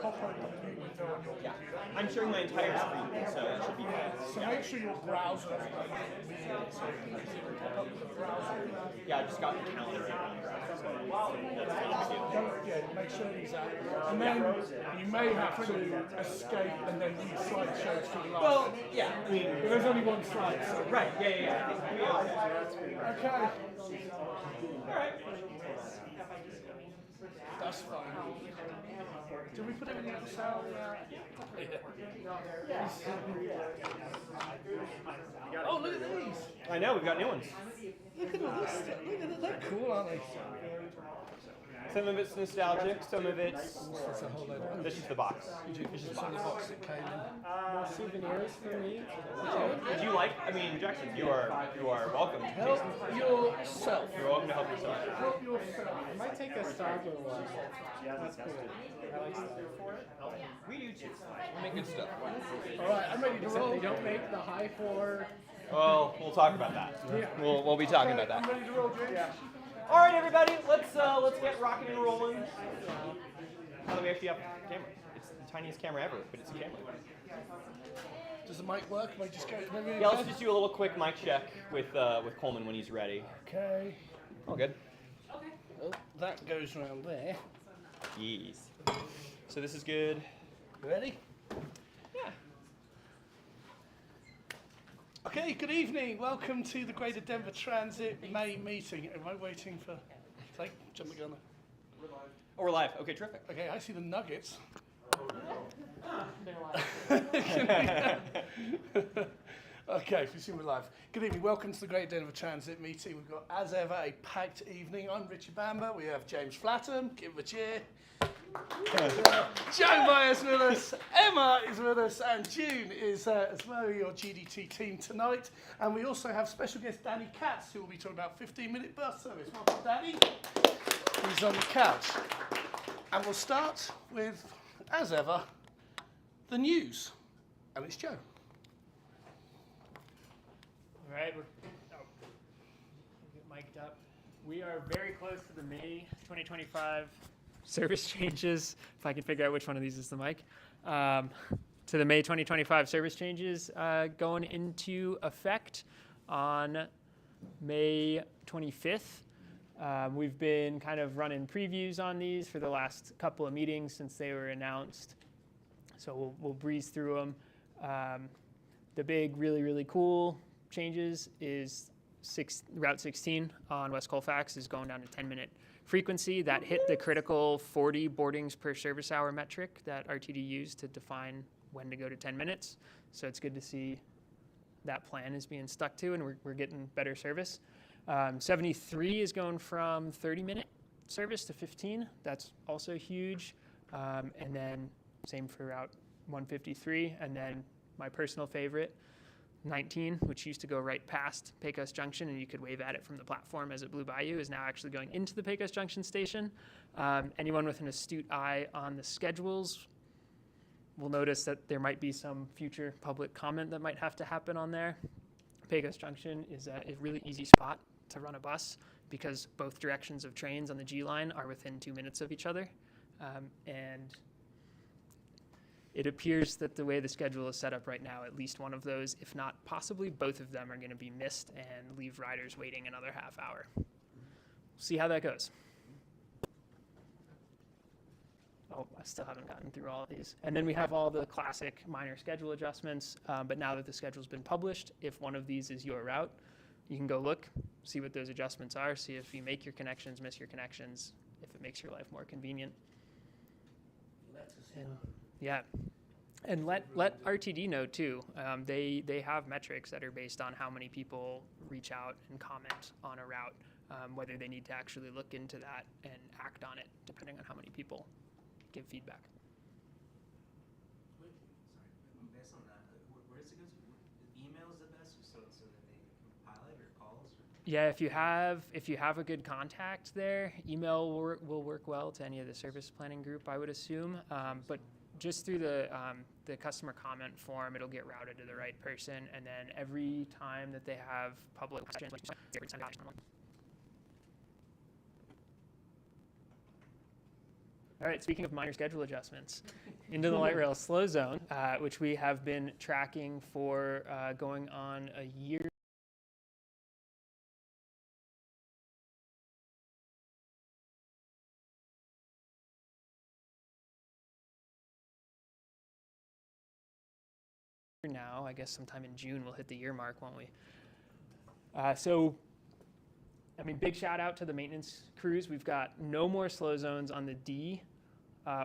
pop open a new window on your Yeah. computer. I'm sharing my entire screen, so it should be fine. So make sure your browser is weird, so you can pop up the browser. Yeah, I just got the calendar right on the browser, so that's not a big deal. Make sure he's out. And then you may have to escape and then use slideshows to the last. Well, yeah, I mean, But there's only one slide, so. right, yeah. Okay. Alright. That's fine. Did we put it in the Excel? Oh, look at these. I know, we've got new ones. Look at this. Look at that. They're cool, aren't they? Some of it's nostalgic, some of it's... That's a whole load of This is the box. This is the box that came in. More souvenirs for me. Would you like, I mean, Jackson, you are welcome. Help yourself. You're welcome to help yourself. Help yourself. I might take a Starburst one. That's cool. I like Starburst. We do too. We make good stuff. All right, I'm ready to Except roll. they don't make the high floor. Well, we'll talk about that. Yeah. We'll be talking about I'm that. ready to roll, James. All right, everybody, let's get rocking and rolling. Now that we actually have a camera. It's the tiniest camera ever, but it's a camera. Does the mic work? Am I just going? Yeah, let's just do a little quick mic check with Coleman when he's ready. Okay. All good. Well, that goes around there. Jeez. So this is good. You ready? Yeah. Okay, good evening. Welcome to the Greater Denver Transit May Meeting. Am I waiting for... Like, jump the gun. Oh, we're live. Okay, terrific. Okay, I see the nuggets. Okay, we see we're live. Good evening. Welcome to the Greater Denver Transit Meeting. We've got, as ever, a packed evening. I'm Richard Bamber. We have James Flatham. Give him a cheer. Joe Myers with us, Emma is with us, and June is as well your GDT team tonight. And we also have special guest Danny Katz, who will be talking about 15-minute bus service. Welcome, Danny. He's on the couch. And we'll start with, as ever, the news. And it's Joe. All right, we're get mic'd up. We are very close to the May 2025 service changes, if I can figure out which one of these is the mic, to the May 2025 service changes going into effect on May 25th. We've been kind of running previews on these for the last couple of meetings since they were announced, so we'll breeze through them. The big, really cool changes is Route 16 on West Colfax is going down to 10-minute frequency. That hit the critical 40 boardings per service hour metric that RTD used to define when to go to 10 minutes. So it's good to see that plan is being stuck to, and we're getting better service. 73 is going from 30-minute service to 15. That's also huge. And then same for Route 153. And then my personal favorite, 19, which used to go right past Pecos Junction, and you could wave at it from the platform as it blew by you, is now actually going into the Pecos Junction station. Anyone with an astute eye on the schedules will notice that there might be some future public comment that might have to happen on there. Pecos Junction is a really easy spot to run a bus because both directions of trains on the G line are within 2 minutes of each other. And it appears that the way the schedule is set up right now, at least one of those, if not possibly both of them, are going to be missed and leave riders waiting another half hour. We'll see how that goes. Oh, I still haven't gotten through all of these. And then we have all the classic minor schedule adjustments, but now that the schedule's been published, if one of these is your route, you can go look, see what those adjustments are, see if you make your connections, miss your connections, if it makes your life more convenient. And, yeah, and let RTD know too. They have metrics that are based on how many people reach out and comment on a route, whether they need to actually look into that and act on it, depending on how many people give feedback. Based on that, where does it go to? Email is the best, so that they can compile it, or calls? Or? Yeah, if you have a good contact there, email will work well to any of the service planning group, I would assume. But just through the customer comment form, it'll get routed to the right person, and then every time that they have public questions, All right, speaking of minor schedule adjustments, into the light rail slow zone, which we have been tracking for going on a year. Now, I guess sometime in June we'll hit the year mark, won't we? I mean, big shout out to the maintenance crews. We've got no more slow zones on the D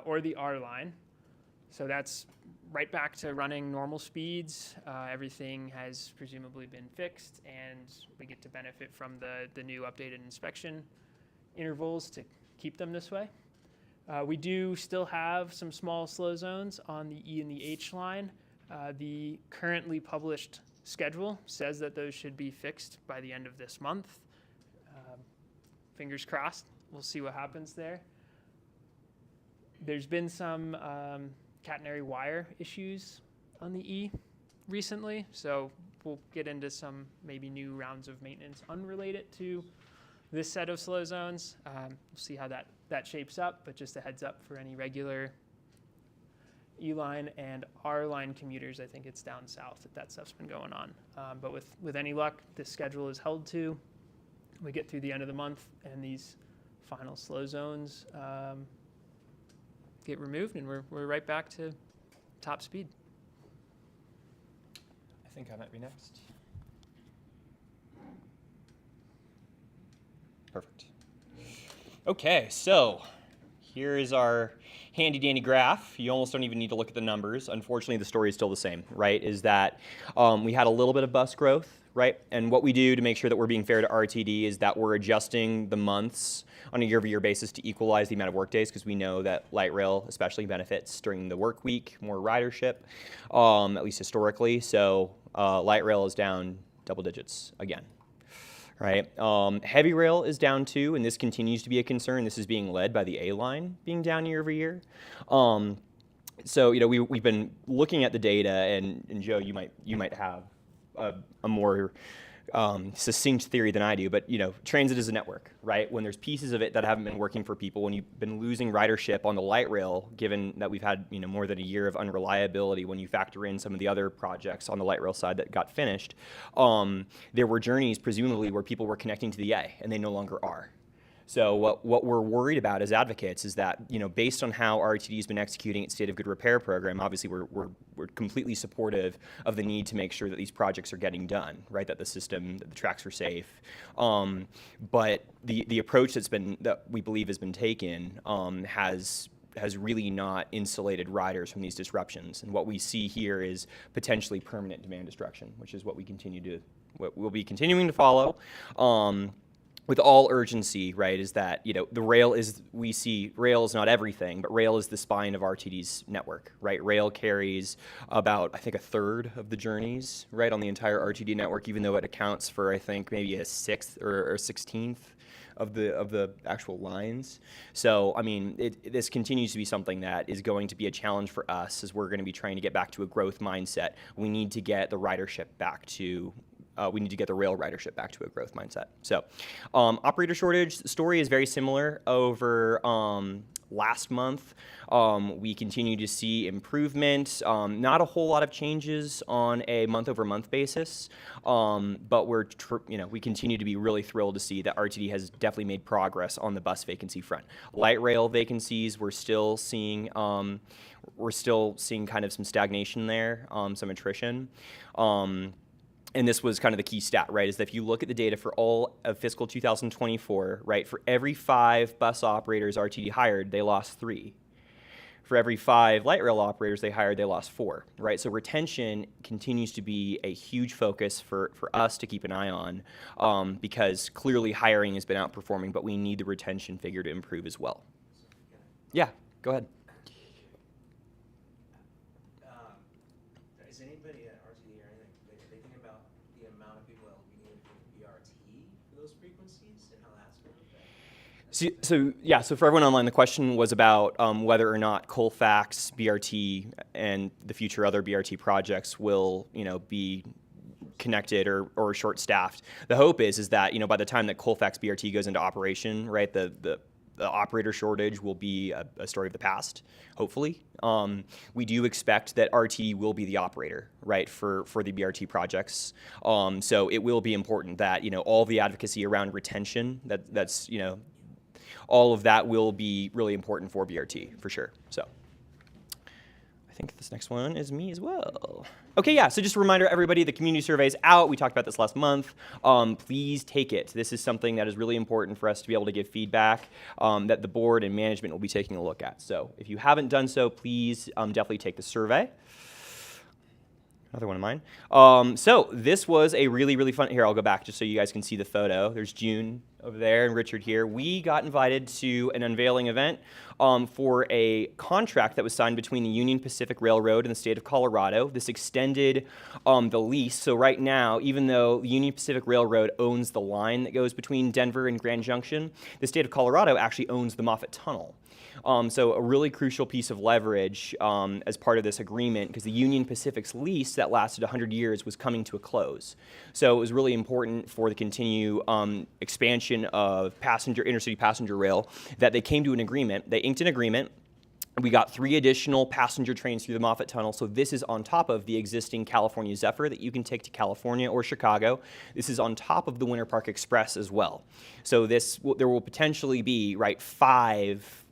or the R line. So that's right back to running normal speeds. Everything has presumably been fixed, and we get to benefit from the new updated inspection intervals to keep them this way. We do still have some small slow zones on the E and the H line. The currently published schedule says that those should be fixed by the end of this month. Fingers crossed. We'll see what happens there. There's been some catenary wire issues on the E recently, so we'll get into some maybe new rounds of maintenance unrelated to this set of slow zones. We'll see how that shapes up, but just a heads up for any regular E-line and R-line commuters, I think it's down south that stuff's been going on. But with any luck, this schedule is held to. We get through the end of the month, and these final slow zones get removed, and we're right back to top speed. I think I might be next. Perfect. Okay, so here is our handy dandy graph. You almost don't even need to look at the numbers. Unfortunately, the story is still the same, right? Is that we had a little bit of bus growth, right? And what we do to make sure that we're being fair to RTD is that we're adjusting the months on a year-over-year basis to equalize the amount of work days, because we know that light rail especially benefits during the work week, more ridership, at least historically. So light rail is down double digits again. Right. Heavy rail is down too, and this continues to be a concern. This is being led by the A line being down year over year. So we've been looking at the data, and Joe, you might have a more succinct theory than I do, but transit is a network, right? When there's pieces of it that haven't been working for people, when you've been losing ridership on the light rail, given that we've had more than a year of unreliability, when you factor in some of the other projects on the light rail side that got finished, there were journeys presumably where people were connecting to the A, and they no longer are. So what we're worried about as advocates is that, based on how RTD has been executing its state of good repair program, obviously we're completely supportive of the need to make sure that these projects are getting done, right? That the tracks are safe. But the approach that we believe has been taken has really not insulated riders from these disruptions. And what we see here is potentially permanent demand destruction, which is what we'll be continuing to follow. With all urgency, right, is that, we see rail is not everything, but rail is the spine of RTD's network, right? Rail carries about, I think, a third of the journeys, right, on the entire RTD network, even though it accounts for, I think, maybe a sixth or 16th of the actual lines. So, I mean, this continues to be something that is going to be a challenge for us as we're going to be trying to get back to a growth mindset. We need to get the ridership back to the rail ridership back to a growth mindset. So operator shortage, the story is very similar over last month. We continue to see improvement, not a whole lot of changes on a month-over-month basis, but we continue to be really thrilled to see that RTD has definitely made progress on the bus vacancy front. Light rail vacancies, we're still seeing kind of some stagnation there, some attrition. And this was kind of the key stat, right, is that if you look at the data for all of fiscal 2024, right, for every 5 bus operators RTD hired, they lost 3. For every 5 light rail operators they hired, they lost 4, right? So retention continues to be a huge focus for us to keep an eye on, because clearly hiring has been outperforming, but we need the retention figure to improve as well. Yeah, go ahead. Is anybody at RTD or anything, they thinking about the amount of people that will be needed for BRT for those frequencies and how that's going to affect? So for everyone online, the question was about whether or not Colfax, BRT, and the future other BRT projects will, be connected or short-staffed. The hope is that, by the time that Colfax BRT goes into operation, right, the the operator shortage will be a story of the past, hopefully. We do expect that RT will be the operator, right, for the BRT projects. So it will be important that, all the advocacy around retention, that's, all of that will be really important for BRT, for sure. So I think this next one is me as well. Okay, yeah, so just a reminder, everybody, the community survey is out. We talked about this last month. Please take it. This is something that is really important for us to be able to give feedback that the board and management will be taking a look at. So if you haven't done so, please definitely take the survey. Another one of mine. So this was a really, really fun, here, I'll go back just so you guys can see the photo. There's June over there and Richard here. We got invited to an unveiling event for a contract that was signed between the Union Pacific Railroad and the state of Colorado. This extended the lease. So right now, even though the Union Pacific Railroad owns the line that goes between Denver and Grand Junction, the state of Colorado actually owns the Moffett Tunnel. So a really crucial piece of leverage as part of this agreement, because the Union Pacific's lease that lasted 100 years was coming to a close. So it was really important for the continued expansion of intercity passenger rail that they came to an agreement. They inked an agreement. We got 3 additional passenger trains through the Moffett Tunnel, so this is on top of the existing California Zephyr that you can take to California or Chicago. This is on top of the Winter Park Express as well. So there will potentially be, right, five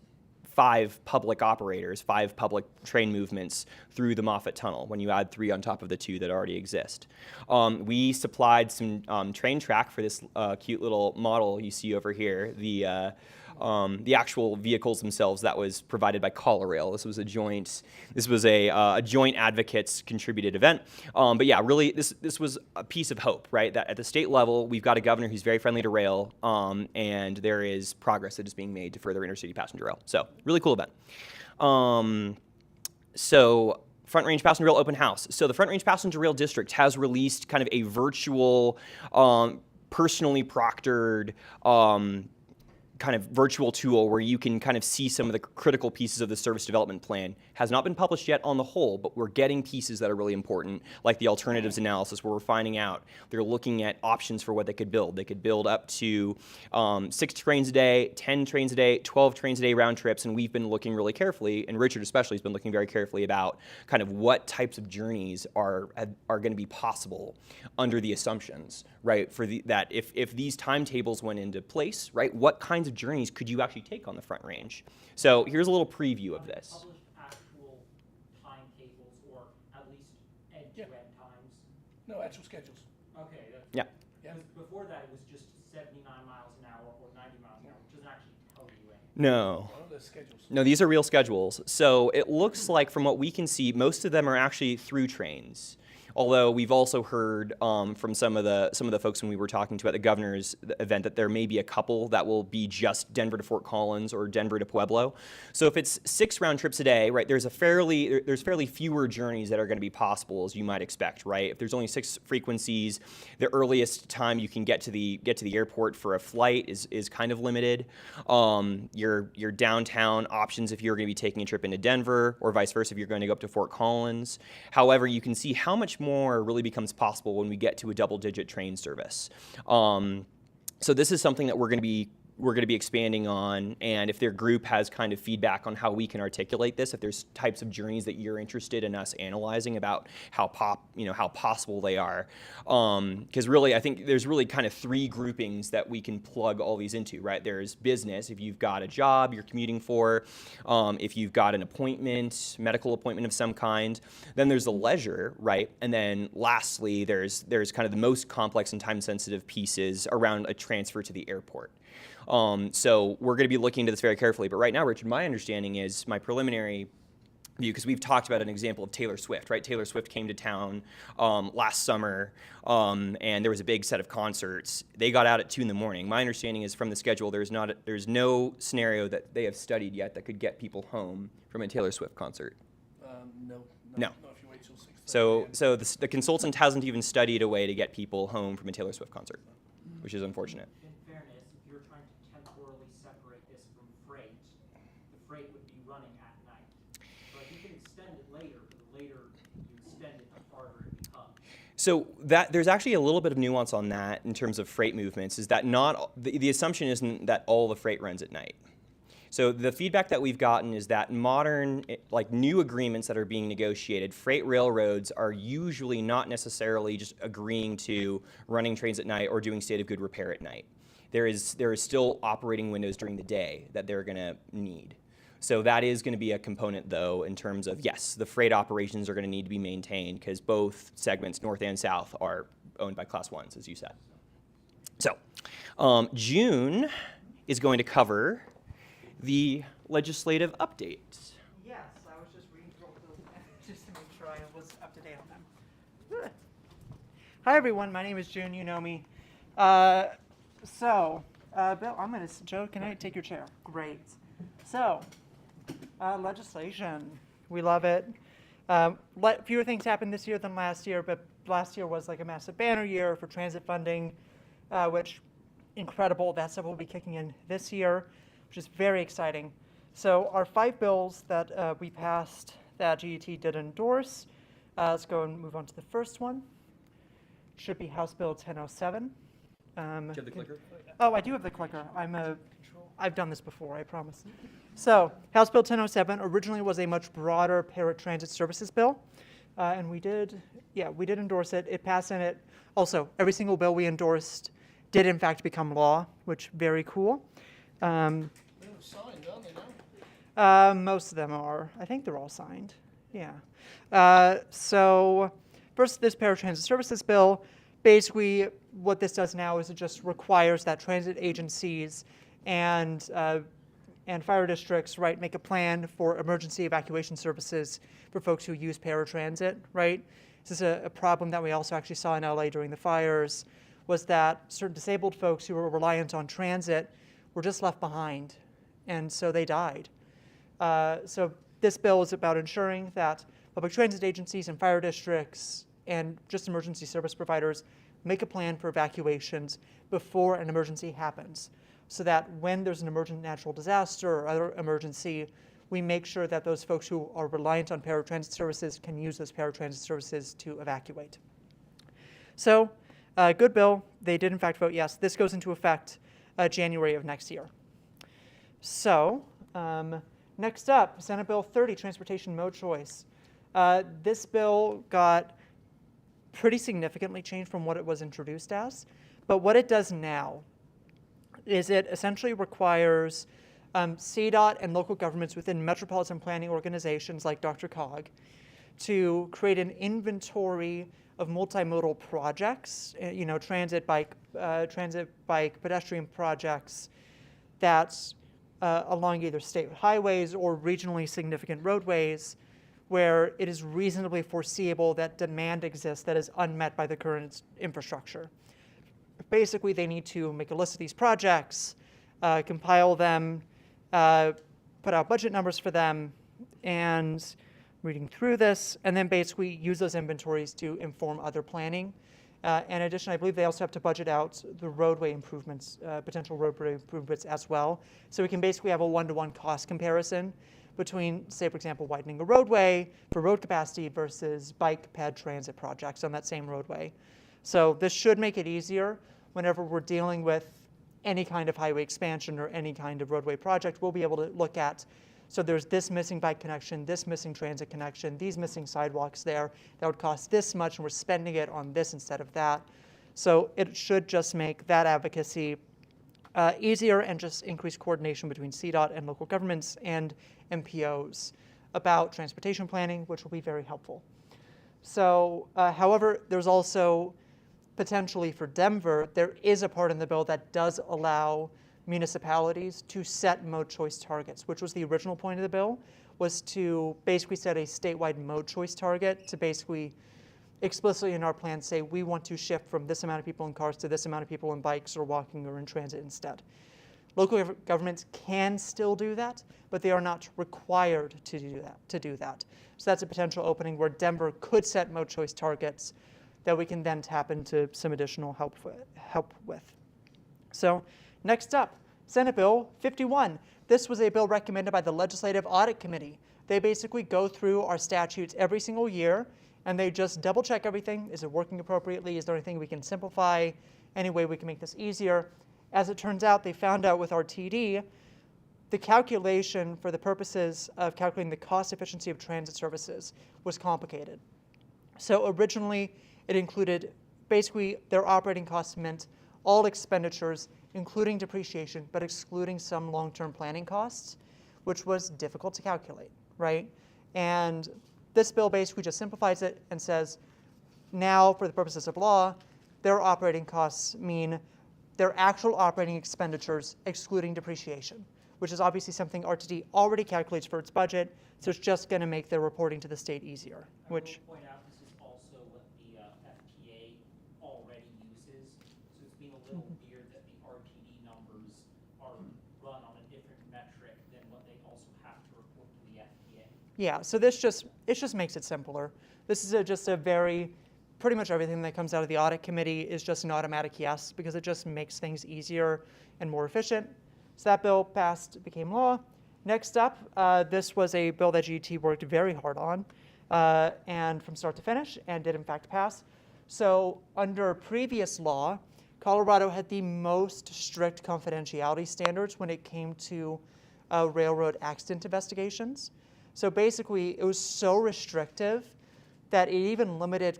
public operators, 5 public train movements through the Moffett Tunnel when you add 3 on top of the 2 that already exist. We supplied some train track for this cute little model you see over here. The actual vehicles themselves, that was provided by ColoRail. This was a joint advocates contributed event. But yeah, really, this was a piece of hope, right? That at the state level, we've got a governor who's very friendly to rail, and there is progress that is being made to further intercity passenger rail. So really cool event. So Front Range Passenger Rail Open House. So the Front Range Passenger Rail District has released kind of a virtual, personally proctored, kind of virtual tool where you can kind of see some of the critical pieces of the service development plan. Has not been published yet on the whole, but we're getting pieces that are really important, like the alternatives analysis, where we're finding out they're looking at options for what they could build. They could build up to 6 trains a day, 10 trains a day, 12 trains a day round trips, and we've been looking really carefully, and Richard especially has been looking very carefully about kind of what types of journeys are going to be possible under the assumptions, right? That if these timetables went into place, right, what kinds of journeys could you actually take on the Front Range? So here's a little preview of this. Published actual timetables, or at least end-to-end times? No, actual schedules. Okay. Yeah. Yeah. Before that, it was just 79 miles an hour or 90 miles an hour, which doesn't actually tell you anything. No. What are those schedules? No, these are real schedules. So it looks like, from what we can see, most of them are actually through trains. Although we've also heard from some of the folks when we were talking to at the governor's event that there may be a couple that will be just Denver to Fort Collins or Denver to Pueblo. So if it's 6 round trips a day, right, there's fairly fewer journeys that are going to be possible, as you might expect, right? If there's only 6 frequencies, the earliest time you can get to the airport for a flight is kind of limited. Your downtown options if you're going to be taking a trip into Denver, or vice versa if you're going to go up to Fort Collins. However, you can see how much more really becomes possible when we get to a double-digit train service. So this is something that we're going to be expanding on, and if their group has kind of feedback on how we can articulate this, if there's types of journeys that you're interested in us analyzing about how possible they are, because really I think there's really kind of 3 groupings that we can plug all these into, right? There's business, if you've got a job you're commuting for, if you've got an appointment, medical appointment of some kind, then there's the leisure, right? And then lastly, there's kind of the most complex and time-sensitive pieces around a transfer to the airport. So we're going to be looking into this very carefully. But right now, Richard, my understanding is, my preliminary view, because we've talked about an example of Taylor Swift, right? Taylor Swift came to town last summer, and there was a big set of concerts. They got out at 2 in the morning. My understanding is from the schedule, there's no scenario that they have studied yet that could get people home from a Taylor Swift concert. No. No. Not if you wait till 6:30. So the consultant hasn't even studied a way to get people home from a Taylor Swift concert, which is unfortunate. In fairness, if you're trying to temporarily separate this from freight, the freight would be running at night. So if you can extend it later, but the later you extend it, the harder it becomes. So there's actually a little bit of nuance on that in terms of freight movements, is that not the assumption isn't that all the freight runs at night, So the feedback that we've gotten is that modern, like new agreements that are being negotiated, freight railroads are usually not necessarily just agreeing to running trains at night or doing state of good repair at night. There is still operating windows during the day that they're going to need. So that is going to be a component, though, in terms of, yes, the freight operations are going to need to be maintained because both segments, north and south, are owned by Class 1s, as you said. So June is going to cover the legislative updates. Yes, I was just reading through those just to make sure I was up to date on them. Good. Hi, everyone. My name is June. You know me. Bill, I'm going to, Joe, can I take your chair? Great. So, legislation. We love it. Fewer things happened this year than last year, but last year was like a massive banner year for transit funding, which incredible. That stuff will be kicking in this year, which is very exciting. So our 5 bills that we passed that GDT did endorse, let's go and move on to the first one. Should be House Bill 1007. Do you have the clicker? Oh, I do have the clicker. I've done this before, I promise. So House Bill 1007 originally was a much broader paratransit services bill, and we did endorse it. It passed Senate. Also, every single bill we endorsed did in fact become law, which very cool. They're signed, aren't they now? Most of them are. I think they're all signed. Yeah. So first, this paratransit services bill, basically what this does now is it just requires that transit agencies and fire districts, right, make a plan for emergency evacuation services for folks who use paratransit, right? This is a problem that we also actually saw in LA during the fires, was that certain disabled folks who were reliant on transit were just left behind, and so they died. So this bill is about ensuring that public transit agencies and fire districts and just emergency service providers make a plan for evacuations before an emergency happens, so that when there's an emergent natural disaster or other emergency, we make sure that those folks who are reliant on paratransit services can use those paratransit services to evacuate. So, good bill. They did in fact vote yes. This goes into effect January of next year. So, next up, Senate Bill 30, Transportation Mode Choice. This bill got pretty significantly changed from what it was introduced as, but what it does now is it essentially requires CDOT and local governments within metropolitan planning organizations like DRCOG to create an inventory of multimodal projects, transit, bike, pedestrian projects that's along either state highways or regionally significant roadways where it is reasonably foreseeable that demand exists that is unmet by the current infrastructure. Basically, they need to make a list of these projects, compile them, put out budget numbers for them, and reading through this, and then basically use those inventories to inform other planning. In addition, I believe they also have to budget out the roadway improvements, potential roadway improvements as well. So we can basically have a one-to-one cost comparison between, say, for example, widening a roadway for road capacity versus bike ped transit projects on that same roadway. So this should make it easier whenever we're dealing with any kind of highway expansion or any kind of roadway project. We'll be able to look at, so there's this missing bike connection, this missing transit connection, these missing sidewalks there, that would cost this much, and we're spending it on this instead of that. So it should just make that advocacy easier and just increase coordination between CDOT and local governments and MPOs about transportation planning, which will be very helpful. So, however, there's also potentially for Denver, there is a part in the bill that does allow municipalities to set mode choice targets, which was the original point of the bill, was to basically set a statewide mode choice target to basically explicitly in our plan say we want to shift from this amount of people in cars to this amount of people in bikes or walking or in transit instead. Local governments can still do that, but they are not required to do that. So that's a potential opening where Denver could set mode choice targets that we can then tap into some additional help with. So next up, Senate Bill 51. This was a bill recommended by the Legislative Audit Committee. They basically go through our statutes every single year and they just double check everything. Is it working appropriately? Is there anything we can simplify? Any way we can make this easier? As it turns out, they found out with our TD, the calculation for the purposes of calculating the cost efficiency of transit services was complicated. So originally, it included basically their operating costs meant all expenditures, including depreciation, but excluding some long-term planning costs, which was difficult to calculate, right? And this bill basically just simplifies it and says, now for the purposes of law, their operating costs mean their actual operating expenditures excluding depreciation, which is obviously something RTD already calculates for its budget, so it's just going to make their reporting to the state easier. Which I will point out this is also what the FTA already uses, so it's being a little weird that the RTD numbers are run on a different metric than what they also have to report to the FTA. yeah, so it just makes it simpler. This is just a very pretty much everything that comes out of the audit committee is just an automatic yes, because it just makes things easier and more efficient. So that bill passed, became law. Next up, this was a bill that GDT worked very hard on, and from start to finish, and did in fact pass. So under previous law, Colorado had the most strict confidentiality standards when it came to railroad accident investigations. So basically, it was so restrictive that it even limited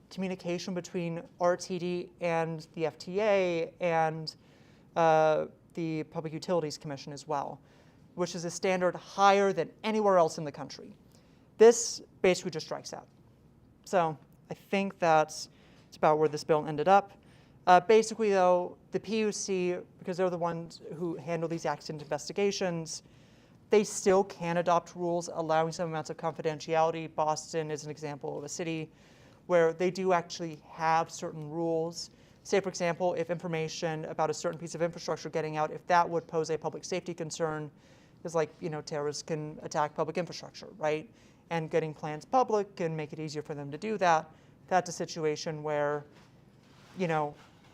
communication between RTD and the FTA and the Public Utilities Commission as well, which is a standard higher than anywhere else in the country. This basically just strikes out. So I think that's about where this bill ended up. Basically, though, the PUC, because they're the ones who handle these accident investigations, they still can adopt rules allowing some amounts of confidentiality. Boston is an example of a city where they do actually have certain rules. Say, for example, if information about a certain piece of infrastructure getting out, if that would pose a public safety concern, is like, terrorists can attack public infrastructure, right? And getting plans public can make it easier for them to do that. That's a situation where,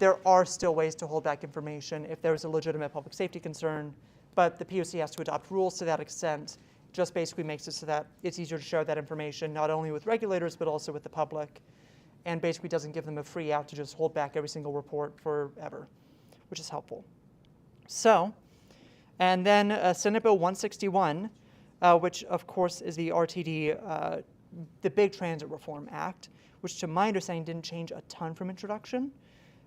there are still ways to hold back information if there's a legitimate public safety concern. But the PUC has to adopt rules to that extent. Just basically makes it so that it's easier to share that information, not only with regulators, but also with the public, and basically doesn't give them a free out to just hold back every single report forever, which is helpful. So, and then Senate Bill 161, which of course is the RTD, the Big Transit Reform Act, which to my understanding didn't change a ton from introduction.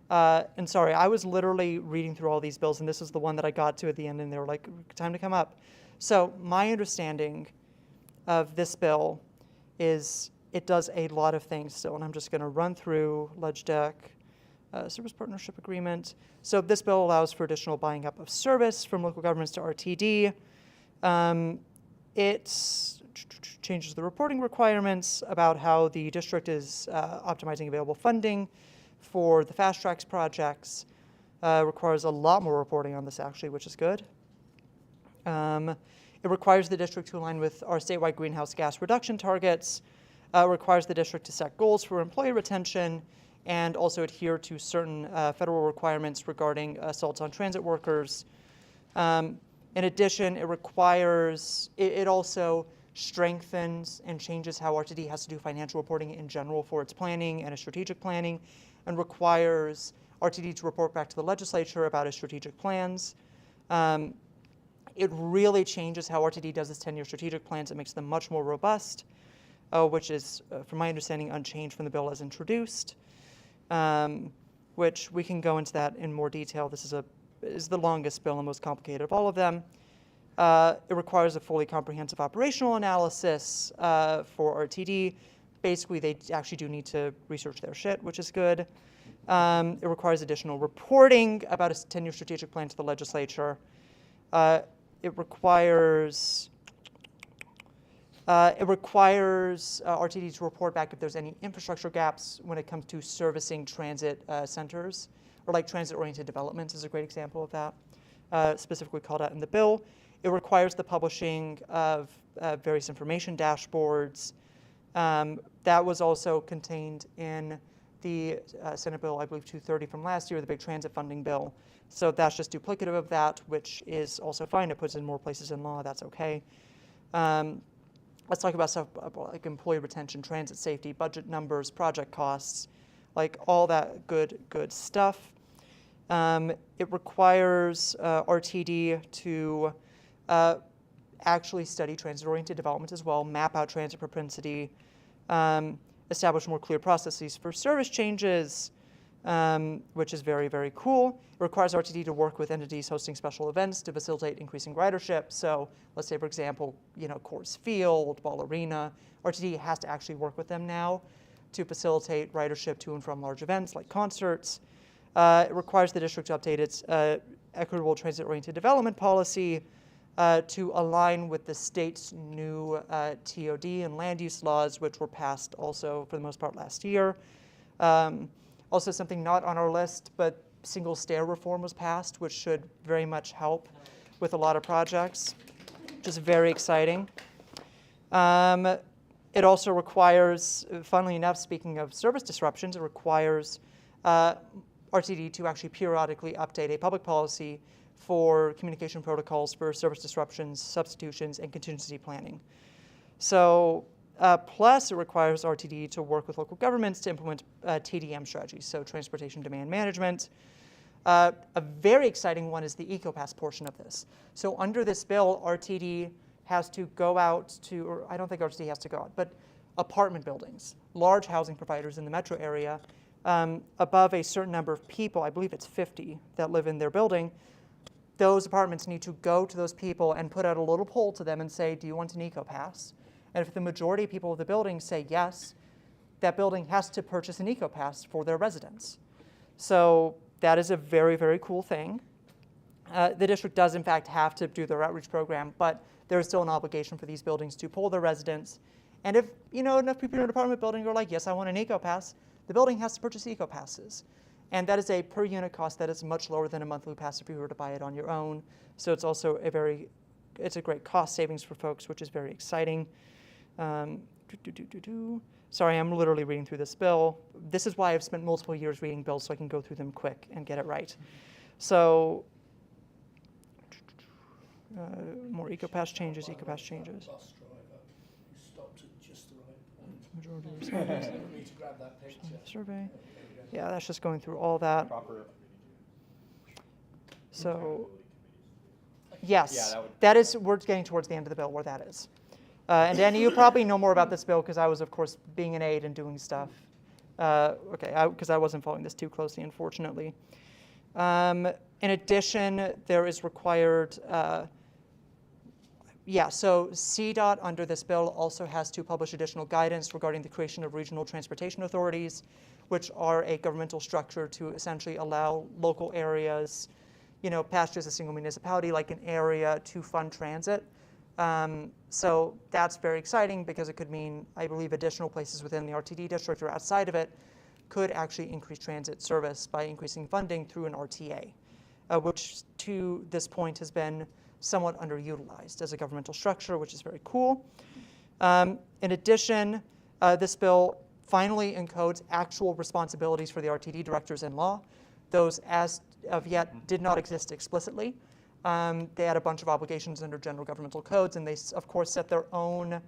And sorry, I was literally reading through all these bills, and this is the one that I got to at the end, and they were like, time to come up. So my understanding of this bill is it does a lot of things still, and I'm just going to run through Ledge Deck, Service Partnership Agreement. So this bill allows for additional buying up of service from local governments to RTD. It changes the reporting requirements about how the district is optimizing available funding for the fast tracks projects. Requires a lot more reporting on this actually, which is good. It requires the district to align with our statewide greenhouse gas reduction targets. Requires the district to set goals for employee retention and also adhere to certain federal requirements regarding assaults on transit workers. In addition, it also strengthens and changes how RTD has to do financial reporting in general for its planning and its strategic planning, and requires RTD to report back to the legislature about its strategic plans. It really changes how RTD does its 10-year strategic plans. It makes them much more robust, which is, from my understanding, unchanged from the bill as introduced, which we can go into that in more detail. This is the longest bill and most complicated of all of them. It requires a fully comprehensive operational analysis for RTD. Basically, they actually do need to research their shit, which is good. It requires additional reporting about a 10-year strategic plan to the legislature. It requires RTD to report back if there's any infrastructure gaps when it comes to servicing transit centers, or like transit-oriented developments is a great example of that, specifically called out in the bill. It requires the publishing of various information dashboards. That was also contained in the Senate Bill, I believe, 230 from last year, the big transit funding bill. So that's just duplicative of that, which is also fine. It puts it in more places in law. That's okay. Let's talk about stuff like employee retention, transit safety, budget numbers, project costs, like all that good stuff. It requires RTD to actually study transit-oriented development as well, map out transit propensity, establish more clear processes for service changes, which is very, very cool. It requires RTD to work with entities hosting special events to facilitate increasing ridership. So let's say, for example, Coors Field, Ball Arena, RTD has to actually work with them now to facilitate ridership to and from large events like concerts. It requires the district to update its equitable transit-oriented development policy to align with the state's new TOD and land use laws, which were passed also for the most part last year. Also something not on our list, but single stair reform was passed, which should very much help with a lot of projects, which is very exciting. It also requires, funnily enough, speaking of service disruptions, it requires RTD to actually periodically update a public policy for communication protocols for service disruptions, substitutions, and contingency planning. So plus, it requires RTD to work with local governments to implement TDM strategies, so transportation demand management. A very exciting one is the EcoPass portion of this. So under this bill, RTD has to go out to, or I don't think RTD has to go out, but apartment buildings, large housing providers in the metro area, above a certain number of people, I believe it's 50 that live in their building, those apartments need to go to those people and put out a little poll to them and say, do you want an EcoPass? And if the majority of people of the building say yes, that building has to purchase an EcoPass for their residents. So that is a very, very cool thing. The district does, in fact, have to do their outreach program, but there is still an obligation for these buildings to poll their residents. And if enough people in an apartment building are like, yes, I want an EcoPass, the building has to purchase EcoPasses. And that is a per unit cost that is much lower than a monthly pass if you were to buy it on your own. So it's also it's a great cost savings for folks, which is very exciting. Sorry, I'm literally reading through this bill. This is why I've spent multiple years reading bills, so I can go through them quick and get it right. So more EcoPass changes, EcoPass changes. Bus driver who stopped at just the right point. Majority of respondents. We need to grab that picture. Survey. Yeah, that's just going through all that. So, yes, that is, we're getting towards the end of the bill where that is. And Danny, you probably know more about this bill because I was, of course, being an aide and doing stuff. Because I wasn't following this too closely, unfortunately. In addition, there is required, so CDOT under this bill also has to publish additional guidance regarding the creation of regional transportation authorities, which are a governmental structure to essentially allow local areas, past just a single municipality, like an area, to fund transit. So that's very exciting because it could mean, I believe, additional places within the RTD district or outside of it could actually increase transit service by increasing funding through an RTA, which to this point has been somewhat underutilized as a governmental structure, which is very cool. In addition, this bill finally encodes actual responsibilities for the RTD directors in law. Those, as of yet, did not exist explicitly. They had a bunch of obligations under general governmental codes, and they, of course, set their own,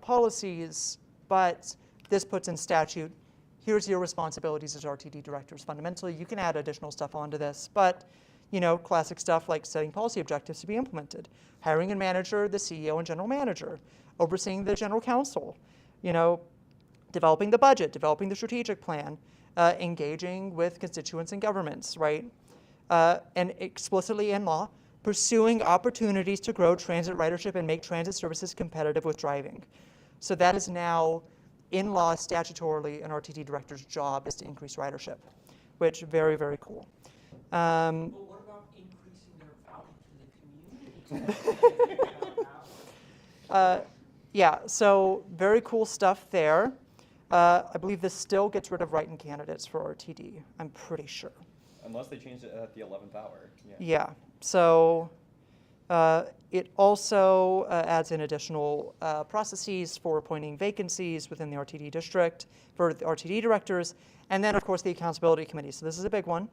policies. But this puts in statute, here's your responsibilities as RTD directors. Fundamentally, you can add additional stuff onto this, but classic stuff like setting policy objectives to be implemented, hiring a manager, the CEO and general manager, overseeing the general counsel, developing the budget, developing the strategic plan, engaging with constituents and governments, right? And explicitly in law, pursuing opportunities to grow transit ridership and make transit services competitive with driving. So that is now in law, statutorily, an RTD director's job is to increase ridership, which very, very cool. But what about increasing their value to the community? So very cool stuff there. I believe this still gets rid of write-in candidates for RTD, I'm pretty sure. Unless they changed it at the 11th hour. Yeah. So it also adds in additional processes for appointing vacancies within the RTD district for the RTD directors, and then, of course, the accountability committee. So this is a big one.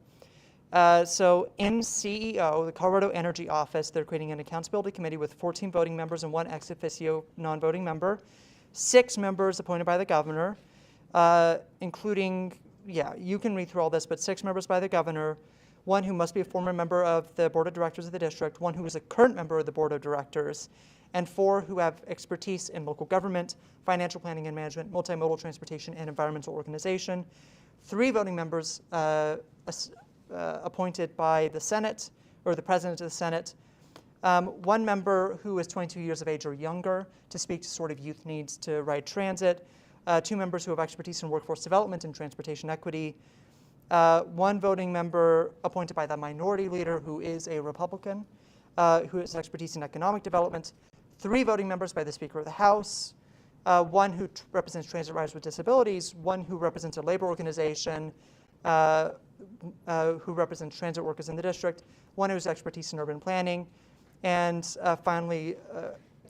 So in CEO, the Colorado Energy Office, they're creating an accountability committee with 14 voting members and 1 ex officio non-voting member, 6 members appointed by the governor, including, you can read through all this, but 6 members by the governor, one who must be a former member of the board of directors of the district, one who is a current member of the board of directors, and 4 who have expertise in local government, financial planning and management, multimodal transportation, and environmental organization. 3 voting members appointed by the Senate, or the President of the Senate. 1 member who is 22 years of age or younger to speak to sort of youth needs to ride transit. 2 members who have expertise in workforce development and transportation equity. 1 voting member appointed by the minority leader who is a Republican, who has expertise in economic development. 3 voting members by the Speaker of the House. 1 who represents transit riders with disabilities. 1 who represents a labor organization, who represents transit workers in the district. 1 who has expertise in urban planning. And finally,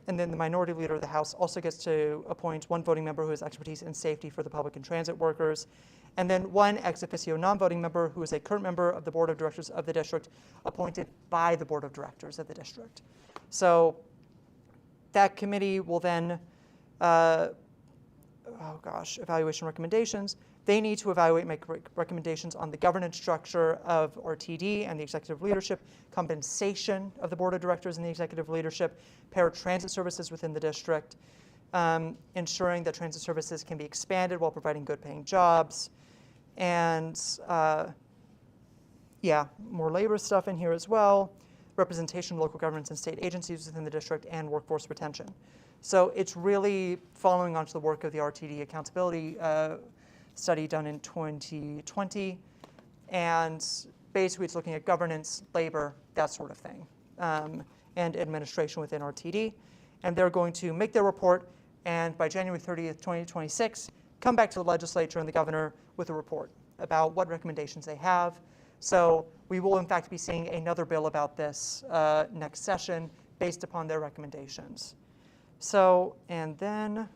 and then the minority leader of the House also gets to appoint 1 voting member who has expertise in safety for the public and transit workers. And then 1 ex officio non-voting member who is a current member of the board of directors of the district appointed by the board of directors of the district. So that committee will then, evaluation recommendations. They need to evaluate, make recommendations on the governance structure of RTD and the executive leadership, compensation of the board of directors and the executive leadership, paratransit services within the district, ensuring that transit services can be expanded while providing good paying jobs, and more labor stuff in here as well, representation of local governments and state agencies within the district, and workforce retention. So it's really following on to the work of the RTD accountability study done in 2020, and basically it's looking at governance, labor, that sort of thing, and administration within RTD. And they're going to make their report, and by January 30th, 2026, come back to the legislature and the governor with a report about what recommendations they have. So we will in fact be seeing another bill about this next session based upon their recommendations. So, and then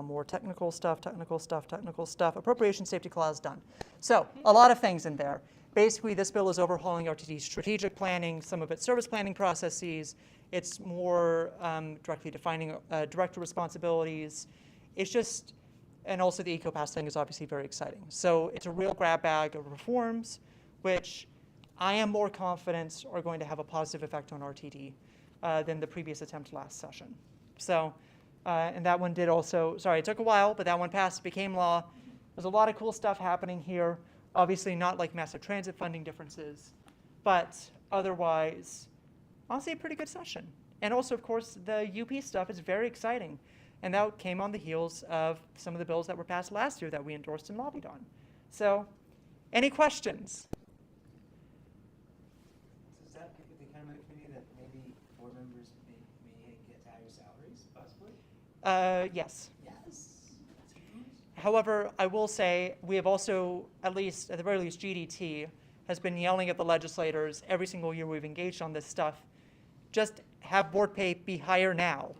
more technical stuff. Appropriation safety clause done. So a lot of things in there. Basically, this bill is overhauling RTD's strategic planning, some of its service planning processes. It's more directly defining director responsibilities. It's just, and also the EcoPass thing is obviously very exciting. So it's a real grab bag of reforms, which I am more confident are going to have a positive effect on RTD than the previous attempt last session. So, and that one did also, sorry, it took a while, but that one passed, became law. There's a lot of cool stuff happening here. Obviously not like massive transit funding differences, but otherwise, honestly, a pretty good session. And also, of course, the UP stuff is very exciting. And that came on the heels of some of the bills that were passed last year that we endorsed and lobbied on. So, any questions? Is that the kind of committee that maybe board members may get higher salaries, possibly? Yes. Yes. However, I will say we have also, at the very least, GDT has been yelling at the legislators every single year we've engaged on this stuff. Just have board pay be higher now.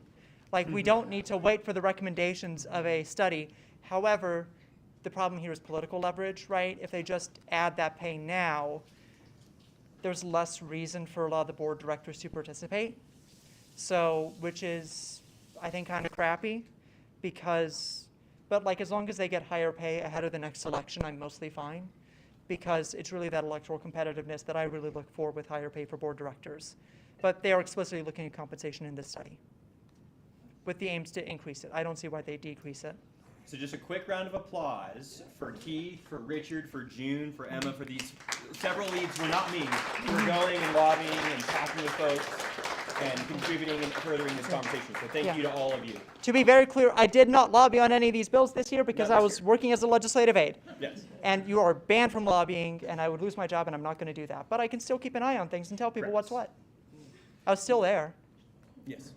Like, we don't need to wait for the recommendations of a study. However, the problem here is political leverage, right? If they just add that pay now, there's less reason for a lot of the board directors to participate. So, which is, I think, kind of crappy because, but like as long as they get higher pay ahead of the next election, I'm mostly fine because it's really that electoral competitiveness that I really look for with higher pay for board directors. But they are explicitly looking at compensation in this study with the aims to increase it. I don't see why they decrease it. So just a quick round of applause for Keith, for Richard, for June, for Emma, for these several leads were not me. We're going and lobbying and talking with folks and contributing and furthering this conversation. So thank you to all of you. To be very clear, I did not lobby on any of these bills this year because I was working as a legislative aide. Yes. And you are banned from lobbying, and I would lose my job, and I'm not going to do that. But I can still keep an eye on things and tell people what's what. I was still there. Yes.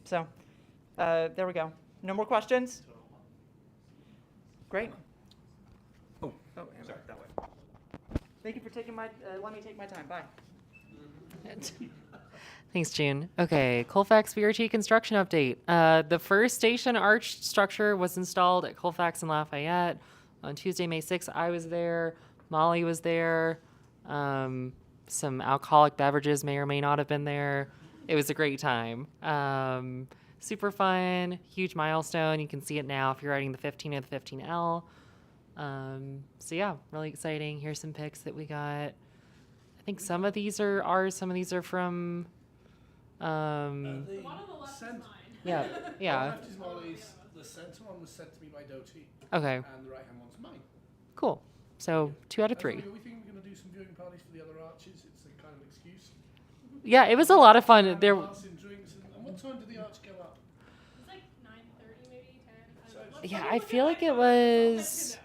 So there we go. No more questions? Great. Oh, sorry, that way. Thank you for taking let me take my time. Bye. Thanks, June. Okay, Colfax BRT construction update. The first station arch structure was installed at Colfax and Lafayette on Tuesday, May 6th. I was there. Molly was there. Some alcoholic beverages may or may not have been there. It was a great time. Super fun, huge milestone. You can see it now if you're riding the 15 or the 15L. So yeah, really exciting. Here's some pics that we got. I think some of these are ours, some of these are from, The one on the left is cent- mine. yeah, The yeah. left is Molly's, the centre one was sent to me by Doty, Okay, and the right hand one's mine. cool. So 2 out of We 3. think we're going to do some viewing parties for the other arches. It's a kind of excuse. Yeah, it was a lot of fun. There, Passing drinks, and what time did the arch go up? It's like 9:30, maybe 10. I So- don't know. yeah, Let me I look feel at like my it phone. I'll let was, you know.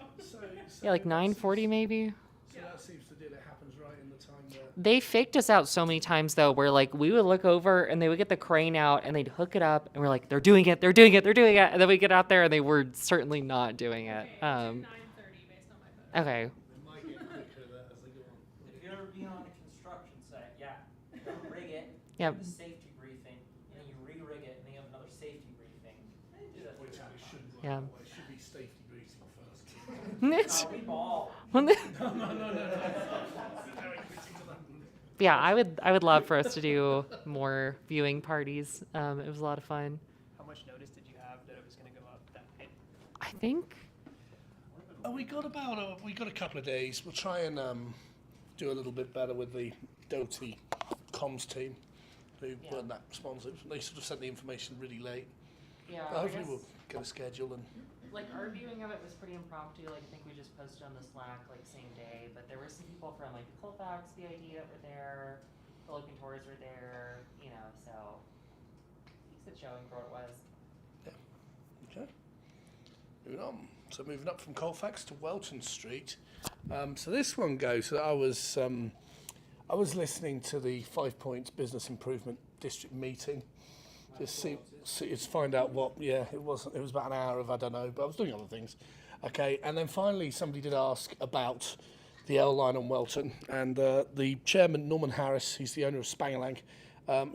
So yeah, like that 9:40 seems- maybe. So that seems to do it happens right in the time where. They faked us out so many times though, where like we would look over and they would get the crane out and they'd hook it up and we're like, they're doing it, they're doing it, they're doing it, and then we get out there and they were certainly not doing it. Okay, it's 9:30 based on my phone. Okay. It might get quicker as they go on. If you ever be on a construction site, yeah, you gotta rig it, Yep. do the safety briefing, and then you re-rig it, and then you have another safety briefing. Do that Which three it times. shouldn't work Yeah. that way. It should be safety briefing first. Oh, we ball. Yeah, I would love for us to do more viewing parties. It was a lot of fun. How much notice did you have that it was going to go up that night? I think We got a couple of days. We'll try and do a little bit better with the Doty comms team, who weren't that responsive. They sort of sent the information really late. yeah. But hopefully we'll get a schedule and. Like our viewing of it was pretty impromptu. Like I think we just posted on the Slack like same day, but there were some people from like the Colfax VID that were there, the Logan Tours were there, you know, so decent showing for what it was. Okay. Moving on. So moving up from Colfax to Welton Street. So this one goes. I was listening to the 5 Points Business Improvement District meeting. Just see, to find out what. Yeah, it was about an hour of I don't know, but I was doing other things. Okay, and then finally somebody did ask about the L line on Welton, and the chairman Norman Harris, he's the owner of Spangalang.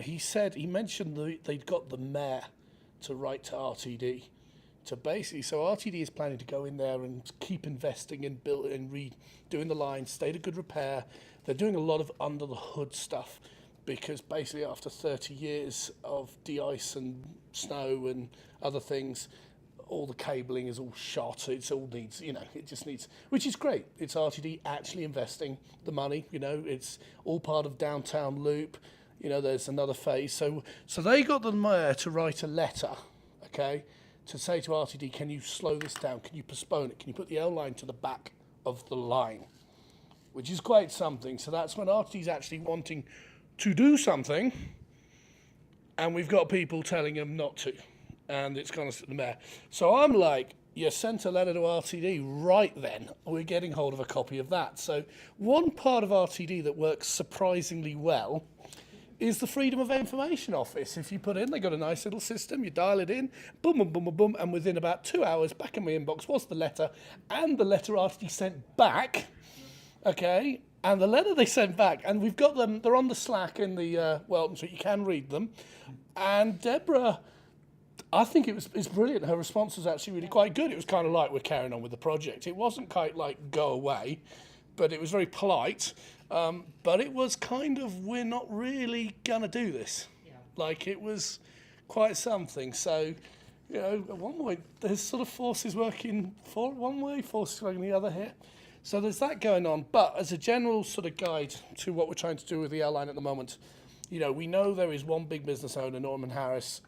He mentioned they'd got the mayor to write to RTD. So basically, RTD is planning to go in there and keep investing in building, redoing the line, state of good repair. They're doing a lot of under the hood stuff because basically after 30 years of de-ice and snow and other things, all the cabling is all shot. It all needs, it just needs, which is great. It's RTD actually investing the money. It's all part of downtown loop. There's another phase. So they got the mayor to write a letter, okay, to say to RTD, can you slow this down? Can you postpone it? Can you put the L line to the back of the line? Which is quite something. So that's when RTD's actually wanting to do something, and we've got people telling them not to. And it's gone to the mayor. So I'm like, you sent a letter to RTD, right then, we're getting hold of a copy of that. So one part of RTD that works surprisingly well is the Freedom of Information Office. If you put in, they got a nice little system, you dial it in, boom, boom, boom, boom, boom, and within about 2 hours, back in my inbox was the letter, and the letter RTD sent back, okay, and the letter they sent back, and we've got them, they're on the Slack in the Welton, so you can read them, and Deborah, I think it's brilliant. Her response was actually really quite good. It was kind of like, we're carrying on with the project. It wasn't quite like, go away, but it was very polite. But it was kind of, we're not really going to do this. Yeah. Like, it was quite something. So, at one point, there's sort of forces working for one way, forces working the other here. So there's that going on. But as a general sort of guide to what we're trying to do with the airline at the moment, we know there is one big business owner, Norman Harris.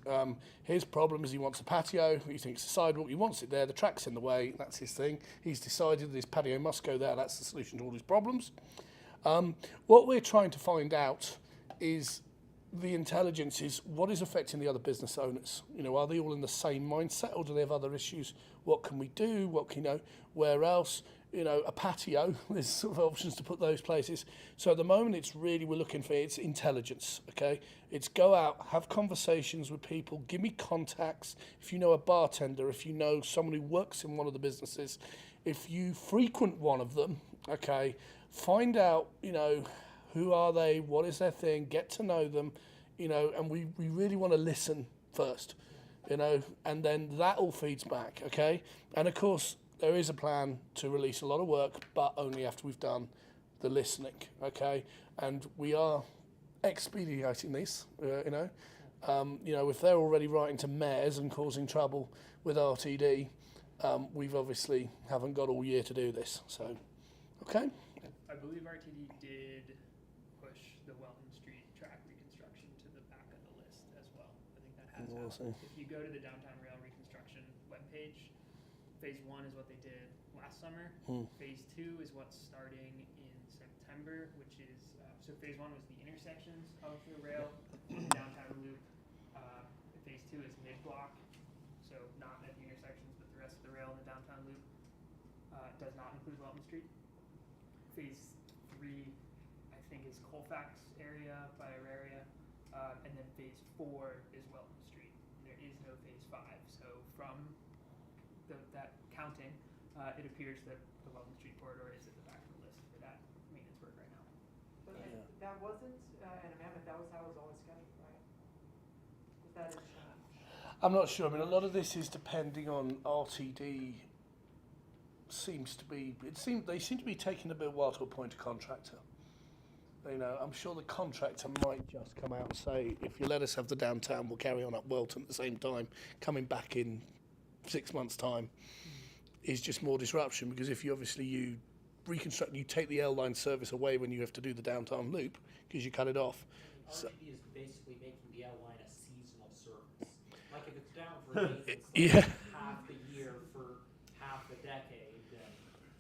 His problem is he wants a patio. He thinks a sidewalk. He wants it there. The track's in the way. That's his thing. He's decided that his patio must go there. That's the solution to all his problems. What we're trying to find out is the intelligence is what is affecting the other business owners. Are they all in the same mindset, or do they have other issues? What can we do? What can where else? A patio, there's sort of options to put those places. So at the moment, it's really, we're looking for, it's intelligence, okay? It's go out, have conversations with people, give me contacts. If you know a bartender, if you know someone who works in one of the businesses, if you frequent one of them, okay, find out, who are they, what is their thing, get to know them, and we really want to listen first, and then that all feeds back, okay? And of course, there is a plan to release a lot of work, but only after we've done the listening, okay? And we are expediting this, if they're already writing to mayors and causing trouble with RTD, we've obviously haven't got all year to do this. So, okay. I believe RTD did push the Welton Street track reconstruction to the back of the list as well. I think that has We'll happened. see. If you go to the downtown rail reconstruction webpage, phase 1 is what they did last summer. Phase 2 is what's starting in September, which is so phase 1 was the intersections of the rail, downtown loop. Phase 2 is mid-block, so not at the intersections, but the rest of the rail in the downtown loop. Does not include Welton Street. Phase 3, I think, is Colfax area by Auraria, and then phase 4 is Welton Street. There is no phase 5, so from that counting, it appears that the Welton Street corridor is at the back of the list for that maintenance work right now. But that wasn't an amendment, that was how it was always scheduled, right? Was that in I'm not sure. I mean, a lot of this is depending on RTD. They seem to be taking a bit of a while to appoint a contractor. You know, I'm sure the contractor might just come out and say, if you let us have the downtown, we'll carry on at Welton at the same time. Coming back in 6 months' time is just more disruption, because if you reconstruct, you take the L line service away when you have to do the downtown loop because you cut it off. So, RTD is basically making the L line a seasonal service. Like if it's down for maintenance yeah. half the year for half a decade, then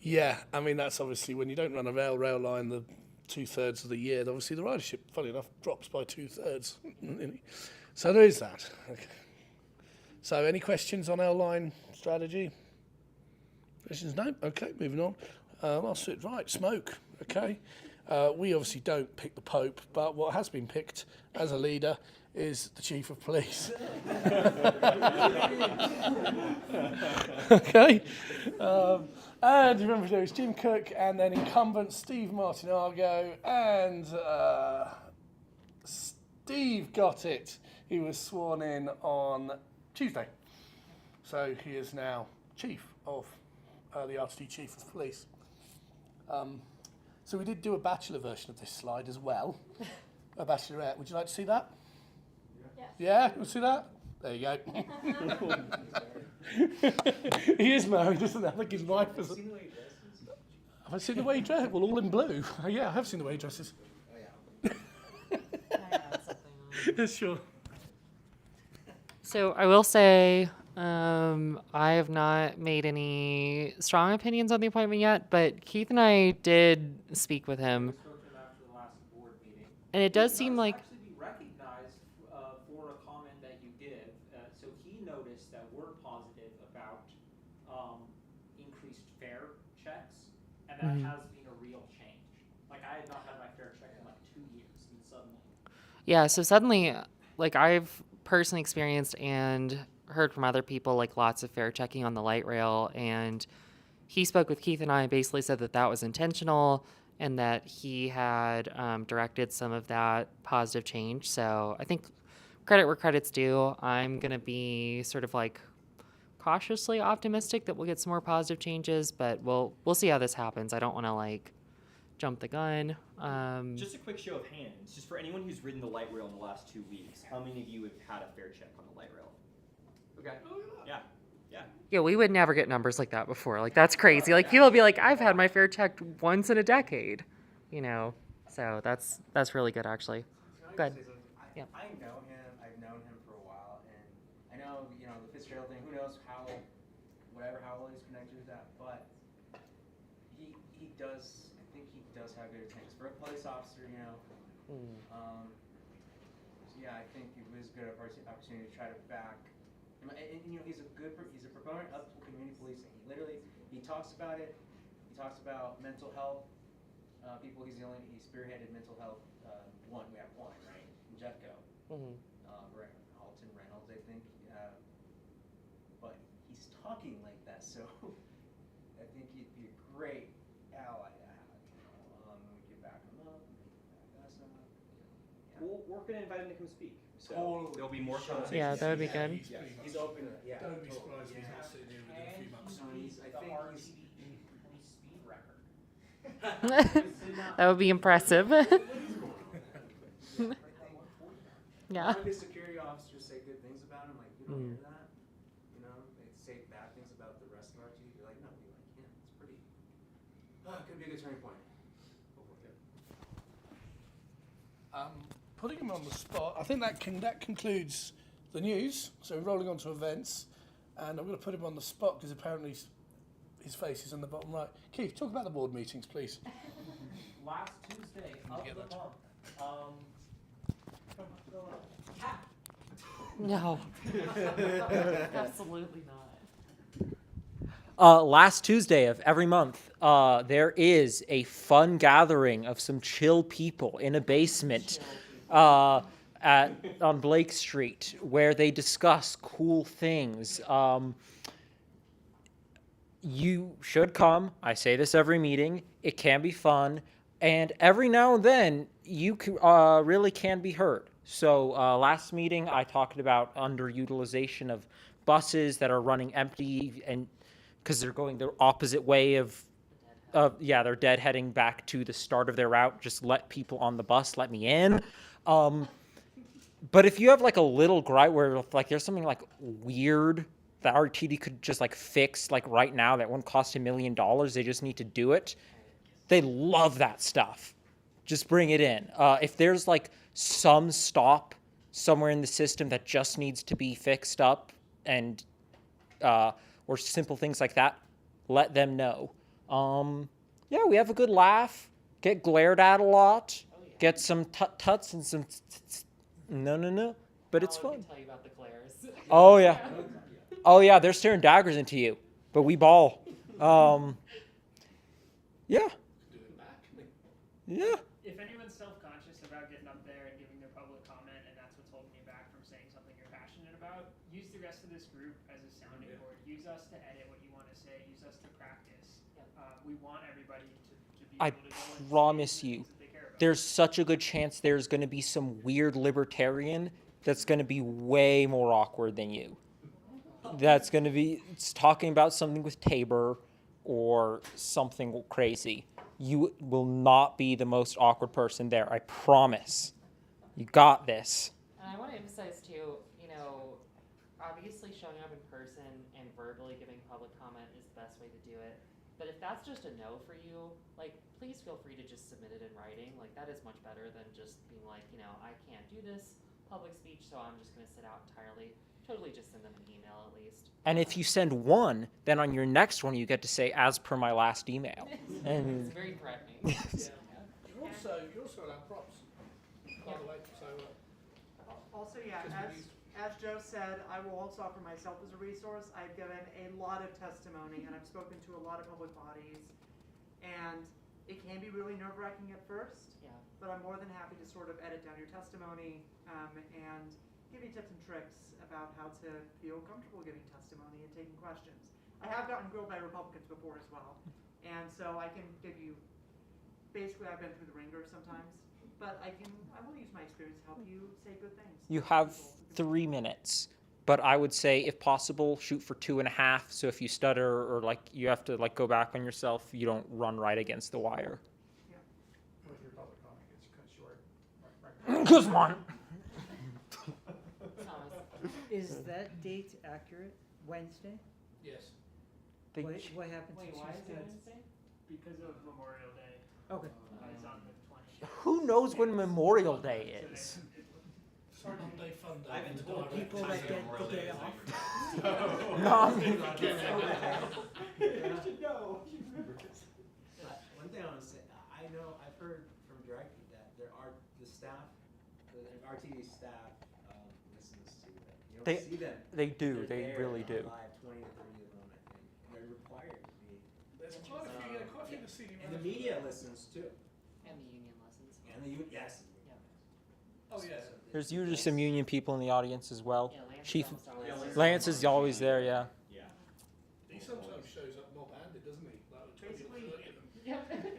Yeah, I mean, that's obviously when you don't run a rail line the 2/3 of the year, obviously the ridership, funny enough, drops by 2/3. So there is that. Okay. So any questions on L line strategy? Questions? No? Okay, moving on. I'll sit right. Smoke. Okay. We obviously don't pick the Pope, but what has been picked as a leader is the Chief of Police. Okay. And remember, there was Jim Cook, and then incumbent Steve Martinago, and Steve got it. He was sworn in on Tuesday. So he is now Chief of the RTD Chief of Police. So we did do a bachelor version of this slide as well. A bachelorette. Would you like to see that? Yes. Yeah? You want to see that? There you go. He is married, isn't he? I think his wife is. Have you seen the way he dresses? Have I seen the way he dresses? Well, all in blue. Yeah, I have seen the way he dresses. Oh yeah. Sure. So I will say, I have not made any strong opinions on the appointment yet, but Keith and I did speak with him, spoke to him after the last board meeting. and it does He seem must like actually be recognized for a comment that you give. So he noticed that we're positive about increased fare checks, and that has been a real change. Like I had not had my fare check in like 2 years, and suddenly. yeah. So suddenly, like I've personally experienced and heard from other people like lots of fare checking on the light rail, and he spoke with Keith and I and basically said that that was intentional and that he had directed some of that positive change. So I think credit where credit's due. I'm gonna be sort of like cautiously optimistic that we'll get some more positive changes, but we'll see how this happens. I don't want to like jump the gun. Just a quick show of hands, just for anyone who's ridden the light rail in the last 2 weeks, how many of you have had a fare check on the light rail? Okay. Yeah. Yeah. Yeah, we would never get numbers like that before. Like that's crazy. Like people will be like, I've had my fare checked once in a decade, you know. So that's really good actually. Good. Yeah. I know him. I've known him for a while, and I know the Fitzgerald thing. Who knows how all he's connected with that, but he does. I think he does have good intentions for a police officer. So yeah, I think it was a good opportunity to try to back. And he's a proponent of community policing. He talks about it. He talks about mental health. People. He spearheaded mental health. We have one, right? In Jeffco. Alton Reynolds, I think. But he's talking like that, so I think he'd be a great ally to have. We can back him up, and he can back us up. Well, we're going to invite him to come speak. So Totally. there'll be more Sure. conversation. Yeah, that would be good. He's open to that. Yeah. Don't be totally. surprised if he's not sitting here within a few months. I think he's. Police speed record. That would be impressive. Yeah. All of his security officers say good things about him. Like, you don't hear that. They say bad things about the rest of Could be a good turning point. Putting him on the spot, I think that concludes the news. So we're rolling on to events, and I'm going to put him on the spot because apparently his face is in the bottom right. Keith, talk about the board meetings, please. Last Tuesday of get the that. month. Cat. No. Absolutely not. Last Tuesday of every month, there is a fun gathering of some chill people in a basement on Blake Street where they discuss cool things. You should come. I say this every meeting. It can be fun. And every now and then, you really can be heard. So last meeting, I talked about underutilization of buses that are running empty and because they're going the opposite way of they're deadheading back to the start of their route. Just let people on the bus, let me in. But if you have like a little gripe where like there's something like weird that RTD could just like fix like right now that won't cost $1 million, they just need to do it. They love that stuff. Just bring it in. If there's like some stop somewhere in the system that just needs to be fixed up and or simple things like that, let them know. Yeah, we have a good laugh, get glared at a lot, get some tuts and some no, but it's Paolo fun. can tell you about the glares. Oh yeah, they're staring daggers into you, but we ball. Yeah. If anyone's self-conscious about getting up there and giving their public comment, and that's what's holding you back from saying something you're passionate about, use the rest of this group as a sounding board. Use us to edit what you want to say. Use us to practice. We want everybody to be I able to go and promise say the you, things that they care about. there's such a good chance there's going to be some weird libertarian that's going to be way more awkward than you. That's going to be talking about something with Tabor or something crazy. You will not be the most awkward person there, I promise. You got this. And I want to emphasize too, obviously showing up in person and verbally giving public comment is the best way to do it. But if that's just a no for you, please feel free to just submit it in writing. That is much better than just being like, I can't do this public speech, so I'm just going to sit out entirely. Totally just send them an email at least. And if you send one, then on your next one you get to say, as per my last email. And It's very threatening. You're also allowed props, by the way. So Also, yeah, as Joe said, I will also offer myself as a resource. I've given a lot of testimony and I've spoken to a lot of public bodies, and it can be really nerve-wracking at first. Yeah. But I'm more than happy to sort of edit down your testimony and give you tips and tricks about how to feel comfortable giving testimony and taking questions. I have gotten grilled by Republicans before as well, and so I can give you. Basically, I've been through the ringer sometimes, but I will use my experience to help you say good things. you have 3 minutes. But I would say, if possible, shoot for 2.5. So if you stutter or you have to go back on yourself, you don't run right against the wire. what if your public comment gets cut short? Good one. Thomas. Is that date accurate? Wednesday? Yes. What happened Wait, to why is it Tuesday? Wednesday? Because of Memorial Day. Okay. It's on the 20th. Who knows when Memorial Day is? Sergeant Day Fun Day. People that get the day off. No, I mean, One thing I want to say, I've heard from directly that there are the staff, the RTD staff listens to them. You don't They- see them. they do. They're They there really on do. Live, 20 to 30 of them, I think. And they're required to be. There's quite a few, quite a few of the senior And the management. media listens too. And the union lessons. And the yes. Oh yeah. there's usually some union people in the audience as well. Yeah, Lance Chief is almost always- Lance is always there, yeah. He sometimes shows up mob-handed, doesn't he? Like 20 or 30 of them.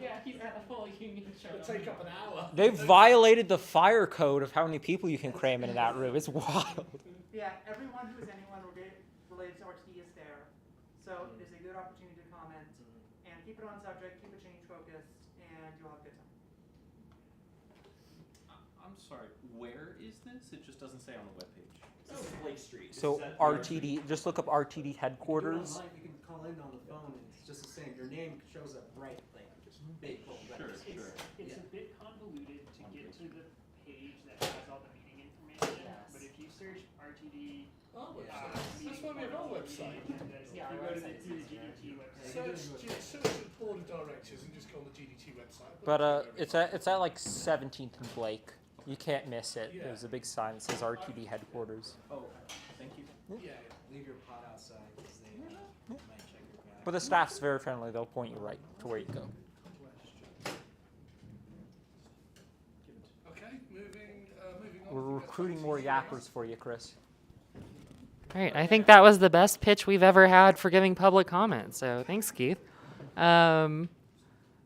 Yeah, he's got a full union show. It'll take up an hour. They've violated the fire code of how many people you can cram into that room. It's wild. Yeah, everyone who is anyone related to RTD is there, so it is a good opportunity to comment and keep it on subject, keep it change focused, and you'll have a good time. I'm sorry, where is this? It just doesn't say on the webpage. This is Blake Street. So This is at RTD, just look up RTD You can do it headquarters. online, you can call in on the phone, and it's just the same. Your name shows up right, big web Sure, page. sure. It's a bit convoluted to get to the page that has all the meeting information, Yes. but if you search RTD, Our Yeah. website. That's why we have our website. agendas, Yeah, if you our go to website is the easier. GDT website. Search the board of directors and just go on the GDT website. But it's at like 17th and Blake. You can't miss it. Yeah. There's a big sign that says RTD headquarters. Oh, thank you. Yeah. Leave your pot outside because they might check your bag. But the staff's very friendly. They'll point you right to where you go. Okay, moving on. We're recruiting more yappers for you, Chris. All right, I think that was the best pitch we've ever had for giving public comment. So thanks, Keith.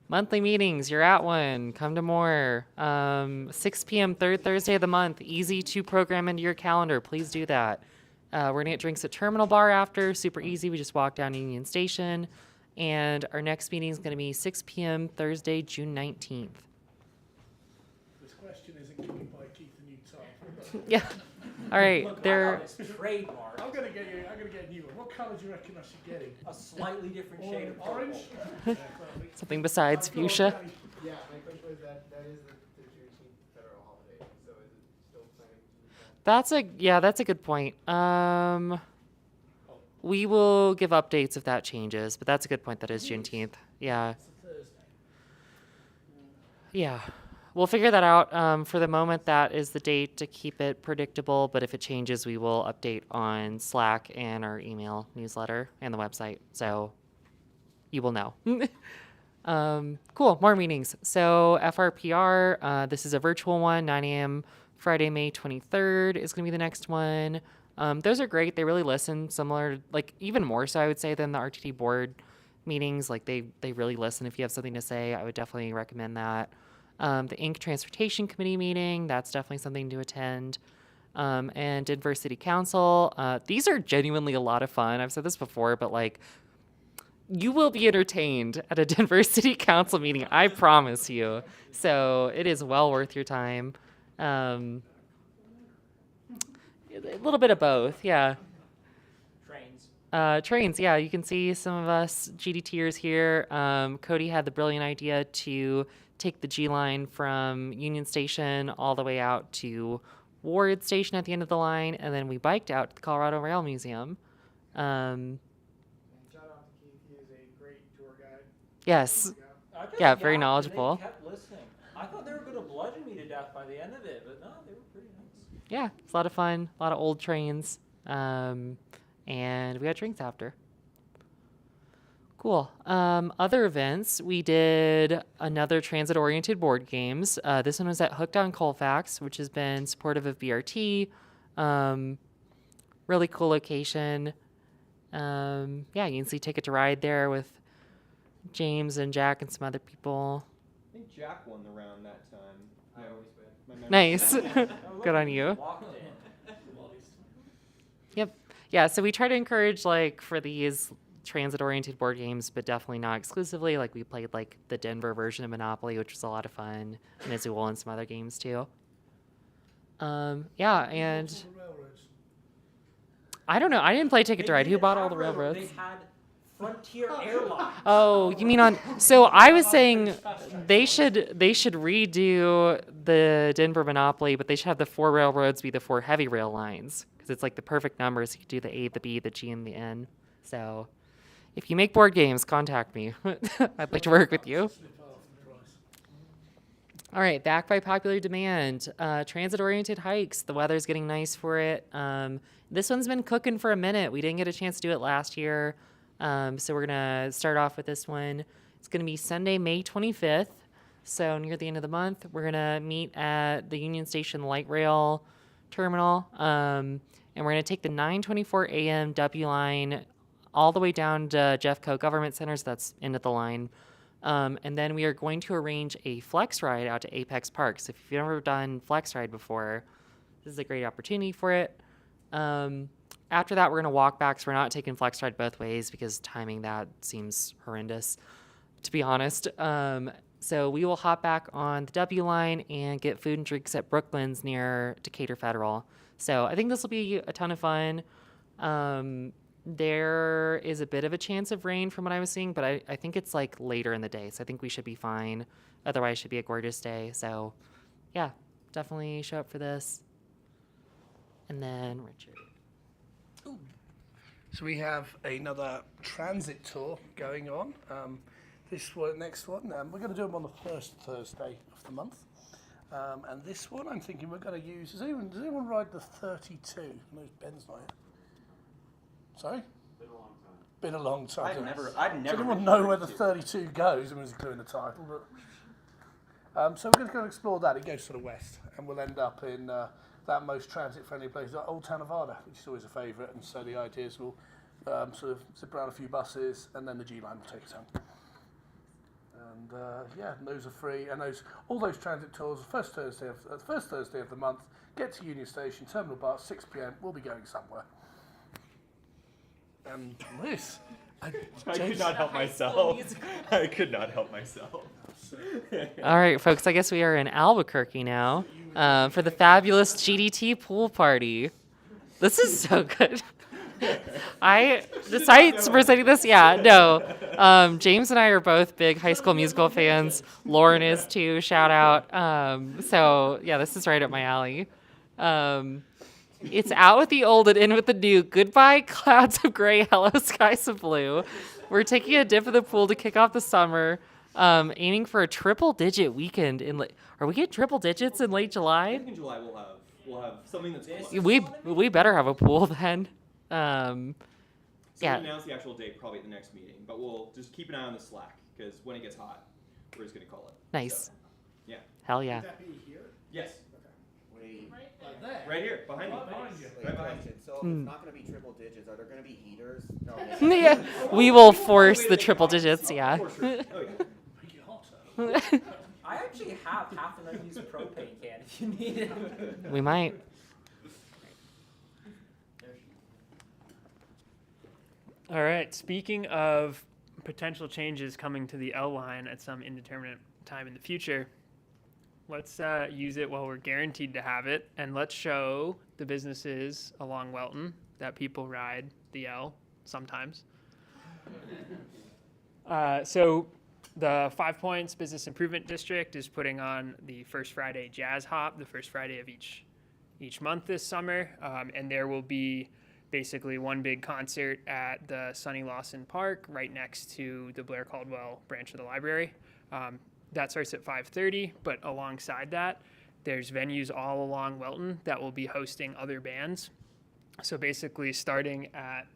Monthly meetings, you're at one. Come to more. 6 p.m. third Thursday of the month. Easy to program into your calendar. Please do that. We're gonna get drinks at Terminal Bar after. Super easy. We just walk down Union Station. And our next meeting is gonna be 6 p.m. Thursday, June 19th. This question isn't going to buy Keith a new tie. Yeah. All right. Look, There. it's trademark. I'm going to get a new one. What colour do you reckon I should get him? A slightly different shade of Orange? purple. Yeah, perfect. Something besides I've got fuchsia. Danny. Yeah, my question was that is the Juneteenth federal holiday, so is it still planning to do that? That's a good point. We will give updates if that changes, but that's a good point. That is Juneteenth. Yeah. It's a Thursday. Yeah. We'll figure that out. For the moment, that is the date to keep it predictable, but if it changes, we will update on Slack and our email newsletter and the website, so you will know. Cool, more meetings. So FRPR, this is a virtual one, 9 a.m. Friday, May 23rd is going to be the next one. Those are great. They really listen, similar, like even more so, I would say, than the RTD board meetings. Like they really listen. If you have something to say, I would definitely recommend that. The Inc. Transportation Committee meeting, that's definitely something to attend. And Denver City Council, these are genuinely a lot of fun. I've said this before, but like, you will be entertained at a Denver City Council meeting, I promise you. So it is well worth your time. A little bit of both, yeah. Trains, yeah, you can see some of us GDTers here. Cody had the brilliant idea to take the G line from Union Station all the way out to Ward Station at the end of the line, and then we biked out to the Colorado Rail Museum. And shout out to Keith, he is a great tour guide. Yes, I just Yeah, very yapped and knowledgeable. They kept listening. I thought they were going to bludgeon me to death by the end of it, but no, they were pretty nice. yeah, it's a lot of fun, a lot of old trains, and we had drinks after. Cool. Other events, we did another transit-oriented board games. This one was at Hooked on Colfax, which has been supportive of BRT. Really cool location. Yeah, you can see Ticket to Ride there with James and Jack and some other people. I think Jack won the round that time. I always win. My memory- Nice. Good on you. Walked in. Yep. Yeah, so we try to encourage, like, for these transit-oriented board games, but definitely not exclusively. Like, we played, like, the Denver version of Monopoly, which was a lot of fun, and Azul and some other games, too. Yeah, and What's on the railroads? I don't know. I didn't play Ticket to Ride. Who didn't bought all have the railroad, railroads? They had Frontier Airlines. Oh, you mean on? So I was saying they should redo the Denver Monopoly, but they should have the 4 railroads be the 4 heavy rail lines because it's like the perfect numbers. You could do the A, the B, the G, and the N. So if you make board games, contact me. I'd like to work with you. Slip half the price. All right, back by popular demand. Transit-oriented hikes. The weather's getting nice for it. This one's been cooking for a minute. We didn't get a chance to do it last year. So we're going to start off with this one. It's going to be Sunday, May 25th. So near the end of the month, we're going to meet at the Union Station Light Rail Terminal. And we're going to take the 9:24 a.m. W line all the way down to Jeffco Government Center. So that's end of the line. And then we are going to arrange a flex ride out to Apex Park. So if you've never done flex ride before, this is a great opportunity for it. After that, we're going to walk back, so we're not taking flex ride both ways because timing that seems horrendous, to be honest. So we will hop back on the W line and get food and drinks at Brooklands near Decatur Federal. So I think this will be a ton of fun. There is a bit of a chance of rain from what I was seeing, but I think it's like later in the day, so I think we should be fine. Otherwise, it should be a gorgeous day. So, yeah, definitely show up for this. And then Richard. So we have another transit tour going on. This one, next one, we're going to do them on the first Thursday of the month. And this one, I'm thinking we're going to use. Does anyone ride the 32? No, Ben's not here. Sorry? Been a long time. I've never. Does anyone know where the 32 goes? I mean, it's clear in the title. But, so we're going to go explore that. It goes to the west, and we'll end up in that most transit-friendly place, like Old Town Nevada, which is always a favourite. And so the idea is we'll sort of zip around a few buses, and then the G line will take us home. And yeah, those are free. And all those transit tours, first Thursday of the month. Get to Union Station, Terminal Bar, 6 p.m. We'll be going somewhere. And this, I could not help myself. I could not help myself. All right, folks, I guess we are in Albuquerque now for the fabulous GDT pool party. This is so good. The site's presenting this? Yeah, no. James and I are both big High School Musical fans. Lauren is too, shout out. So, yeah, this is right up my alley. It's out with the old and in with the new. Goodbye, clouds of gray, hello, skies of blue. We're taking a dip in the pool to kick off the summer, aiming for a triple-digit weekend in Are we getting triple digits in late July? I think in July we'll have something that's close. We better have a pool then. So Yeah. we'll announce the actual date probably at the next meeting, but we'll just keep an eye on the Slack because when it gets hot, we're just gonna call it. Nice. So, yeah. Hell yeah. Would that be here? Yes. Wait, Like there? Right here, behind me. Right behind you. so if it's not gonna be triple digits, are there gonna be heaters? No. Yeah, we will force the triple digits, yeah. For sure. Oh yeah. Make it hotter. I actually have half an unused propane can if you need it. We might. All right. Speaking of potential changes coming to the L line at some indeterminate time in the future, let's use it while we're guaranteed to have it, and let's show the businesses along Welton that people ride the L sometimes. So the 5 Points Business Improvement District is putting on the First Friday Jazz Hop, the first Friday of each month this summer, and there will be basically one big concert at the Sonny Lawson Park right next to the Blair Caldwell branch of the library. That starts at 5:30, but alongside that, there's venues all along Welton that will be hosting other bands. So basically starting at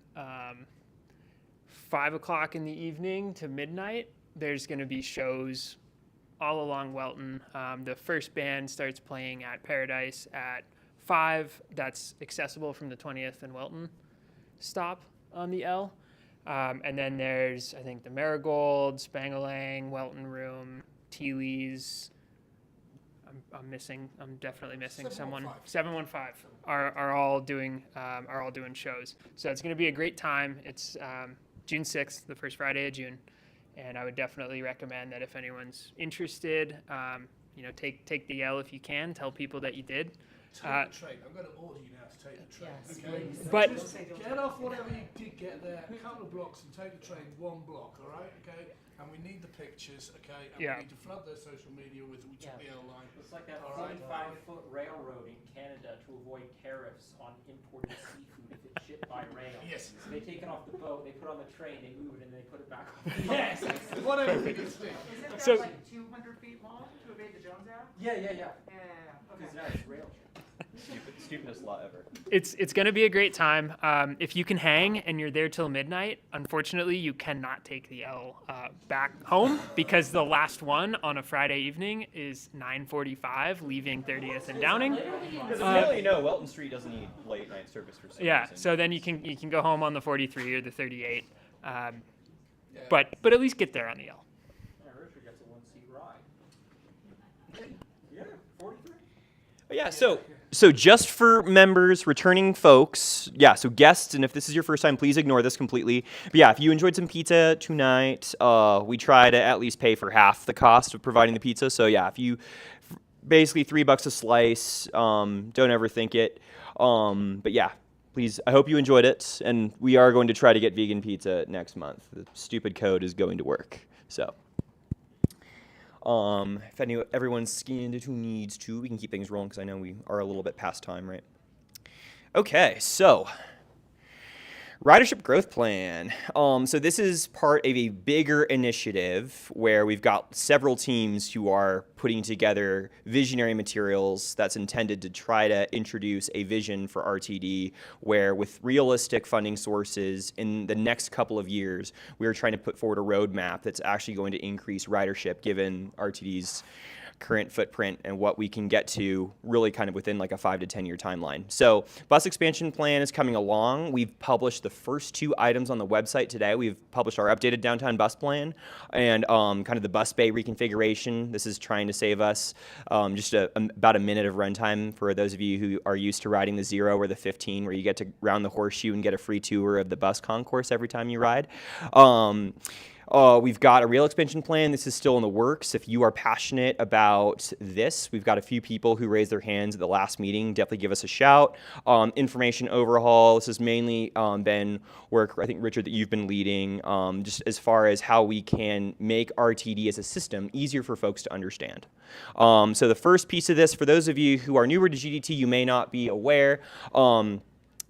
5 o'clock in the evening to midnight, there's going to be shows all along Welton. The first band starts playing at Paradise at 5. That's accessible from the 20th and Welton stop on the L. And then there's, I think, the Marigold, Spangalang, Welton Room, Teely's. I'm definitely missing someone. 715 are all doing shows. So it's going to be a great time. It's June 6th, the first Friday of June, and I would definitely recommend that if anyone's interested, take the L if you can. Tell people that you did. Take the train. I'm going to order you now to take the train. Yes, Okay? please. But- Just get off whatever you did get there, a couple of blocks, and take the train 1 block. All right? Okay. And we need the pictures. Okay. And Yeah. we need to flood their social media with we took the L line. It's like that All right. 45-foot railroad in Canada to avoid tariffs on imported seafood if it's shipped by rail. Yes. So they take it off the boat, they put it on the train, they move it, and they put it back on. Yes. Whatever we can see. Isn't that So- like 200 feet long to evade the Jones Act? Yeah. Yeah, Because okay. now it's rail train. Stupidest law ever. It's going to be a great time. If you can hang and you're there till midnight, unfortunately, you cannot take the L back home because the last one on a Friday evening is 9:45, leaving 30th and Downing. Because apparently, you know, Welton Street doesn't need late night service for some Yeah, reason. so then you can go home on the 43 or the 38, Yeah. but at least get there on the L. Yeah, Richard gets a 1-seat ride. Yeah, 43. But yeah, so just for members, returning folks, yeah, so guests, and if this is your first time, please ignore this completely. But yeah, if you enjoyed some pizza tonight, we try to at least pay for half the cost of providing the pizza. So yeah, if you, basically $3 a slice, don't ever think it. But yeah, please, I hope you enjoyed it, and we are going to try to get vegan pizza next month. The stupid code is going to work. So, if everyone's skinned who needs to, we can keep things rolling because I know we are a little bit past time, right? Okay, so ridership growth plan. So this is part of a bigger initiative where we've got several teams who are putting together visionary materials that's intended to try to introduce a vision for RTD where with realistic funding sources in the next couple of years, we are trying to put forward a roadmap that's actually going to increase ridership given RTD's current footprint and what we can get to really kind of within like a 5 to 10 year timeline. So bus expansion plan is coming along. We've published the first 2 items on the website today. We've published our updated downtown bus plan and kind of the bus bay reconfiguration. This is trying to save us just about a minute of runtime for those of you who are used to riding the 0 or the 15 where you get to round the horseshoe and get a free tour of the bus concourse every time you ride. We've got a rail expansion plan. This is still in the works. If you are passionate about this, we've got a few people who raised their hands at the last meeting. Definitely give us a shout. Information overhaul. This has mainly been work, I think, Richard, that you've been leading, just as far as how we can make RTD as a system easier for folks to understand. So the first piece of this, for those of you who are newer to GDT, you may not be aware,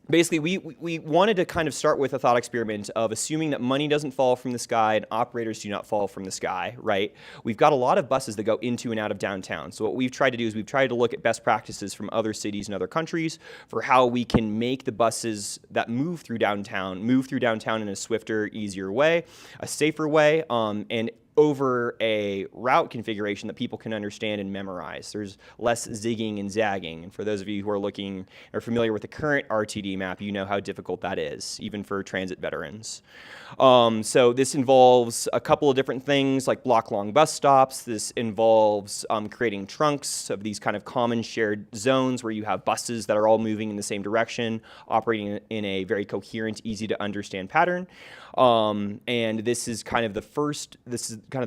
basically, we wanted to kind of start with a thought experiment of assuming that money doesn't fall from the sky and operators do not fall from the sky, right? We've got a lot of buses that go into and out of downtown. So what we've tried to do is we've tried to look at best practices from other cities and other countries for how we can make the buses that move through downtown in a swifter, easier way, a safer way, and over a route configuration that people can understand and memorize. There's less zigging and zagging. And for those of you who are familiar with the current RTD map, you know how difficult that is, even for transit veterans. So this involves a couple of different things like block-long bus stops. This involves creating trunks of these kind of common shared zones where you have buses that are all moving in the same direction, operating in a very coherent, easy to understand pattern. And this is kind of the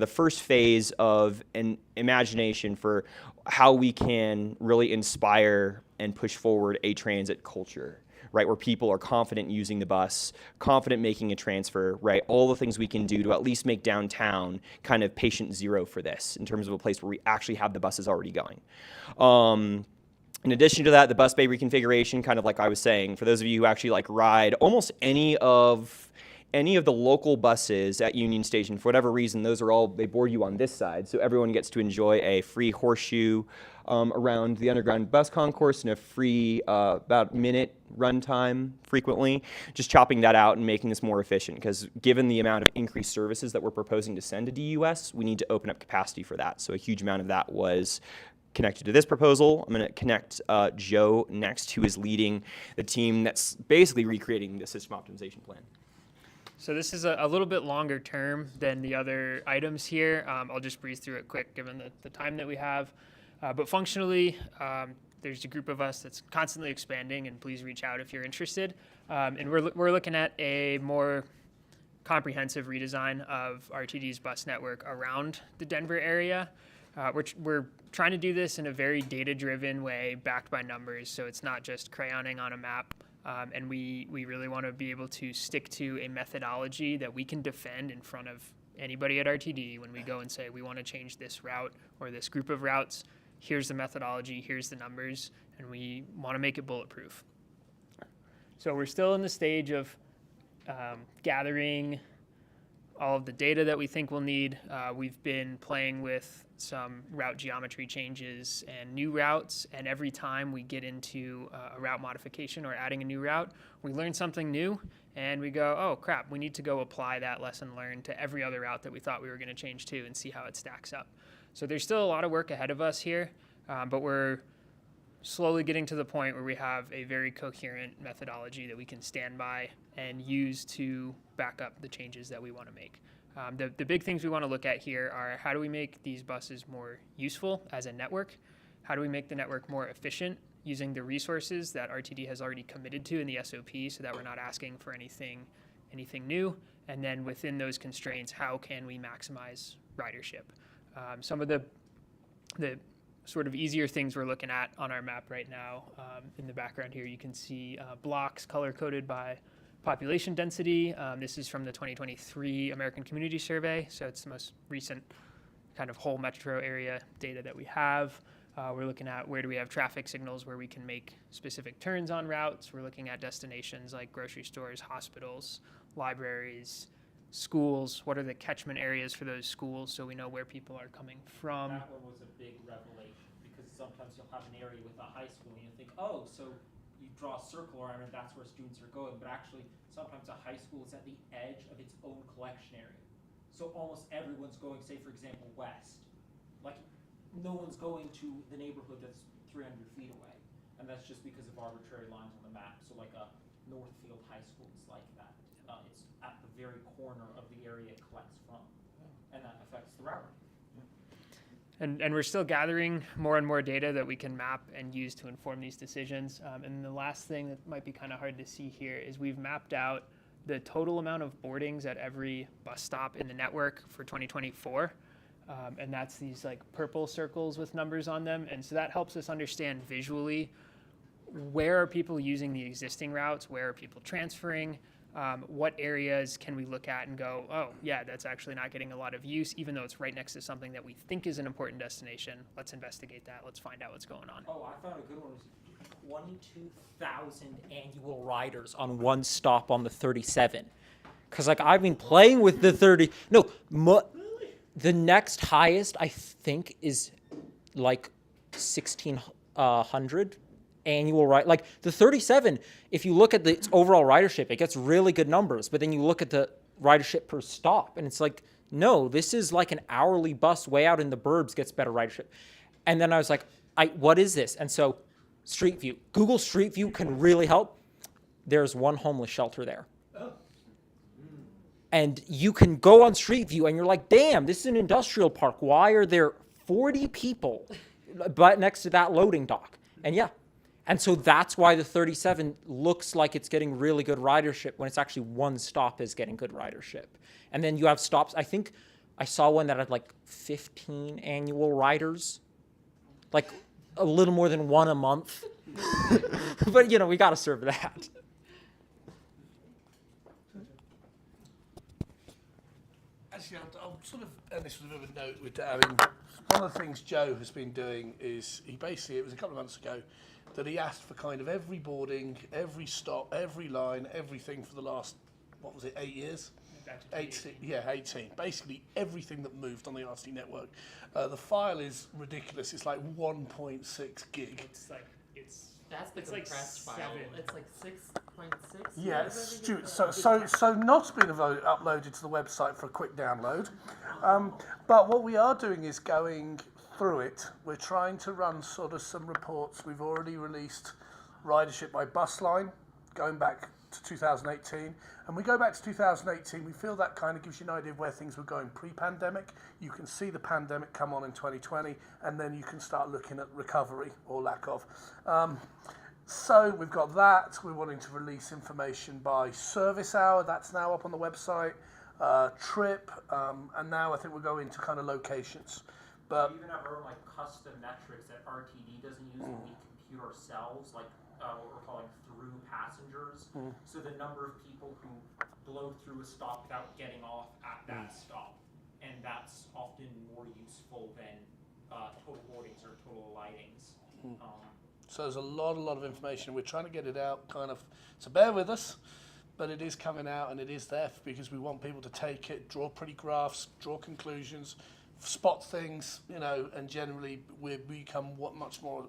first phase of an imagination for how we can really inspire and push forward a transit culture, right? Where people are confident using the bus, confident making a transfer, right? All the things we can do to at least make downtown kind of patient zero for this in terms of a place where we actually have the buses already going. In addition to that, the bus bay reconfiguration, kind of like I was saying, for those of you who actually like ride almost any of the local buses at Union Station, for whatever reason, they board you on this side, so everyone gets to enjoy a free horseshoe around the underground bus concourse and a free about minute run time frequently, just chopping that out and making this more efficient, because given the amount of increased services that we're proposing to send to DUS, we need to open up capacity for that. So a huge amount of that was connected to this proposal. I'm going to connect Joe next, who is leading the team that's basically recreating the system optimization plan. So this is a little bit longer term than the other items here. I'll just breeze through it quick given the time that we have. But functionally, there's a group of us that's constantly expanding, and please reach out if you're interested. And we're looking at a more comprehensive redesign of RTD's bus network around the Denver area. We're trying to do this in a very data-driven way, backed by numbers, so it's not just crayoning on a map. And we really want to be able to stick to a methodology that we can defend in front of anybody at RTD when we go and say we want to change this route or this group of routes. Here's the methodology, here's the numbers, and we want to make it bulletproof. So we're still in the stage of gathering all of the data that we think we'll need. We've been playing with some route geometry changes and new routes, and every time we get into a route modification or adding a new route, we learn something new, and we go, oh crap, we need to go apply that lesson learned to every other route that we thought we were going to change to and see how it stacks up. So there's still a lot of work ahead of us here, but we're slowly getting to the point where we have a very coherent methodology that we can stand by and use to back up the changes that we want to make. The big things we want to look at here are how do we make these buses more useful as a network? How do we make the network more efficient using the resources that RTD has already committed to in the SOP so that we're not asking for anything new? And then within those constraints, how can we maximize ridership? Some of the sort of easier things we're looking at on our map right now. In the background here, you can see blocks color-coded by population density. This is from the 2023 American Community Survey, so it's the most recent kind of whole metro area data that we have. We're looking at where do we have traffic signals where we can make specific turns on routes. We're looking at destinations like grocery stores, hospitals, libraries, schools. What are the catchment areas for those schools so we know where people are coming from? That one was a big revelation because sometimes you'll have an area with a high school and you think, oh, so you draw a circle around it, that's where students are going. But actually, sometimes a high school is at the edge of its own collection area. So almost everyone's going, say, for example, west. Like, no one's going to the neighborhood that's 300 feet away. And that's just because of arbitrary lines on the map. So like a Northfield High School is like that. It's at the very corner of the area it collects from. And that affects the routing. And we're still gathering more and more data that we can map and use to inform these decisions. And the last thing that might be kind of hard to see here is we've mapped out the total amount of boardings at every bus stop in the network for 2024. And that's these like purple circles with numbers on them. And so that helps us understand visually where are people using the existing routes, where are people transferring, what areas can we look at and go, oh, yeah, that's actually not getting a lot of use, even though it's right next to something that we think is an important destination. Let's investigate that. Let's find out what's going on. Oh, I found a good one. 22,000 annual riders on one stop on the 37. Because, like, I've been playing with the 30. No, the next highest, I think, is like 1,600 annual ride. Like, the 37, if you look at its overall ridership, it gets really good numbers. But then you look at the ridership per stop, and it's like, no, this is like an hourly bus way out in the burbs gets better ridership. And then I was like, what is this? And so Street View. Google Street View can really help. There's one homeless shelter there. And you can go on Street View and you're like, damn, this is an industrial park. Why are there 40 people but next to that loading dock? And yeah. And so that's why the 37 looks like it's getting really good ridership when it's actually one stop is getting good ridership. And then you have stops. I think I saw one that had like 15 annual riders. Like a little more than one a month. But, you know, we got to serve that. Actually, I'll sort of end this with a bit of a note with that. I mean, one of the things Joe has been doing is he basically, it was a couple of months ago, that he asked for kind of every boarding, every stop, every line, everything for the last, 8 years? 18. Basically everything that moved on the RC network. The file is ridiculous. It's like 1.6 gig. That's the compressed file. It's like 6.6. Yeah, Stuart. So not been uploaded to the website for a quick download. But what we are doing is going through it. We're trying to run sort of some reports. We've already released ridership by bus line, going back to 2018. And we go back to 2018, we feel that kind of gives you an idea of where things were going pre-pandemic. You can see the pandemic come on in 2020, and then you can start looking at recovery or lack of. So we've got that. We're wanting to release information by service hour. That's now up on the website. Trip, and now I think we'll go into kind of locations. But we even have our own like custom metrics that RTD doesn't use. We compute ourselves, like what we're calling through passengers. So the number of people who blow through a stop without getting off at that stop, and that's often more useful than total boardings or total lightings. So there's a lot of information. We're trying to get it out, kind of. So bear with us, but it is coming out and it is there because we want people to take it, draw pretty graphs, draw conclusions, spot things, you know, and generally we become much more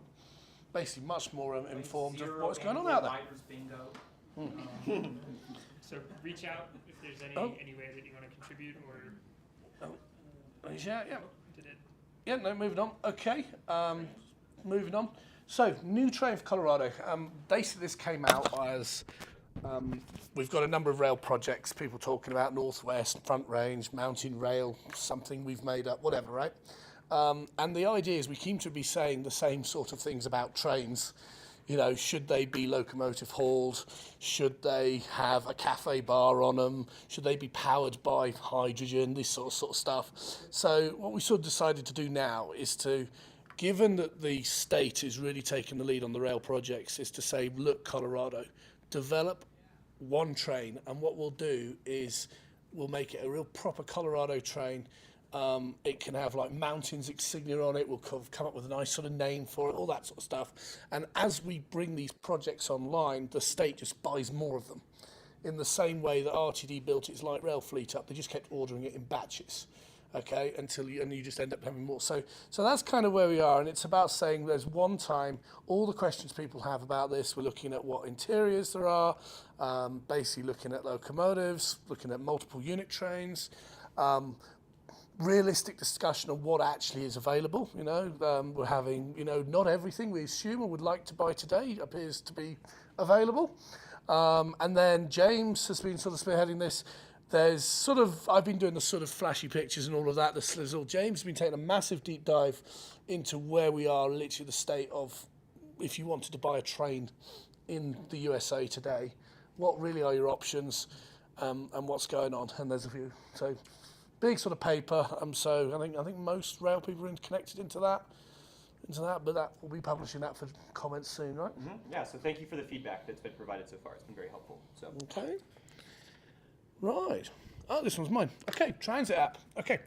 informed of what's going on out there. Bingo. So reach out if there's any way that you want to contribute or. Yeah. No, moving on. Okay. Moving on. So, new train for Colorado. Basically, this came out as we've got a number of rail projects, people talking about Northwest, Front Range, Mountain Rail, something we've made up, whatever, right? And the idea is we seem to be saying the same sort of things about trains. You know, should they be locomotive hauled? Should they have a cafe bar on them? Should they be powered by hydrogen? This sort of stuff. So what we sort of decided to do now is to given that the state is really taking the lead on the rail projects, is to say, look, Colorado, develop one train, and what we'll do is we'll make it a real proper Colorado train. It can have like mountains insignia on it. We'll come up with a nice sort of name for it, all that sort of stuff. And as we bring these projects online, the state just buys more of them. In the same way that RTD built its light rail fleet up, they just kept ordering it in batches. Okay, until you just end up having more. So that's kind of where we are, and it's about saying there's one time, all the questions people have about this, we're looking at what interiors there are, basically looking at locomotives, looking at multiple unit trains, realistic discussion of what actually is available. We're having, not everything we assume or would like to buy today appears to be available. And then James has been sort of spearheading this. There's sort of, I've been doing the sort of flashy pictures and all of that. James has been taking a massive deep dive into where we are, literally the state of, if you wanted to buy a train in the USA today, what really are your options, and what's going on. And there's a few. So big sort of paper. So I think most rail people are connected into that. But that we'll be publishing that for comments soon, right? Mm-hmm. Yeah. So thank you for the feedback that's been provided so far. It's been very helpful. So. Okay. Right. Oh, this one's mine. Okay, transit app. Okay.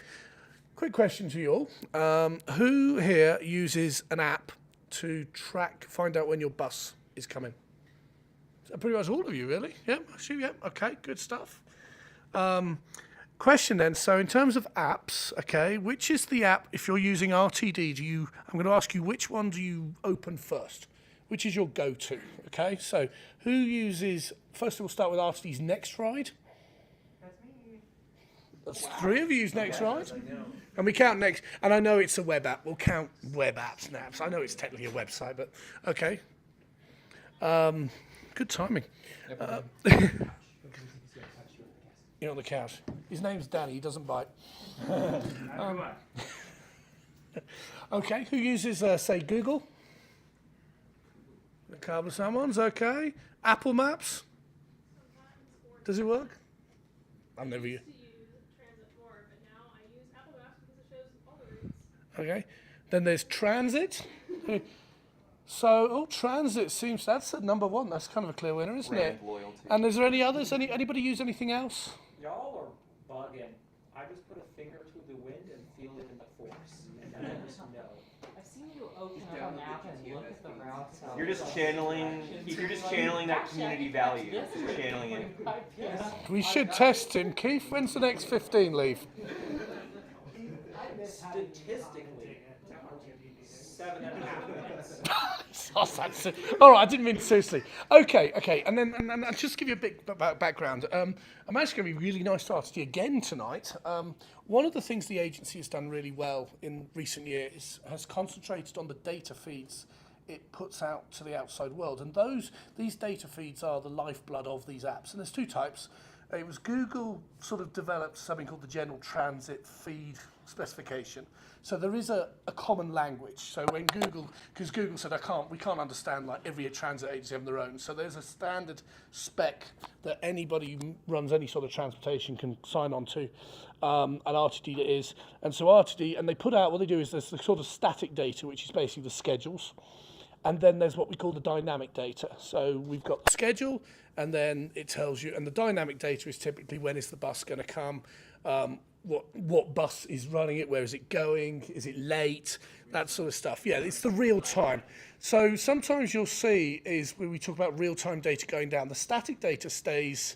Quick question to you all. Who here uses an app to find out when your bus is coming? So pretty much all of you, really. Yeah, Okay, good stuff. Question then, so in terms of apps, okay, which is the app, if you're using RTD, I'm going to ask you which one do you open first? Which is your go-to, okay? So who uses, first we'll start with RTD's Next Ride. That's three of you use Next Ride. And we count Next, and I know it's a web app. We'll count web apps and apps. I know it's technically a website, but okay. Good timing. You're on the couch. His name's Danny. He doesn't bite. Okay, who uses, say, Google? A couple of someone's, okay. Apple Maps? Does it work? I've never used. Okay, then there's Transit. So, Transit seems, that's at number one. That's kind of a clear winner, isn't it? Loyalty. And is there any others? Anybody use anything else? Y'all are bugging. I just put a finger to the wind and feel it in the force, and then I just know. I've seen you open up an app and look at the routes. You're just channeling that community value. Just channeling it. We should test him. Keith, when's the next 15 leave? Statistically, 7.5 minutes. All right, I didn't mean seriously. Okay, and then I'll just give you a bit background. I'm actually going to be really nice to RTD again tonight. One of the things the agency has done really well in recent years has concentrated on the data feeds it puts out to the outside world, and these data feeds are the lifeblood of these apps. And there's two types. It was Google sort of developed something called the General Transit Feed Specification. So there is a common language. So when because Google said we can't understand like every transit agency having their own. So there's a standard spec that anybody who runs any sort of transportation can sign on to, and RTD it is. And so RTD, and they put out, what they do is there's the sort of static data, which is basically the schedules. And then there's what we call the dynamic data. So we've got the schedule, and then it tells you, and the dynamic data is typically when is the bus going to come, what bus is running it, where is it going, is it late, that sort of stuff. Yeah, it's the real time. So sometimes you'll see is when we talk about real time data going down, the static data stays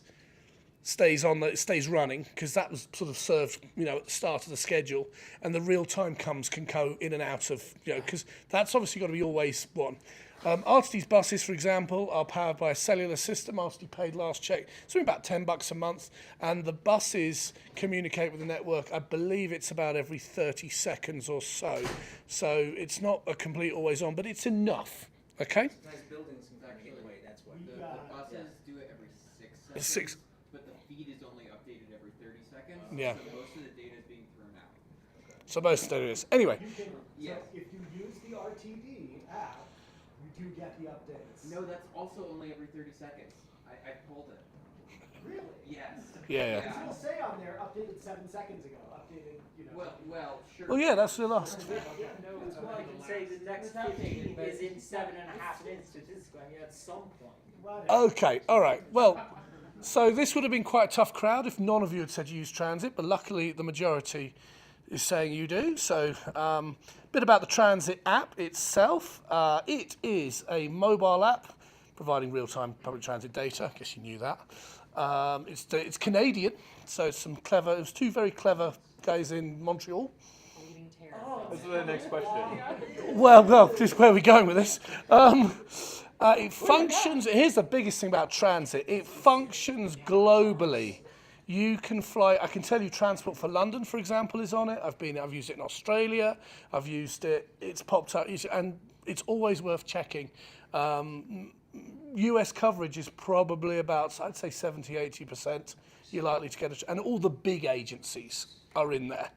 running because that was sort of served, at the start of the schedule, and the real time can go in and out of, because that's obviously got to be always one. RTD's buses, for example, are powered by a cellular system. RTD paid last check, it's about $10 a month, and the buses communicate with the network. I believe it's about every 30 seconds or so. So it's not a complete always on, but it's enough. Okay. Nice buildings, in fact, anyway, that's why. The buses do it every 6 seconds. 6. But the feed is only updated every 30 seconds. Yeah. So most of the data is being thrown out. So most of the data is. Anyway. Yes. So if you use the RTD app, you do get the updates. No, that's also only every 30 seconds. I pulled it. Really? Yes. Yeah. Because it'll say on there, updated 7 seconds ago, updated, you know. Well, sure. Well, yeah, that's the last. That's why I can say the next 15 is in 7.5 minutes statistically. I mean, at some point. Okay, all right. Well, so this would have been quite a tough crowd if none of you had said you use transit, but luckily the majority is saying you do. So, bit about the transit app itself. It is a mobile app providing real-time public transit data. I guess you knew that. It's Canadian, so it's it was two very clever guys in Montreal. This is the next question. Well, just where are we going with this? It functions. Here's the biggest thing about transit. It functions globally. You can fly. I can tell you, Transport for London, for example, is on it. I've used it in Australia. I've used it. It's popped up, and it's always worth checking. US coverage is probably about, I'd say, 70-80%. You're likely to get it, and all the big agencies are in there.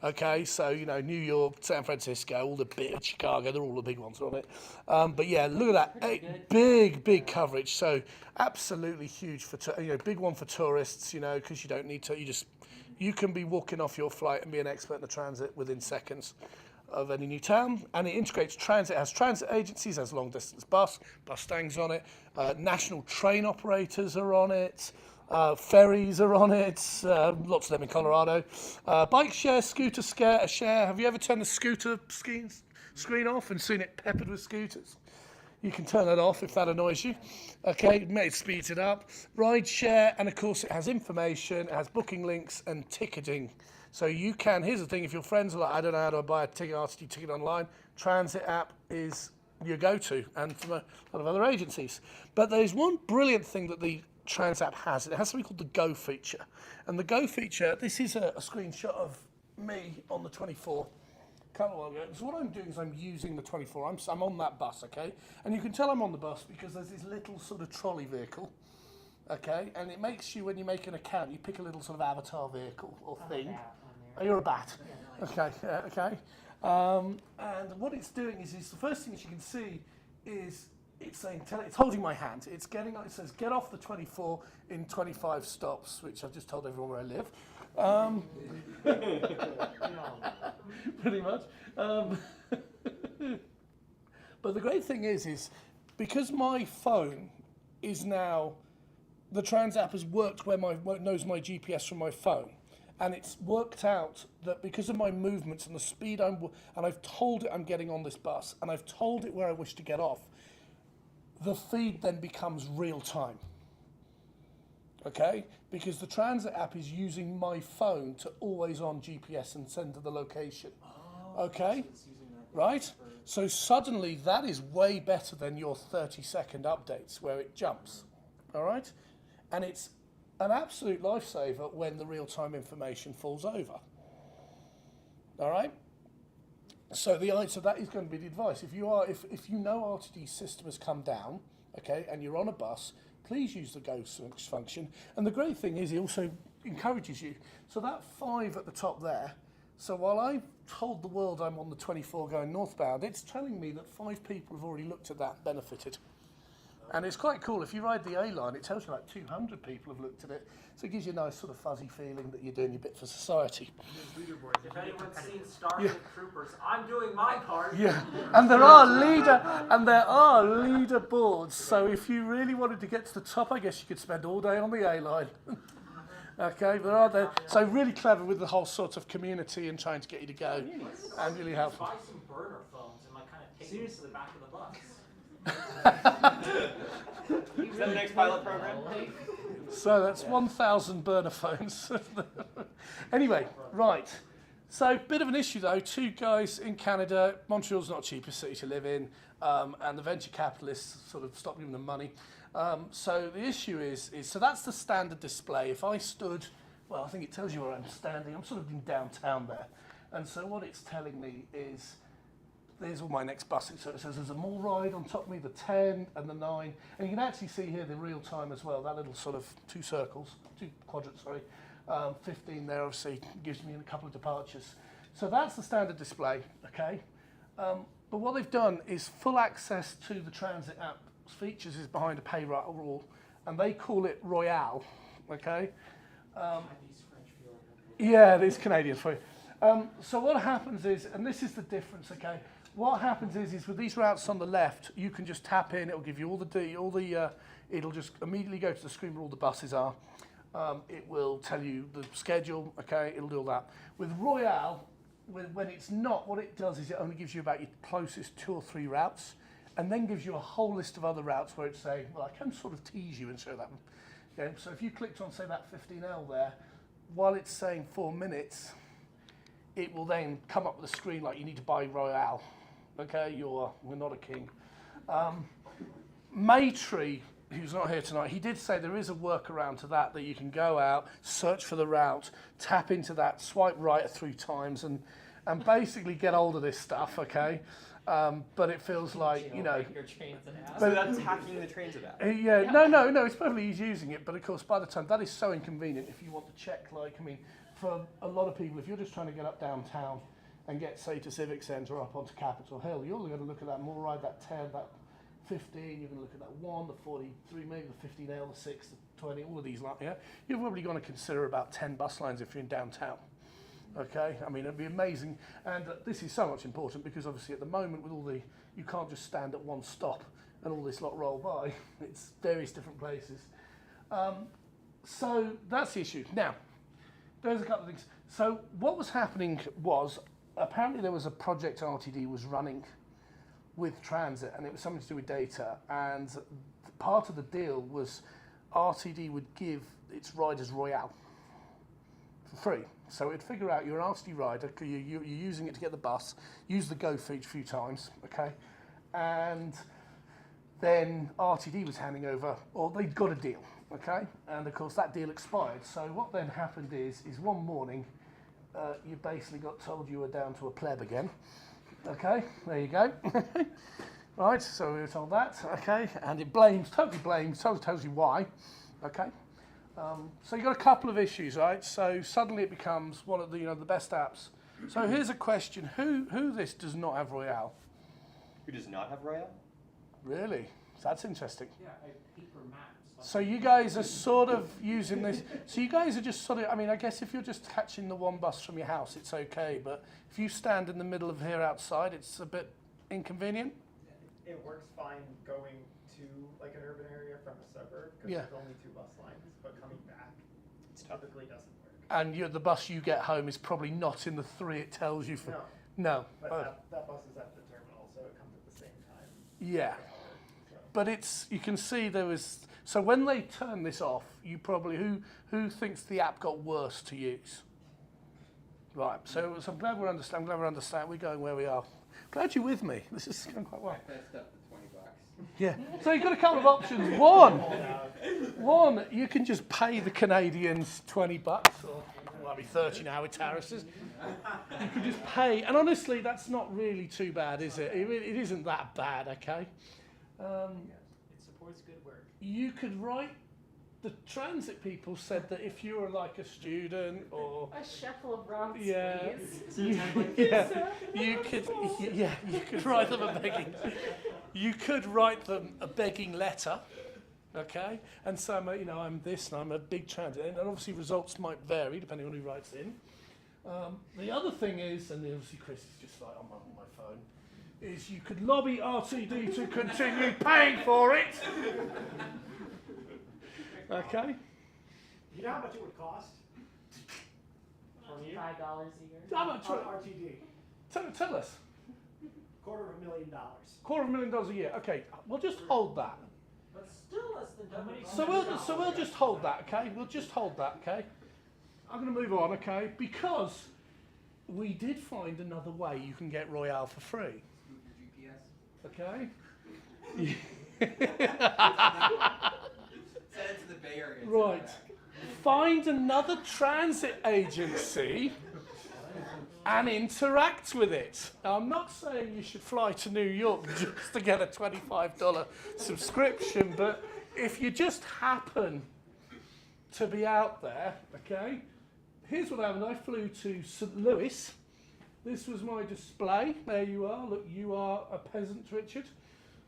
Okay, so New York, San Francisco, all the big Chicago, they're all the big ones on it. But yeah, look at that, big coverage. So absolutely huge for big one for tourists. Because you don't need to. You can be walking off your flight and be an expert in the transit within seconds of any new town. And it integrates transit. It has transit agencies, has long distance bus Mustangs on it. National train operators are on it. Ferries are on it, lots of them in Colorado. Bike share, scooter share. Have you ever turned the scooter screen off and seen it peppered with scooters? You can turn that off if that annoys you. Okay, it speeds it up. Ride share, and of course it has information, it has booking links and ticketing. So you can, here's the thing, if your friends are like, I don't know how to buy a RTD ticket online, Transit app is your go-to, and from a lot of other agencies. But there's one brilliant thing that the Trans app has. It has something called the Go feature. And the Go feature, this is a screenshot of me on the 24. So what I'm doing is I'm using the 24. I'm on that bus, okay? And you can tell I'm on the bus because there's this little sort of trolley vehicle, okay? And it makes you, when you make an account, you pick a little sort of avatar vehicle or thing. Oh, you're a bat. Okay, okay. And what it's doing is the first thing that you can see is it's saying, it's holding my hand. It says, get off the 24 in 25 stops, which I've just told everyone where I live. Pretty much. But the great thing is because my phone is now, the Trans app has worked knows my GPS from my phone. And it's worked out that because of my movements and the speed and I've told it I'm getting on this bus, and I've told it where I wish to get off, the feed then becomes real time, okay? Because the Transit app is using my phone to always on GPS and send to the location, okay? Right? So suddenly that is way better than your 30-second updates where it jumps, all right? And it's an absolute lifesaver when the real-time information falls over, all right? So that is going to be the advice. If you know RTD's system has come down, okay, and you're on a bus, please use the Go function. And the great thing is, it also encourages you. So that 5 at the top there. So while I told the world I'm on the 24 going northbound, it's telling me that 5 people have already looked at that, benefited. And it's quite cool. If you ride the A line, it tells you like 200 people have looked at it. So it gives you a nice sort of fuzzy feeling that you're doing your bit for society. If anyone's seen Starship Troopers, I'm doing my part. Yeah, and there are leaderboards. So if you really wanted to get to the top, I guess you could spend all day on the A line. Okay, so really clever with the whole sort of community and trying to get you to go, and really helpful. Buy some burner phones and kind of take it to the back of the bus. Is that the next pilot program? So that's 1,000 burner phones. Anyway, right. So bit of an issue though. 2 guys in Canada. Montreal's not the cheapest city to live in, and the venture capitalists sort of stopped giving them money. So the issue is so that's the standard display. If I stood, well, I think it tells you where I'm standing. I'm sort of in downtown there, and so what it's telling me is, there's all my next buses. So it says there's a mall ride on top of me, the 10 and the 9. And you can actually see here the real time as well, that little sort of 2 quadrants, 15 there obviously gives me a couple of departures. So that's the standard display, okay? But what they've done is full access to the Transit app features is behind a paywall, and they call it Royale, okay? Yeah, these Canadians for you. So what happens is, and this is the difference, okay? What happens is with these routes on the left, you can just tap in. It'll give you it'll just immediately go to the screen where all the buses are. It will tell you the schedule, okay? It'll do all that. With Royale, when it's not, what it does is it only gives you about your closest 2 or 3 routes, and then gives you a whole list of other routes where it's saying, well, I can sort of tease you and show that one. Okay? So if you clicked on, say, that 15L there, while it's saying 4 minutes, it will then come up with a screen like you need to buy Royale. Okay, we're not a king. Maytree, who's not here tonight, he did say there is a workaround to that you can go out, search for the route, tap into that, swipe right 3 times, and basically get hold of this stuff. Okay, but it feels like Your transit app. So that's hacking the transit app. Yeah, no, it's perfectly easy using it, but of course by the time that is so inconvenient if you want to check, for a lot of people, if you're just trying to get up downtown and get, say, to Civic Centre or up onto Capitol Hill, you're going to look at that more ride, that 10, that 15, you're going to look at that 1, the 43, maybe the 15L, the 6, the 20, all of these, yeah? You're probably going to consider about 10 bus lines if you're in downtown. Okay, I mean, it'd be amazing. And this is so much important because obviously at the moment with you can't just stand at one stop and all this lot roll by. It's various different places. So that's the issue. Now, there's a couple of things. So what was happening was, apparently there was a project RTD was running with transit, and it was something to do with data, and part of the deal was RTD would give its riders Royale for free. So it'd figure out you're an RTD rider, you're using it to get the bus, use the Go feature a few times, okay? And then RTD was handing over, or they'd got a deal, okay? And of course that deal expired. So what then happened is one morning, you basically got told you were down to a pleb again. Okay, there you go. Right, so we were told that, okay, and it totally tells you why, okay. So you've got a couple of issues, right? So suddenly it becomes one of the the best apps. So here's a question: who this does not have Royale? Who does not have Royale? Really? That's interesting. Yeah, paper maps. So you guys are sort of using this. So you guys are just sort of. I mean, I guess if you're just catching the one bus from your house, it's okay. But if you stand in the middle of here outside, it's a bit inconvenient. It works fine going to like an urban area from a suburb because there's only 2 bus lines, but coming back typically doesn't work. And the bus you get home is probably not in the 3 it tells you for. No. But that bus is at the terminal, so it comes at the same time. Yeah. But you can see there was. So when they turn this off, you probably who thinks the app got worse to use? Right. So I'm glad we're understand. We're going where we are. Glad you're with me. This is going quite well. That's up to $20. Yeah. So you've got a couple of options. One, you can just pay the Canadians $20, or might be 30 now with tariffs. You can just pay, and honestly, that's not really too bad, is it? It isn't that bad, okay? It supports good work. You could write. The transit people said that if you were like a student or A shuffle of routes, please. you could write them a begging. You could write them a begging letter, okay? And so I'm this and I'm a big transit, and obviously results might vary depending on who writes in. The other thing is, and obviously Chris is just like on my phone, is you could lobby RTD to continue paying for it. Okay. You know how much it would cost? From you? $5 a year. How much? RTD. Tell us. $250,000. $250,000 a year. Okay, we'll just hold that. But still less than double. So we'll just hold that. Okay, we'll just hold that. Okay. I'm going to move on. Okay, because we did find another way you can get Royale for free. Okay. Send it to the Bay Area. Right. Find another transit agency and interact with it. Now, I'm not saying you should fly to New York just to get a $25 subscription, but if you just happen to be out there, okay, here's what happened. I flew to St. Louis. This was my display. There you are. Look, you are a peasant, Richard.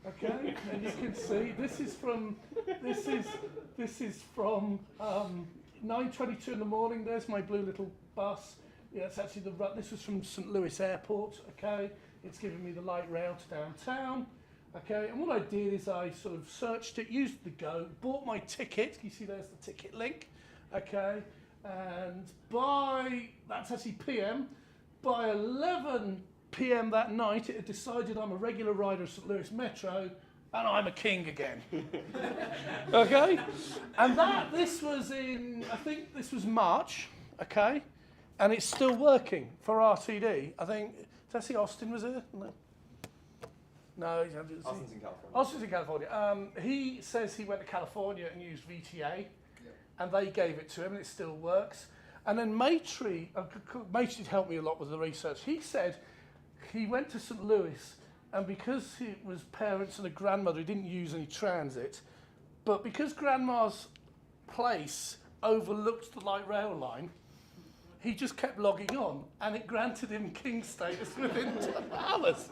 Okay, and you can see this is from 9:22 in the morning. There's my blue little bus. Yeah, it's actually this was from St. Louis Airport. Okay, it's giving me the light rail to downtown. Okay, and what I did is I sort of searched it, used the Go, bought my ticket. You see, there's the ticket link. Okay, and that's actually PM. By 11 PM that night, it had decided I'm a regular rider of St. Louis Metro, and I'm a king again. Okay, and this was I think this was March. Okay, and it's still working for RTD. I think, did I see Austin was here? No, Austin's in California. Austin's in California. He says he went to California and used VTA, and they gave it to him, and it still works. And then Maitrey did help me a lot with the research. He said he went to St. Louis, and because he was parents and a grandmother, he didn't use any transit, but because Grandma's place overlooked the light rail line, he just kept logging on, and it granted him king status within 2 hours.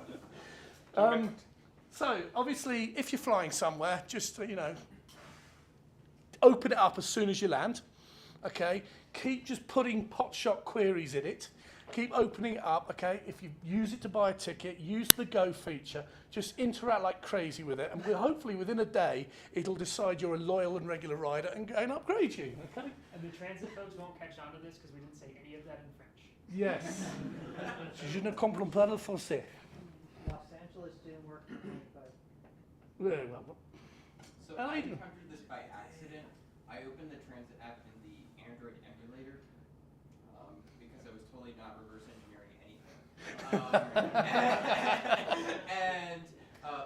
So, obviously, if you're flying somewhere, just, open it up as soon as you land, okay? Keep just putting potshot queries in it. Keep opening it up, okay? If you use it to buy a ticket, use the Go feature. Just interact like crazy with it, and hopefully within a day, it'll decide you're a loyal and regular rider and upgrade you, okay? And the transit folks won't catch on to this because we didn't say any of that in French. Yes. Je ne comprends pas le français. Los Angeles didn't work for me, but Very well. So I encountered this by accident. I opened the transit app in the Android emulator because I was totally not reverse engineering anything. And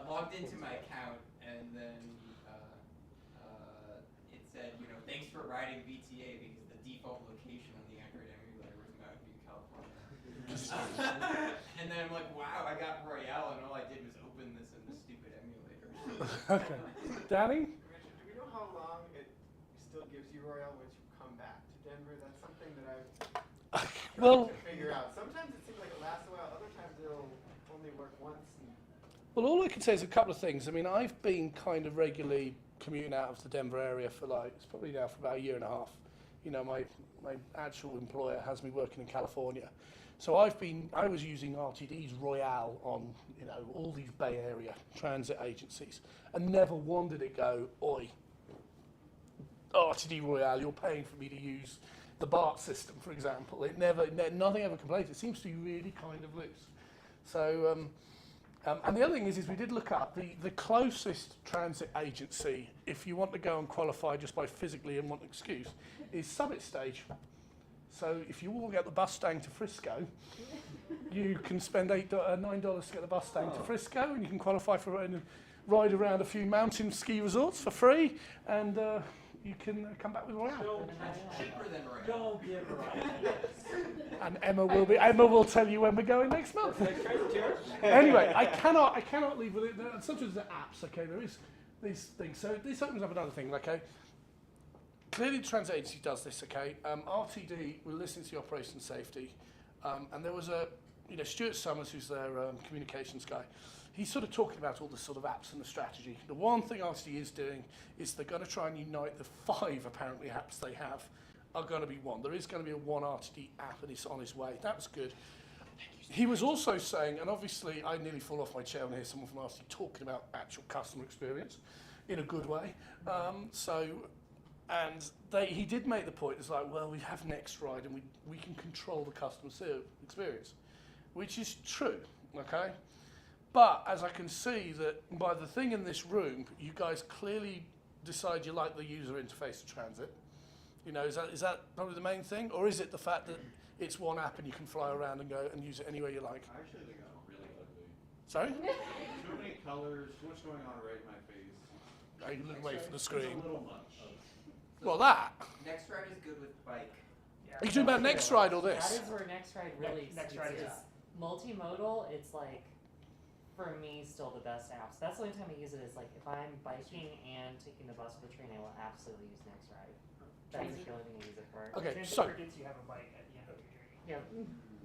logged into my account, and then it said, thanks for riding VTA because the default location on the Android emulator was Mountain View, California. And then I'm like, wow, I got Royale, and all I did was open this in the stupid emulator. Okay. Danny? Richard, do we know how long it still gives you Royale once you come back to Denver? That's something that I've tried to figure out. Sometimes it seems like it lasts a while, other times it'll only work once. Well, all I can say is a couple of things. I mean, I've been kind of regularly commuting out of the Denver area for it's probably now for about a year and a half. My actual employer has me working in California. So I was using RTD's Royale on, all these Bay Area transit agencies, and never one did it go, oi, RTD Royale, you're paying for me to use the BART system, for example. Nothing ever complains. It seems to be really kind of loose. So, and the other thing is we did look up the closest transit agency, if you want to go and qualify just by physically and want an excuse, is Summit Stage. So if you walk out the bus stand to Frisco, you can spend $9 to get the bus stand to Frisco, and you can qualify for and ride around a few mountain ski resorts for free, and you can come back with Royale. Cheaper than Royale. don't give Royale. And Emma will tell you when we're going next month. Anyway, I cannot leave with it. Sometimes the apps, okay, there is these things. So this opens up another thing, okay. Clearly, the transit agency does this, okay. RTD will listen to the operation safety, and there was Stuart Summers, who's their communications guy. He's sort of talking about all the sort of apps and the strategy. The one thing RTD is doing is they're going to try and unite the 5 apparently apps they have are going to be one. There is going to be a one RTD app, and it's on its way. That's good. He was also saying, and obviously I nearly fall off my chair when I hear someone from RTD talking about actual customer experience in a good way. He did make the point, it's like, well, we have NextRide and we can control the customer experience, which is true, okay? But as I can see that by the thing in this room, you guys clearly decide you like the user interface of transit. Is that probably the main thing? Or is it the fact that it's one app and you can fly around and go and use it anywhere you like? I actually think I'm really ugly. Sorry? Too many colors, too much going on right in my face. I look away from the screen. It's a little much. Well, that. NextRide is good with bike. Are you talking about NextRide or this? That is where NextRide really NextRide is multimodal. It's like, for me, still the best apps. That's the only time I use it is like if I'm biking and taking the bus or the train, I will absolutely use NextRide. That's the only thing I use it for. Okay, Transit so. forgets you have a bike at the end of your journey. Yeah.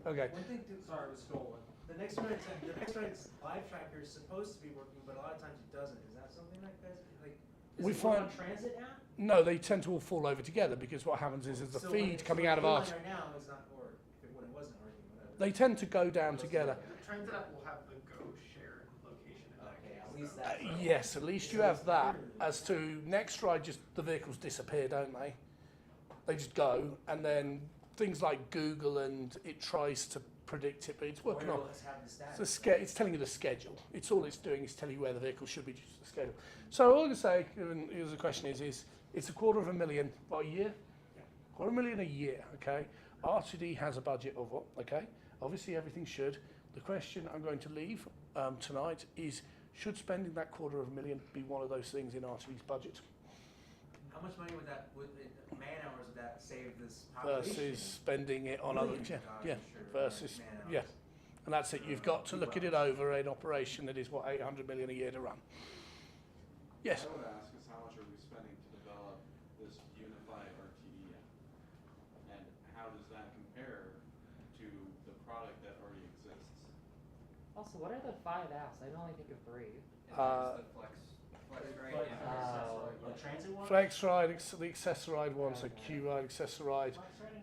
Okay. One thing, sorry, it was stolen. The next one's live tracker is supposed to be working, but a lot of times it doesn't. Is that something like guys like? Does We it work find- on transit app? No, they tend to all fall over together because what happens is the So when feed it's coming on out of the our, line right now is not, or if when it wasn't working, whatever. they tend to go down together. Transit app will have the Go shared location in that Okay, case. at least though. that. Yes, at least you have that. As to next ride, just the vehicles disappear, don't they? They just go, and then things like Google and it tries to predict it, but it's working Where on. will this have the It's, status? it's telling you the schedule. It's all it's doing is telling you where the vehicle should be, just the schedule. So all I can say, and here's the question is it's $250,000 by a year? $250,000 a year, okay? RTD has a budget of what, okay? Obviously everything should. The question I'm going to leave tonight is, should spending that $250,000 be one of those things in RTD's budget? How much money would that, man hours would that save this population? Versus spending it on other, Millions of yeah, dollars, sure, versus, man yeah. hours. And that's it, you've got to look at it over an operation that is, what, $800 million a year to run. Yes? I would ask is how much are we spending to develop this unified RTD app? And how does that compare to the product that already exists? Also, what are the 5 apps? I can only think of 3. The flex ride and The transit one? FlexRide, the Accessoride one, so Q-Ride, Accessoride,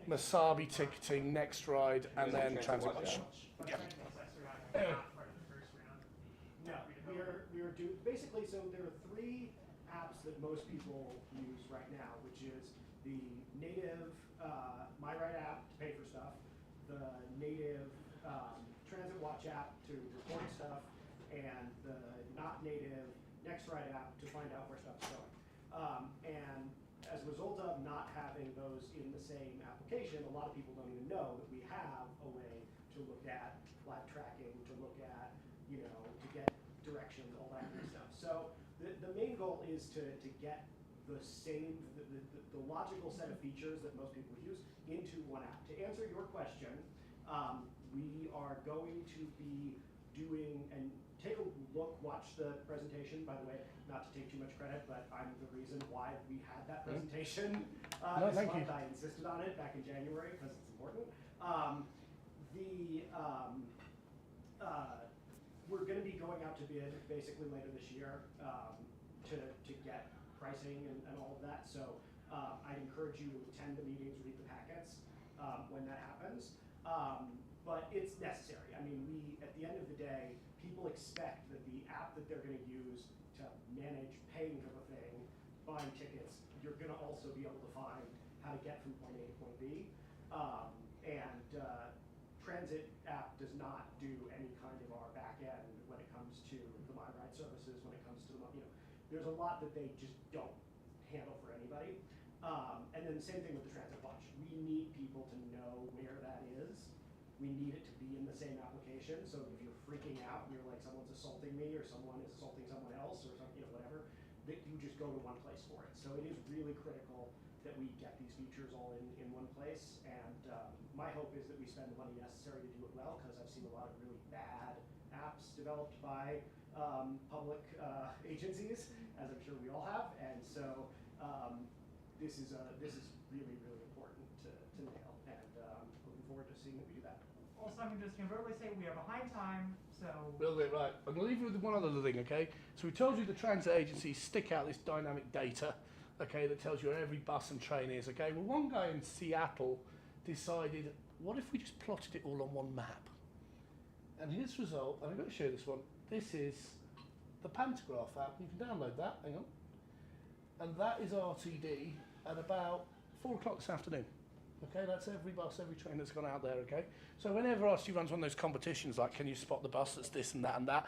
Masabi ticketing, Next Ride, and then Transit Watch. Yeah. No, we are basically, so there are 3 apps that most people use right now, which is the native My Ride app to pay for stuff, the native Transit Watch app to report stuff, and the not native Next Ride app to find out where stuff's going. And as a result of not having those in the same application, a lot of people don't even know that we have a way to look at live tracking, to look at, to get directions, all that kind of stuff. So the main goal is to get the same, the logical set of features that most people use into one app. To answer your question, we are going to be doing, and take a look, watch the presentation, by the way, not to take too much credit, but I'm the reason why we had that presentation No, this thank you. month. I insisted on it back in January because it's important. We're going to be going out to bid basically later this year to get pricing and all of that. So I'd encourage you to attend the meetings, read the packets when that happens. But it's necessary. I mean, at the end of the day, people expect that the app that they're going to use to manage paying for the thing, buying tickets, you're going to also be able to find how to get from point A to point B. Transit app does not do any kind of our back end when it comes to the My Ride services, when it comes to there's a lot that they just don't handle for anybody. And then the same thing with the Transit Watch. We need people to know where that is. We need it to be in the same application, so if you're freaking out and you're like, someone's assaulting me or someone is assaulting someone else or something, whatever, that you just go to one place for it. So it is really critical that we get these features all in one place, and my hope is that we spend the money necessary to do it well, because I've seen a lot of really bad apps developed by public agencies, as I'm sure we all have, and so this is really, really important to nail, and looking forward to seeing that we do that. Also, I'm just going to verbally say we are behind time, so. Right. I'm going to leave you with one other thing, okay? So we told you the transit agencies stick out this dynamic data, okay, that tells you where every bus and train is, okay? Well, one guy in Seattle decided, what if we just plotted it all on one map? And his result, and I'm going to show you this one, this is the Pantograph app. You can download that, hang on. And that is RTD at about 4 o'clock this afternoon. Okay, that's every bus, every train that's gone out there, okay? So whenever RTD runs one of those competitions, like can you spot the bus that's this and that,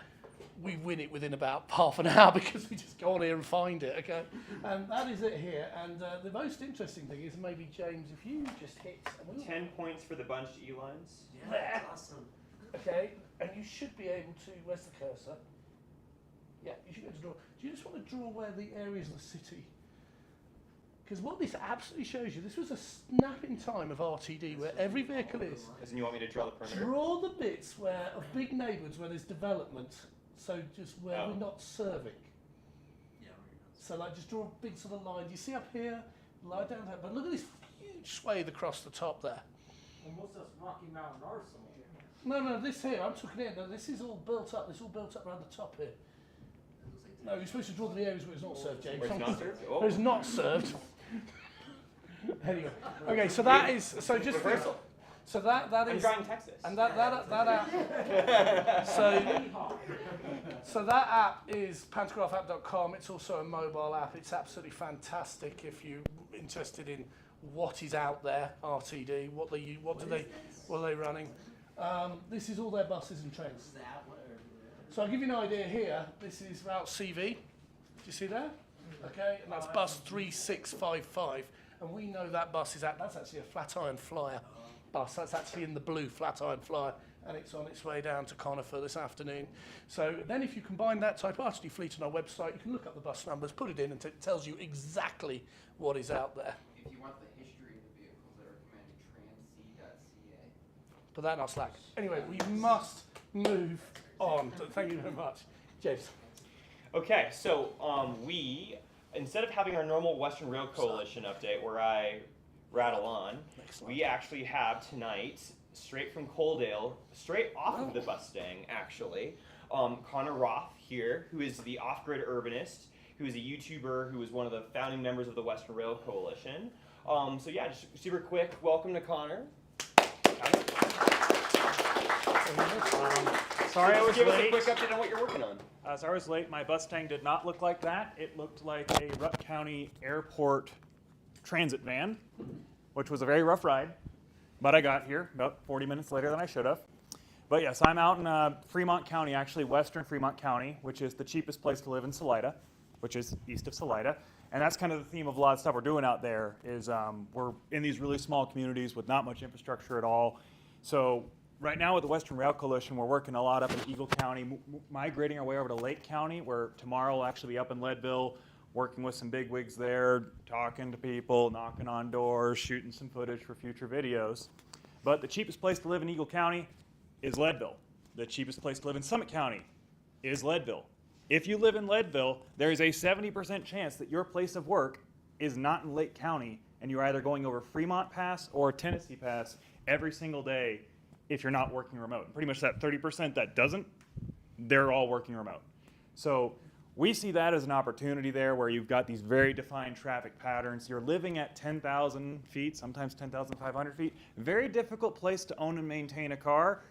we win it within about half an hour because we just go on here and find it, okay? And that is it here. And the most interesting thing is maybe, James, if you just hit... 10 points for the bunched E-lines. Yeah, that's awesome. Okay, and you should be able to... Where's the cursor? Yeah, you should be able to draw. Do you just want to draw where the areas of the city... Because what this absolutely shows you, this was a snap in time of RTD where every vehicle is. As in you want me to draw the perimeter? Draw the bits where of big neighbourhoods where there's development, so just where we're not serving. Yeah. So like just draw a big sort of line. Do you see up here? Lie down there. But look at this huge swathe across the top there. Almost as Rocky Mountain Arsenal. No, this here, I'm talking here. No, this is all built up. This is all built up around the top here. No, you're supposed to draw the areas where it's not served, James. Where it's not served? Where it's not served. Anyway, okay, so that is so just Reversal. so that I'm is drawing Texas. and that app. So that app is pantographapp.com. It's also a mobile app. It's absolutely fantastic if you're interested in what is out there. RTD, what are they running? This is all their buses and trains. So I'll give you an idea here. This is route CV. Do you see there? Okay, and that's bus 3655. And we know that bus is that's actually a Flatiron Flyer bus. That's actually in the blue Flatiron Flyer, and it's on its way down to Conifer this afternoon. So then if you combine that, type RTD Fleet on our website, you can look up the bus numbers, put it in, and it tells you exactly what is out there. If you want the history of the vehicles that are commanded, transc.ca. Put that in our Slack. Anyway, we must move on. Thank you very much. James. Okay, so we, instead of having our normal Western Rail Coalition update where I rattle on, we actually have tonight, straight from Coaldale, straight off of the Mustang actually, Connor Roth here, who is the off-grid urbanist, who is a YouTuber, who is one of the founding members of the Western Rail Coalition. So yeah, just super quick, welcome to Connor. Sorry I was Give late. us a quick update on what you're working on. Sorry I was late. My Mustang did not look like that. It looked like a Rupp County Airport transit van, which was a very rough ride. But I got here about 40 minutes later than I should have. But yes, I'm out in Fremont County, actually western Fremont County, which is the cheapest place to live in Salida, which is east of Salida. And that's kind of the theme of a lot of stuff we're doing out there is we're in these really small communities with not much infrastructure at all. So right now with the Western Rail Coalition, we're working a lot up in Eagle County, migrating our way over to Lake County, where tomorrow we'll actually be up in Leadville, working with some bigwigs there, talking to people, knocking on doors, shooting some footage for future videos. But the cheapest place to live in Eagle County is Leadville. The cheapest place to live in Summit County is Leadville. If you live in Leadville, there is a 70% chance that your place of work is not in Lake County, and you're either going over Fremont Pass or Tennessee Pass every single day if you're not working remote. Pretty much that 30% that doesn't, they're all working remote. So we see that as an opportunity there where you've got these very defined traffic patterns. You're living at 10,000 feet, sometimes 10,500 feet. Very difficult place to own and maintain a car.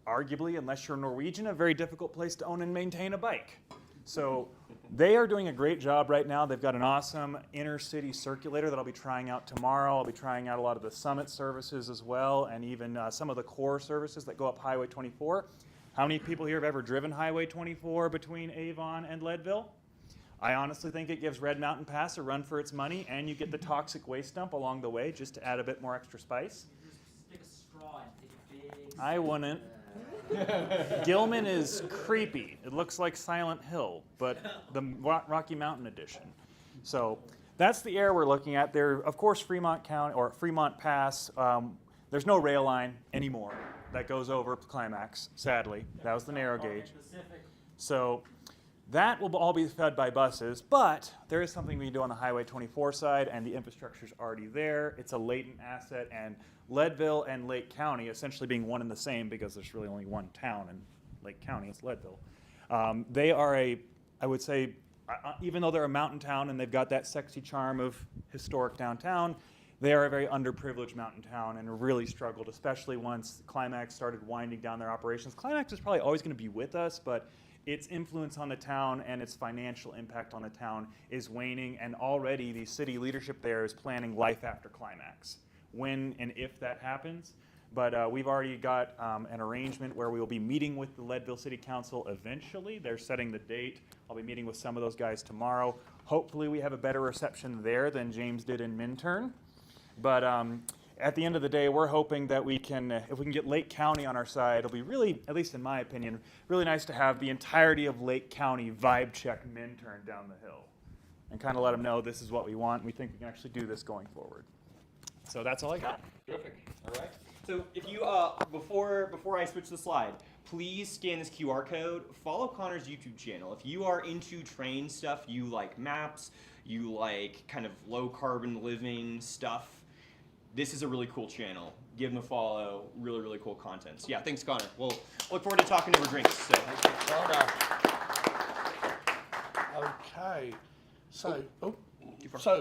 Arguably, unless you're Norwegian, a very difficult place to own and maintain a bike. So they are doing a great job right now. They've got an awesome inner city circulator that I'll be trying out tomorrow. I'll be trying out a lot of the Summit services as well, and even some of the core services that go up Highway 24. How many people here have ever driven Highway 24 between Avon and Leadville? I honestly think it gives Red Mountain Pass a run for its money, and you get the toxic waste dump along the way just to add a bit more extra spice. Stick a straw and take a big I wouldn't. Gilman is creepy. It looks like Silent Hill, but the Rocky Mountain edition. So that's the area we're looking at. There, of course, Fremont County or Fremont Pass. There's no rail line anymore that goes over Climax. Sadly, that was the narrow gauge. So that will all be fed by buses, but there is something we can do on the Highway 24 side, and the infrastructure's already there. It's a latent asset, and Leadville and Lake County essentially being one and the same because there's really only one town in Lake County, it's Leadville. They are I would say, even though they're a mountain town and they've got that sexy charm of historic downtown, they are a very underprivileged mountain town and really struggled, especially once Climax started winding down their operations. Climax is probably always going to be with us, but its influence on the town and its financial impact on the town is waning, and already the city leadership there is planning life after Climax. When and if that happens, but we've already got an arrangement where we will be meeting with the Leadville City Council eventually. They're setting the date. I'll be meeting with some of those guys tomorrow. Hopefully we have a better reception there than James did in Minturn. But at the end of the day, we're hoping that we can, if we can get Lake County on our side, it'll be really, at least in my opinion, really nice to have the entirety of Lake County vibe check Minturn down the hill and kind of let them know this is what we want. We think we can actually do this going forward. So that's all I got. Terrific. All right. So if you, before I switch the slide, please scan this QR code. Follow Connor's YouTube channel. If you are into train stuff, you like maps, you like kind of low carbon living stuff, this is a really cool channel. Give them a follow. Really, really cool content. So yeah, thanks, Connor. We'll look forward to talking over drinks. So. Okay, so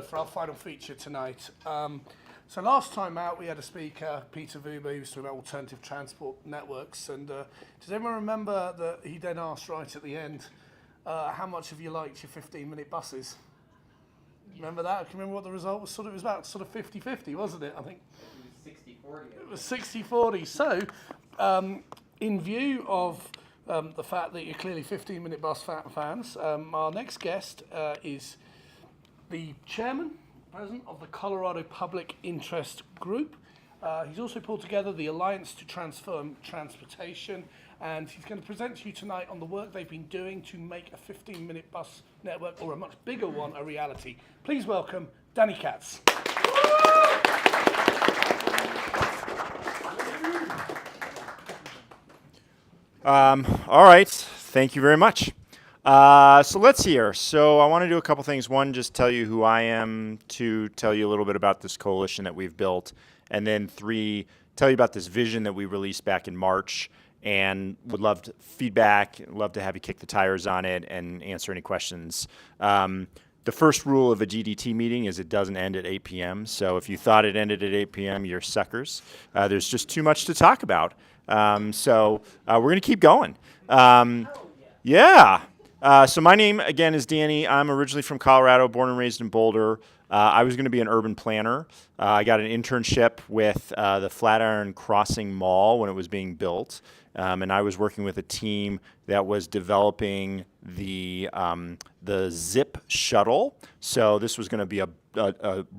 for our final feature tonight, so last time out we had a speaker, Peter Vuber, who was talking about alternative transport networks, and does anyone remember that he then asked right at the end, how much have you liked your 15-minute buses? Remember that? Can you remember what the result was? It was about 50-50, wasn't it? I think it was 60-40. So, in view of the fact that you're clearly 15-minute bus fans, our next guest is the president of the Colorado Public Interest Group. He's also pulled together the Alliance to Transform Transportation, and he's going to present to you tonight on the work they've been doing to make a 15-minute bus network, or a much bigger one, a reality. Please welcome Danny Katz. All right, thank you very much. So let's see here. So I want to do a couple things. One, just tell you who I am. Two, tell you a little bit about this coalition that we've built. And then three, tell you about this vision that we released back in March, and would love feedback, love to have you kick the tires on it and answer any questions. The first rule of a GDT meeting is it doesn't end at 8 p.m. So if you thought it ended at 8 p.m., you're suckers. There's just too much to talk about. So we're going to keep going. Yeah. So my name, again, is Danny. I'm originally from Colorado, born and raised in Boulder. I was going to be an urban planner. I got an internship with the Flatiron Crossing Mall when it was being built. And I was working with a team that was developing the Zip shuttle. So this was going to be a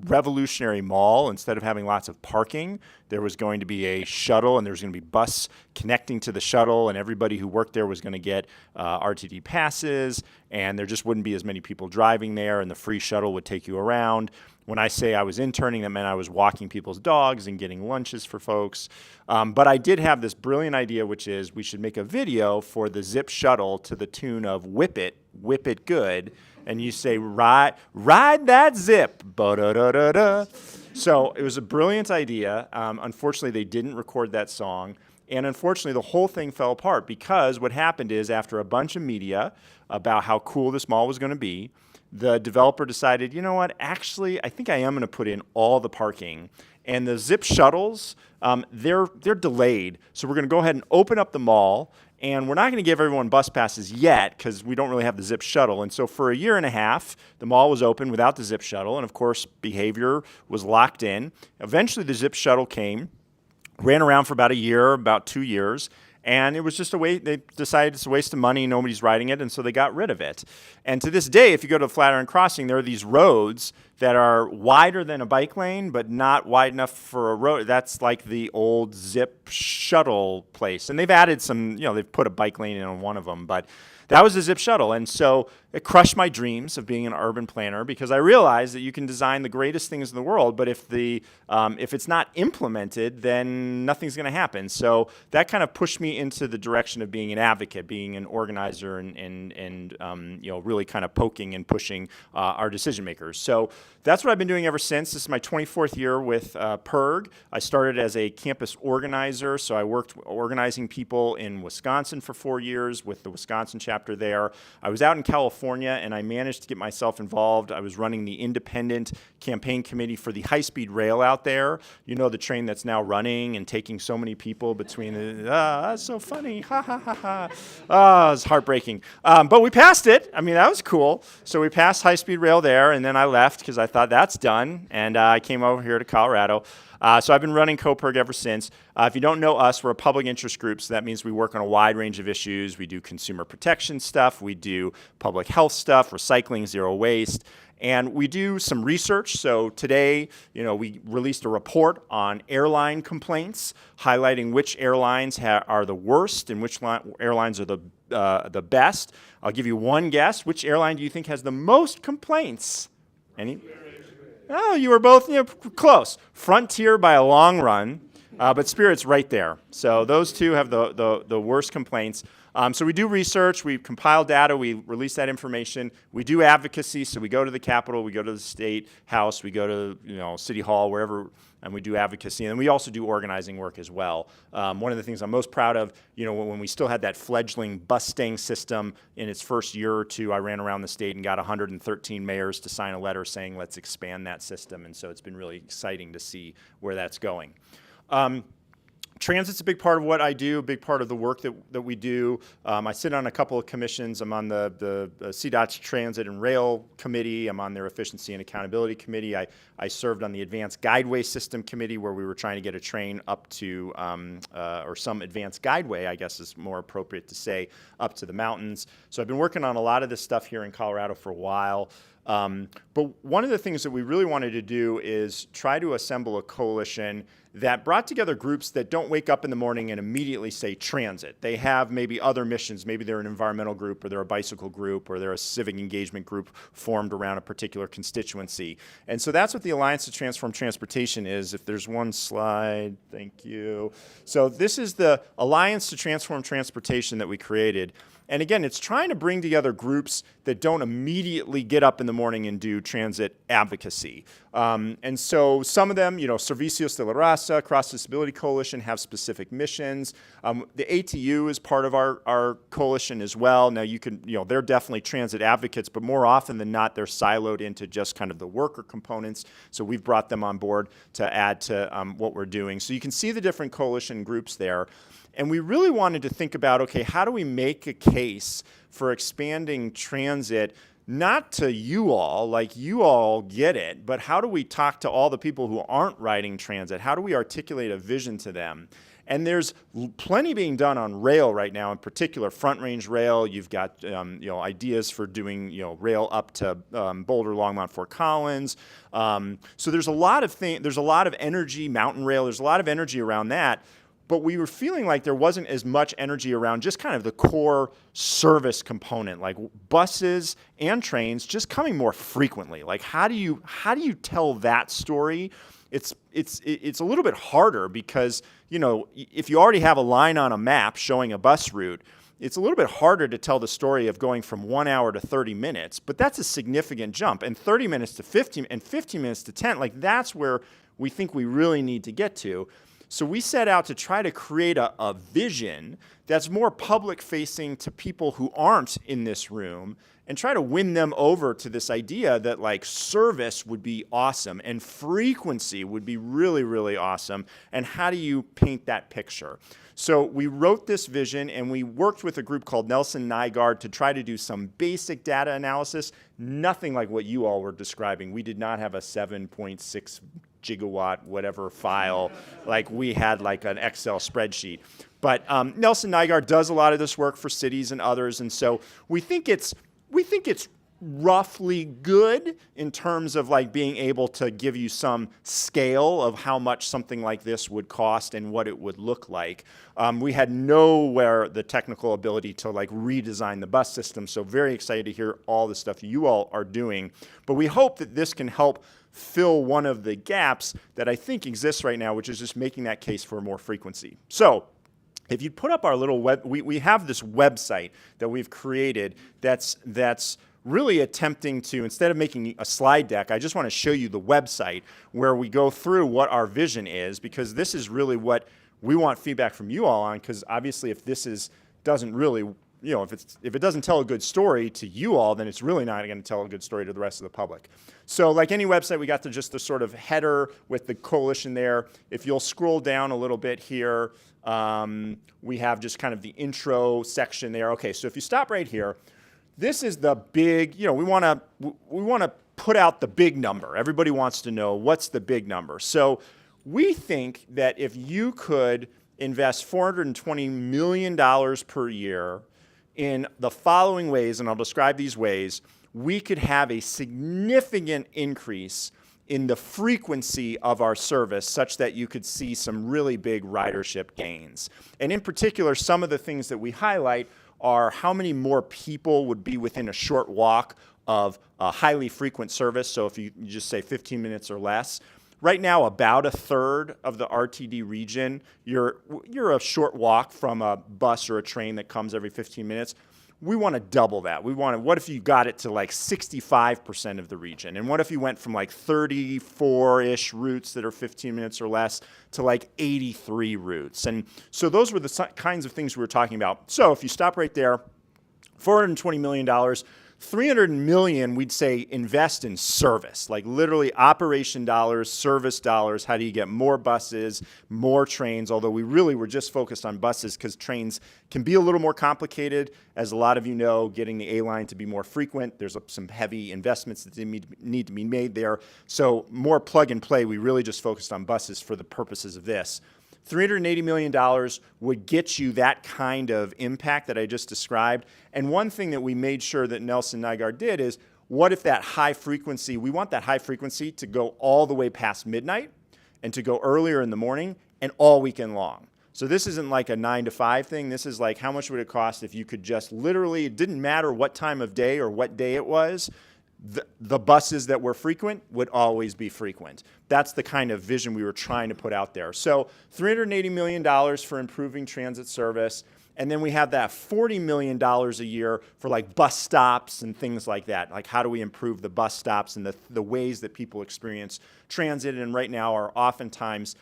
revolutionary mall. Instead of having lots of parking, there was going to be a shuttle, and there was going to be bus connecting to the shuttle, and everybody who worked there was going to get RTD passes, and there just wouldn't be as many people driving there, and the free shuttle would take you around. When I say I was interning, that meant I was walking people's dogs and getting lunches for folks. But I did have this brilliant idea, which is we should make a video for the Zip shuttle to the tune of Whip It Good. And you say, ride that Zip. Ba-da-da-da-da. So it was a brilliant idea. Unfortunately, they didn't record that song. And unfortunately, the whole thing fell apart because what happened is after a bunch of media about how cool this mall was going to be, the developer decided, you know what, actually, I think I am going to put in all the parking. And the Zip shuttles, they're delayed. So we're going to go ahead and open up the mall. And we're not going to give everyone bus passes yet because we don't really have the Zip shuttle. And so for a year and a half, the mall was open without the Zip shuttle. And of course, behavior was locked in. Eventually, the Zip shuttle came, ran around for about a year, about 2 years. And it was just a waste. They decided it's a waste of money. Nobody's riding it. And so they got rid of it. And to this day, if you go to the Flatiron Crossing, there are these roads that are wider than a bike lane, but not wide enough for a road. That's like the old Zip shuttle place. And they've added some, they've put a bike lane in on one of them. But that was a Zip shuttle. And so it crushed my dreams of being an urban planner because I realized that you can design the greatest things in the world, but if it's not implemented, then nothing's going to happen. So that kind of pushed me into the direction of being an advocate, being an organizer, and really kind of poking and pushing our decision makers. So that's what I've been doing ever since. This is my 24th year with PIRG. I started as a campus organizer, so I worked organizing people in Wisconsin for 4 years with the Wisconsin chapter there. I was out in California, and I managed to get myself involved. I was running the independent campaign committee for the high-speed rail out there. You know, the train that's now running and taking so many people between the, that's so funny, ha, ha, ha, ha. It's heartbreaking. But we passed it. I mean, that was cool. So we passed high-speed rail there, and then I left because I thought that's done, and I came over here to Colorado. So I've been running CoPIRG ever since. If you don't know us, we're a public interest group, so that means we work on a wide range of issues. We do consumer protection stuff, we do public health stuff, recycling, zero waste, and we do some research. So today, we released a report on airline complaints, highlighting which airlines are the worst and which airlines are the best. I'll give you one guess. Which airline do you think has the most complaints? Any? Oh, you were both close. Frontier by a long run. But Spirit's right there. So those two have the worst complaints. So we do research, we compile data, we release that information. We do advocacy, so we go to the Capitol, we go to the State House, we go to City Hall, wherever, and we do advocacy. And we also do organizing work as well. One of the things I'm most proud of, when we still had that fledgling bus staying system in its first year or two, I ran around the state and got 113 mayors to sign a letter saying, let's expand that system. And so it's been really exciting to see where that's going. Transit's a big part of what I do, a big part of the work that we do. I sit on a couple of commissions. I'm on the CDOT's Transit and Rail Committee. I'm on their Efficiency and Accountability Committee. I served on the Advanced Guideway System Committee, where we were trying to get a train up to, or some advanced guideway, I guess is more appropriate to say, up to the mountains. So I've been working on a lot of this stuff here in Colorado for a while. But one of the things that we really wanted to do is try to assemble a coalition that brought together groups that don't wake up in the morning and immediately say transit. They have maybe other missions. Maybe they're an environmental group, or they're a bicycle group, or they're a civic engagement group formed around a particular constituency. And so that's what the Alliance to Transform Transportation is. If there's one slide, thank you. So this is the Alliance to Transform Transportation that we created. And again, it's trying to bring together groups that don't immediately get up in the morning and do transit advocacy. And so some of them, Servicios de la Raza, Cross Disability Coalition, have specific missions. The ATU is part of our coalition as well. Now they're definitely transit advocates, but more often than not, they're siloed into just kind of the worker components. So we've brought them on board to add to what we're doing. So you can see the different coalition groups there. And we really wanted to think about, okay, how do we make a case for expanding transit, not to you all, like you all get it, but how do we talk to all the people who aren't riding transit? How do we articulate a vision to them? And there's plenty being done on rail right now, in particular Front Range Rail. You've got ideas for doing rail up to Boulder, Longmont, Fort Collins. So there's a lot of there's a lot of energy, Mountain Rail. There's a lot of energy around that. But we were feeling like there wasn't as much energy around just kind of the core service component, like buses and trains just coming more frequently. Like how do you tell that story? It's a little bit harder because if you already have a line on a map showing a bus route, it's a little bit harder to tell the story of going from 1 hour to 30 minutes. But that's a significant jump, and 30 minutes to 15 and 15 minutes to 10. Like that's where we think we really need to get to. So we set out to try to create a vision that's more public-facing to people who aren't in this room, and try to win them over to this idea that like service would be awesome and frequency would be really, really awesome. And how do you paint that picture? So we wrote this vision, and we worked with a group called Nelson Nygaard to try to do some basic data analysis, nothing like what you all were describing. We did not have a 7.6 gigawatt whatever file, like we had like an Excel spreadsheet. But Nelson Nygaard does a lot of this work for cities and others, and so we think it's roughly good in terms of like being able to give you some scale of how much something like this would cost and what it would look like. We had nowhere the technical ability to like redesign the bus system, so very excited to hear all the stuff you all are doing. But we hope that this can help fill one of the gaps that I think exists right now, which is just making that case for more frequency. So if you put up our little we have this website that we've created that's really attempting to, instead of making a slide deck, I just want to show you the website where we go through what our vision is, because this is really what we want feedback from you all on, because obviously if this doesn't really, if it doesn't tell a good story to you all, then it's really not going to tell a good story to the rest of the public. So like any website, we got just the sort of header with the coalition there. If you'll scroll down a little bit here, we have just kind of the intro section there. Okay, so if you stop right here, this is the big, we want to put out the big number. Everybody wants to know what's the big number. So we think that if you could invest $420 million per year in the following ways, and I'll describe these ways, we could have a significant increase in the frequency of our service such that you could see some really big ridership gains. And in particular, some of the things that we highlight are how many more people would be within a short walk of a highly frequent service. So if you just say 15 minutes or less, Right now, about a third of the RTD region, you're a short walk from a bus or a train that comes every 15 minutes. We want to double that. What if you got it to like 65% of the region? And what if you went from like 34-ish routes that are 15 minutes or less to like 83 routes? And so those were the kinds of things we were talking about. So if you stop right there, $420 million, $300 million, we'd say invest in service, like literally operation dollars, service dollars. How do you get more buses, more trains? Although we really were just focused on buses because trains can be a little more complicated. As a lot of you know, getting the A line to be more frequent, there's some heavy investments that need to be made there. So more plug and play, we really just focused on buses for the purposes of this. $380 million would get you that kind of impact that I just described. And one thing that we made sure that Nelson Nygaard did is, what if that high frequency, we want that high frequency to go all the way past midnight and to go earlier in the morning and all weekend long. So this isn't like a 9 to 5 thing. This is like, how much would it cost if you could just literally, it didn't matter what time of day or what day it was, the buses that were frequent would always be frequent. That's the kind of vision we were trying to put out there. So $380 million for improving transit service. And then we have that $40 million a year for like bus stops and things like that. Like, how do we improve the bus stops and the ways that people experience transit, and right now are oftentimes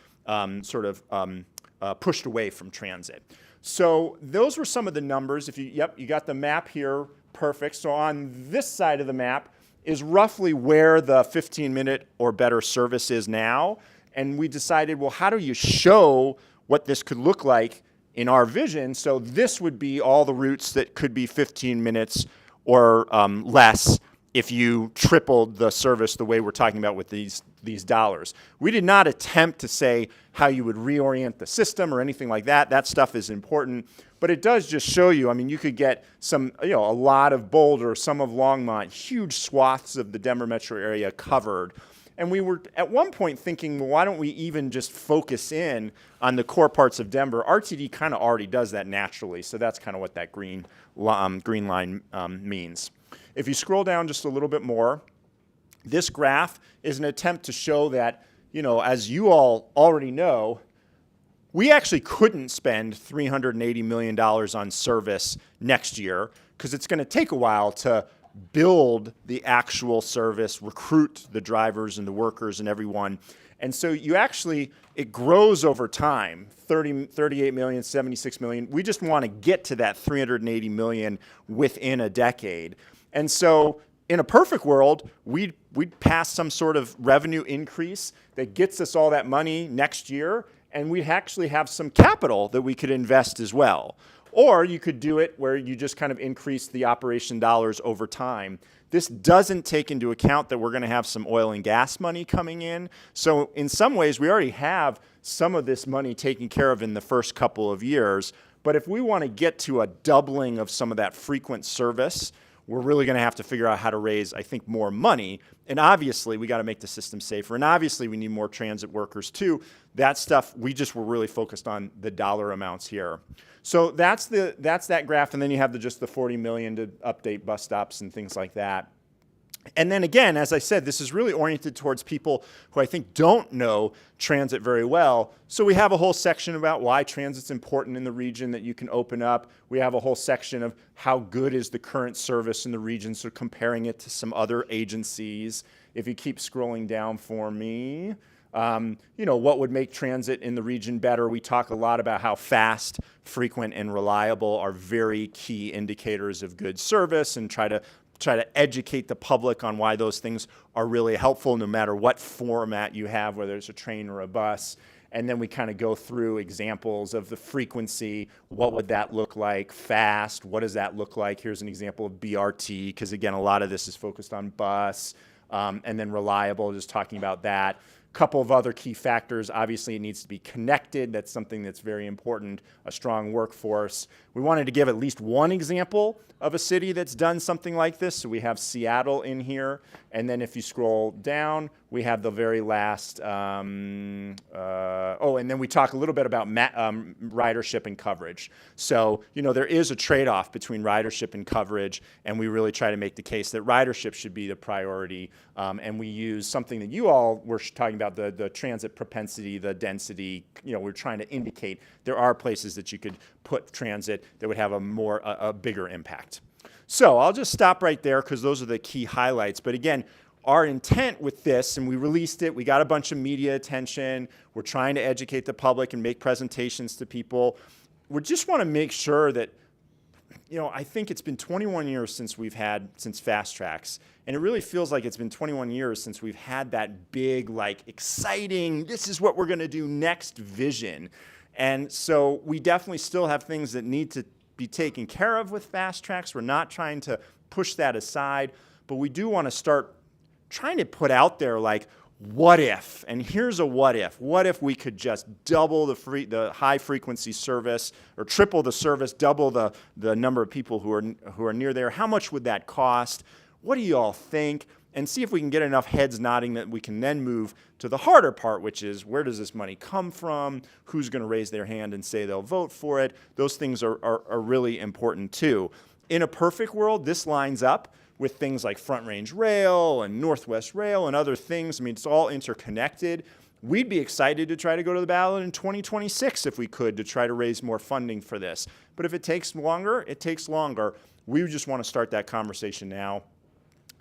pushed away from transit. So those were some of the numbers. You got the map here, perfect. So on this side of the map is roughly where the 15-minute or better service is now. And we decided, well, how do you show what this could look like in our vision? So this would be all the routes that could be 15 minutes or less if you tripled the service the way we're talking about with these dollars. We did not attempt to say how you would reorient the system or anything like that. That stuff is important. But it does just show you, I mean, you could get a lot of Boulder, some of Longmont, huge swaths of the Denver metro area covered. And we were at one point thinking, well, why don't we even just focus in on the core parts of Denver? RTD kind of already does that naturally. So that's kind of what that green line means. If you scroll down just a little bit more, this graph is an attempt to show that, as you all already know, we actually couldn't spend $380 million on service next year because it's going to take a while to build the actual service, recruit the drivers and the workers and everyone. And so it grows over time, 38 million, 76 million. We just want to get to that 380 million within a decade. And so in a perfect world, we'd pass some sort of revenue increase that gets us all that money next year, and we'd actually have some capital that we could invest as well. Or you could do it where you just kind of increase the operation dollars over time. This doesn't take into account that we're going to have some oil and gas money coming in. So in some ways, we already have some of this money taken care of in the first couple of years. But if we want to get to a doubling of some of that frequent service, we're really going to have to figure out how to raise, I think, more money. And obviously, we got to make the system safer. And obviously, we need more transit workers, too. That stuff, we just were really focused on the dollar amounts here. So that's that graph. And then you have just the 40 million to update bus stops and things like that. And then again, as I said, this is really oriented towards people who I think don't know transit very well. So we have a whole section about why transit's important in the region that you can open up. We have a whole section of how good is the current service in the region, so comparing it to some other agencies. If you keep scrolling down for me, what would make transit in the region better? We talk a lot about how fast, frequent, and reliable are very key indicators of good service, and try to educate the public on why those things are really helpful no matter what format you have, whether it's a train or a bus. And then we kind of go through examples of the frequency. What would that look like? Fast, what does that look like? Here's an example of BRT, because again, a lot of this is focused on bus. And then reliable, just talking about that. Couple of other key factors. Obviously, it needs to be connected. That's something that's very important. A strong workforce. We wanted to give at least one example of a city that's done something like this. So we have Seattle in here. And then if you scroll down, we have the very last, and then we talk a little bit about ridership and coverage. So, there is a trade-off between ridership and coverage, and we really try to make the case that ridership should be the priority. And we use something that you all were talking about, the transit propensity, the density. We're trying to indicate there are places that you could put transit that would have a bigger impact. So I'll just stop right there because those are the key highlights. But again, our intent with this, and we released it, we got a bunch of media attention, we're trying to educate the public and make presentations to people. We just want to make sure that, I think it's been 21 years since Fast Tracks, and it really feels like it's been 21 years since we've had that big, exciting, this is what we're going to do next vision. And so we definitely still have things that need to be taken care of with Fast Tracks. We're not trying to push that aside, but we do want to start trying to put out there what if, and here's a what if. What if we could just double the high frequency service, or triple the service, double the number of people who are near there? How much would that cost? What do you all think? And see if we can get enough heads nodding that we can then move to the harder part, which is where does this money come from? Who's going to raise their hand and say they'll vote for it? Those things are really important too. In a perfect world, this lines up with things like Front Range Rail and Northwest Rail and other things. I mean, it's all interconnected. We'd be excited to try to go to the ballot in 2026 if we could, to try to raise more funding for this. But if it takes longer, it takes longer. We just want to start that conversation now,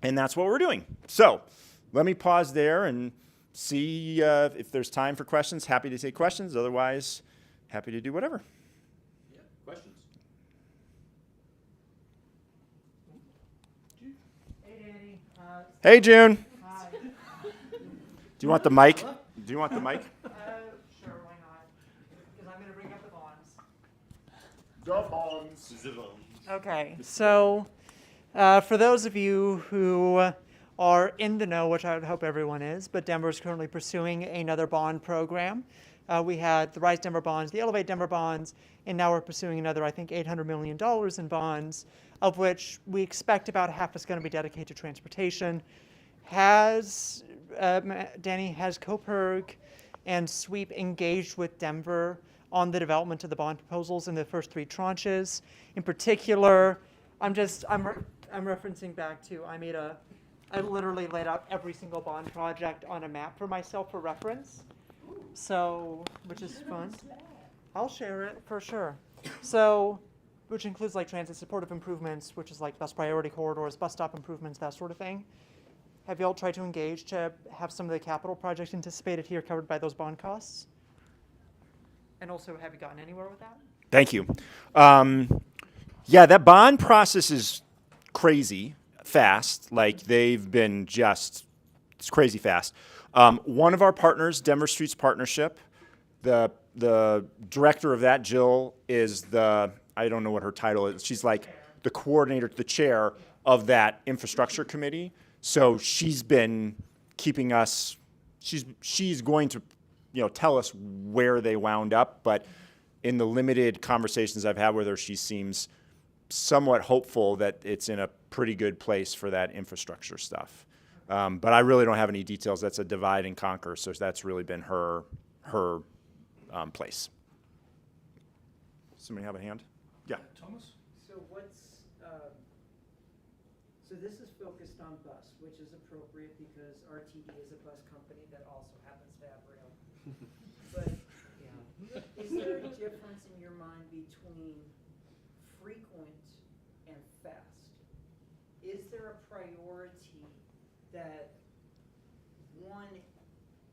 and that's what we're doing. So let me pause there and see if there's time for questions. Happy to take questions. Otherwise, happy to do whatever. Yeah, questions? Hey, June. Hi. Do you want the mic? Do you want the mic? Sure, why not? Because I'm going to bring up the bonds. The bonds. Okay, so for those of you who are in the know, which I would hope everyone is, but Denver is currently pursuing another bond program. We had the Rise Denver bonds, the Elevate Denver bonds, and now we're pursuing another, I think, $800 million in bonds, of which we expect about half is going to be dedicated to transportation. Has COPERG and SWEEP engaged with Denver on the development of the bond proposals in the first three tranches? In particular, I'm referencing back to, I literally laid out every single bond project on a map for myself for reference. So, which is fun. I'll share it for sure. So, which includes transit supportive improvements, which is bus priority corridors, bus stop improvements, that sort of thing. Have y'all tried to engage to have some of the capital projects anticipated here covered by those bond costs? And also, have you gotten anywhere with that? Thank you. Yeah, that bond process is crazy fast. They've been it's crazy fast. One of our partners, Denver Streets Partnership, the director of that, Jill, is I don't know what her title is. She's the coordinator, the chair of that infrastructure committee. So she's been keeping us, she's going to, tell us where they wound up. But in the limited conversations I've had with her, she seems somewhat hopeful that it's in a pretty good place for that infrastructure stuff. But I really don't have any details. That's a divide and conquer. So that's really been her place. Somebody have a hand? Yeah. Thomas? So so this is focused on bus, which is appropriate because RTD is a bus company that also happens to have rail. But is there a difference in your mind between frequent and fast? Is there a priority that one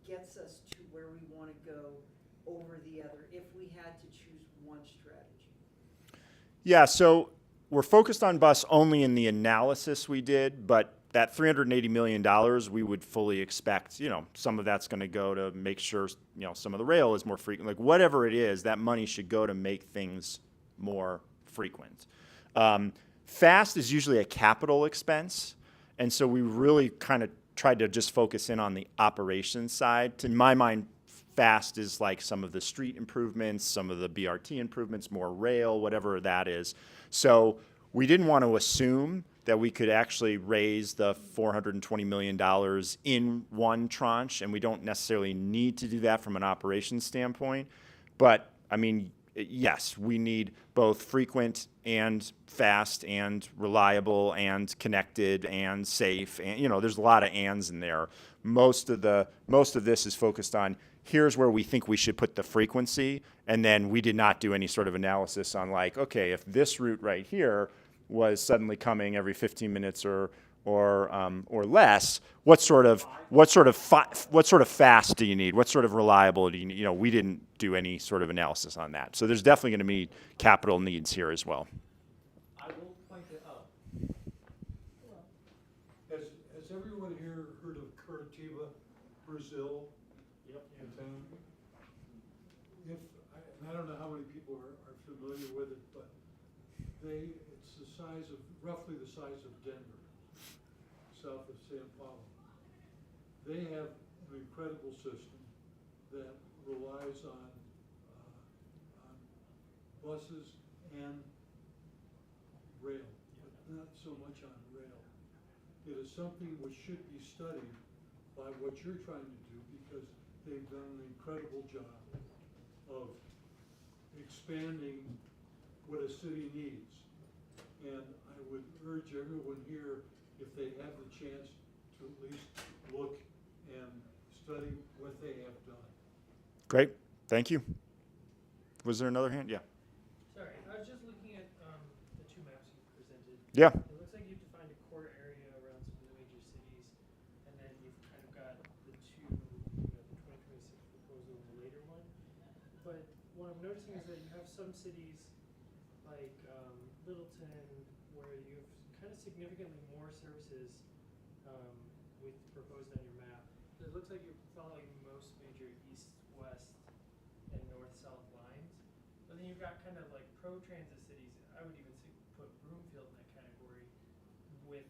gets us to where we want to go over the other if we had to choose one strategy? Yeah, so we're focused on bus only in the analysis we did, but that $380 million, we would fully expect, some of that's going to go to make sure, some of the rail is more frequent. Whatever it is, that money should go to make things more frequent. Fast is usually a capital expense, and so we really kind of tried to just focus in on the operations side. To my mind, fast is some of the street improvements, some of the BRT improvements, more rail, whatever that is. So we didn't want to assume that we could actually raise the $420 million in one tranche, and we don't necessarily need to do that from an operations standpoint. But, I mean, yes, we need both frequent and fast and reliable and connected and safe. And, you know, there's a lot of ands in there. Most of this is focused on here's where we think we should put the frequency, and then we did not do any sort of analysis on like, okay, if this route right here was suddenly coming every 15 minutes or less, what sort of fast do you need? What sort of reliable do you need? You know, we didn't do any sort of analysis on that. So there's definitely going to be capital needs here as well. I will point it out. Has everyone here heard of Curitiba, Brazil? Yep. I don't know how many people are familiar with it, but it's the size of, roughly the size of Denver, south of São Paulo. They have an incredible system that relies on buses and rail, but not so much on rail. It is something which should be studied by what you're trying to do, because they've done an incredible job of expanding what a city needs. And I would urge everyone here, if they have the chance, to at least look and study what they have done. Great, thank you. Was there another hand? Yeah. Sorry, I was just looking at the two maps you presented. Yeah. It looks like you've defined a core area around some of the major cities, and then you've kind of got the two, the 2026 proposal and the later one. But what I'm noticing is that you have some cities like Littleton, where you have kind of significantly more services with proposed on your map. It looks like you're following most major east-west and north-south lines. But then you've got kind of like pro-transit cities. I would even put Broomfield in that category with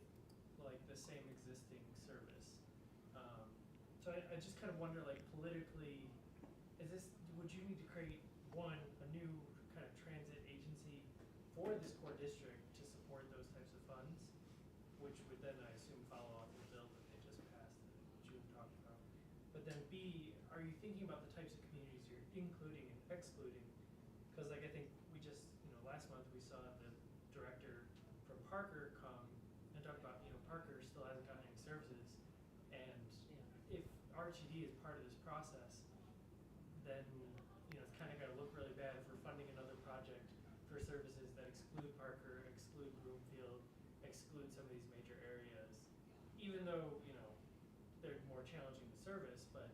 like the same existing service. So I just kind of wonder, like politically, would you need to create a new kind of transit agency for this core district to support those types of funds, which would then, I assume, follow off the bill that they just passed that June talked about. But then B, are you thinking about the types of communities you're including and excluding? Because like I think we just, last month we saw the director from Parker come and talk about, Parker still hasn't gotten any services. And if RTD is part of this process, then it's kind of got to look really bad if we're funding another project for services that exclude Parker, exclude Broomfield, exclude some of these major areas, even though they're more challenging to service. But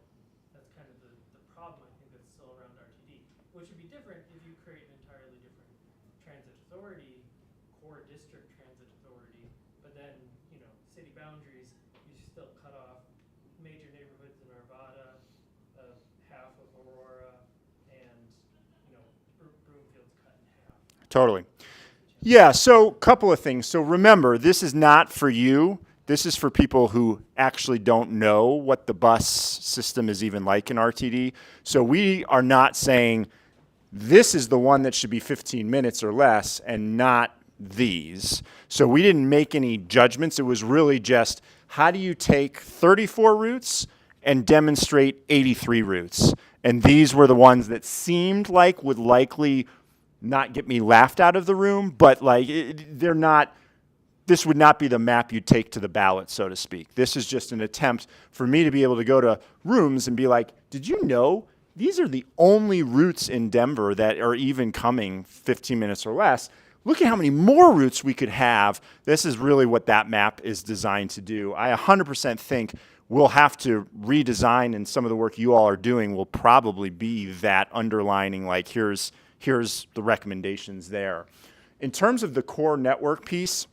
that's kind of the problem, I think, that's still around RTD, which would be different if you create an entirely different transit authority, core district transit authority. But then city boundaries, you still cut off major neighborhoods in Arvada, half of Aurora, and Broomfield's cut in half. Totally. Yeah, so couple of things. So remember, this is not for you. This is for people who actually don't know what the bus system is even like in RTD. So we are not saying this is the one that should be 15 minutes or less and not these. So we didn't make any judgments. It was really just, how do you take 34 routes and demonstrate 83 routes? And these were the ones that seemed like would likely not get me laughed out of the room, but like they're not, this would not be the map you'd take to the ballot, so to speak. This is just an attempt for me to be able to go to rooms and be like, did you know these are the only routes in Denver that are even coming 15 minutes or less? Look at how many more routes we could have. This is really what that map is designed to do. I 100% think we'll have to redesign, and some of the work you all are doing will probably be that underlining, like here's the recommendations there. In terms of the core network piece,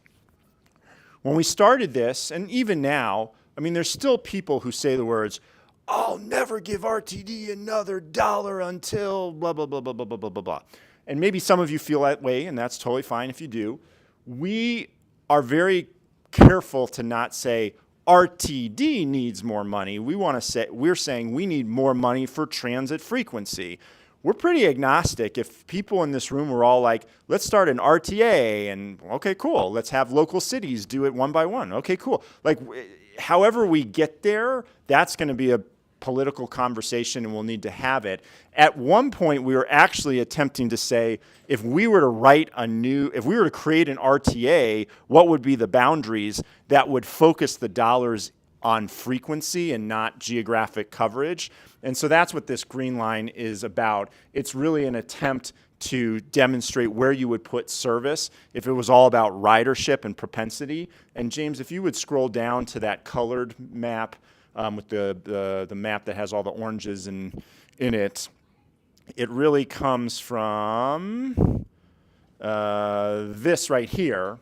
when we started this, and even now, I mean, there's still people who say the words, I'll never give RTD another dollar until blah, blah, blah, blah, blah, blah, blah, blah, blah. And maybe some of you feel that way, and that's totally fine if you do. We are very careful to not say RTD needs more money. We're saying we need more money for transit frequency. we're pretty agnostic. If people in this room were all like, let's start an RTA, and okay, cool. Let's have local cities do it one by one. Okay, cool. Like, however we get there, that's going to be a political conversation, and we'll need to have it. At one point, we were actually attempting to say, if we were to create an RTA, what would be the boundaries that would focus the dollars on frequency and not geographic coverage? And so that's what this green line is about. It's really an attempt to demonstrate where you would put service if it was all about ridership and propensity. And James, if you would scroll down to that colored map with the map that has all the oranges in it, it really comes from this right here.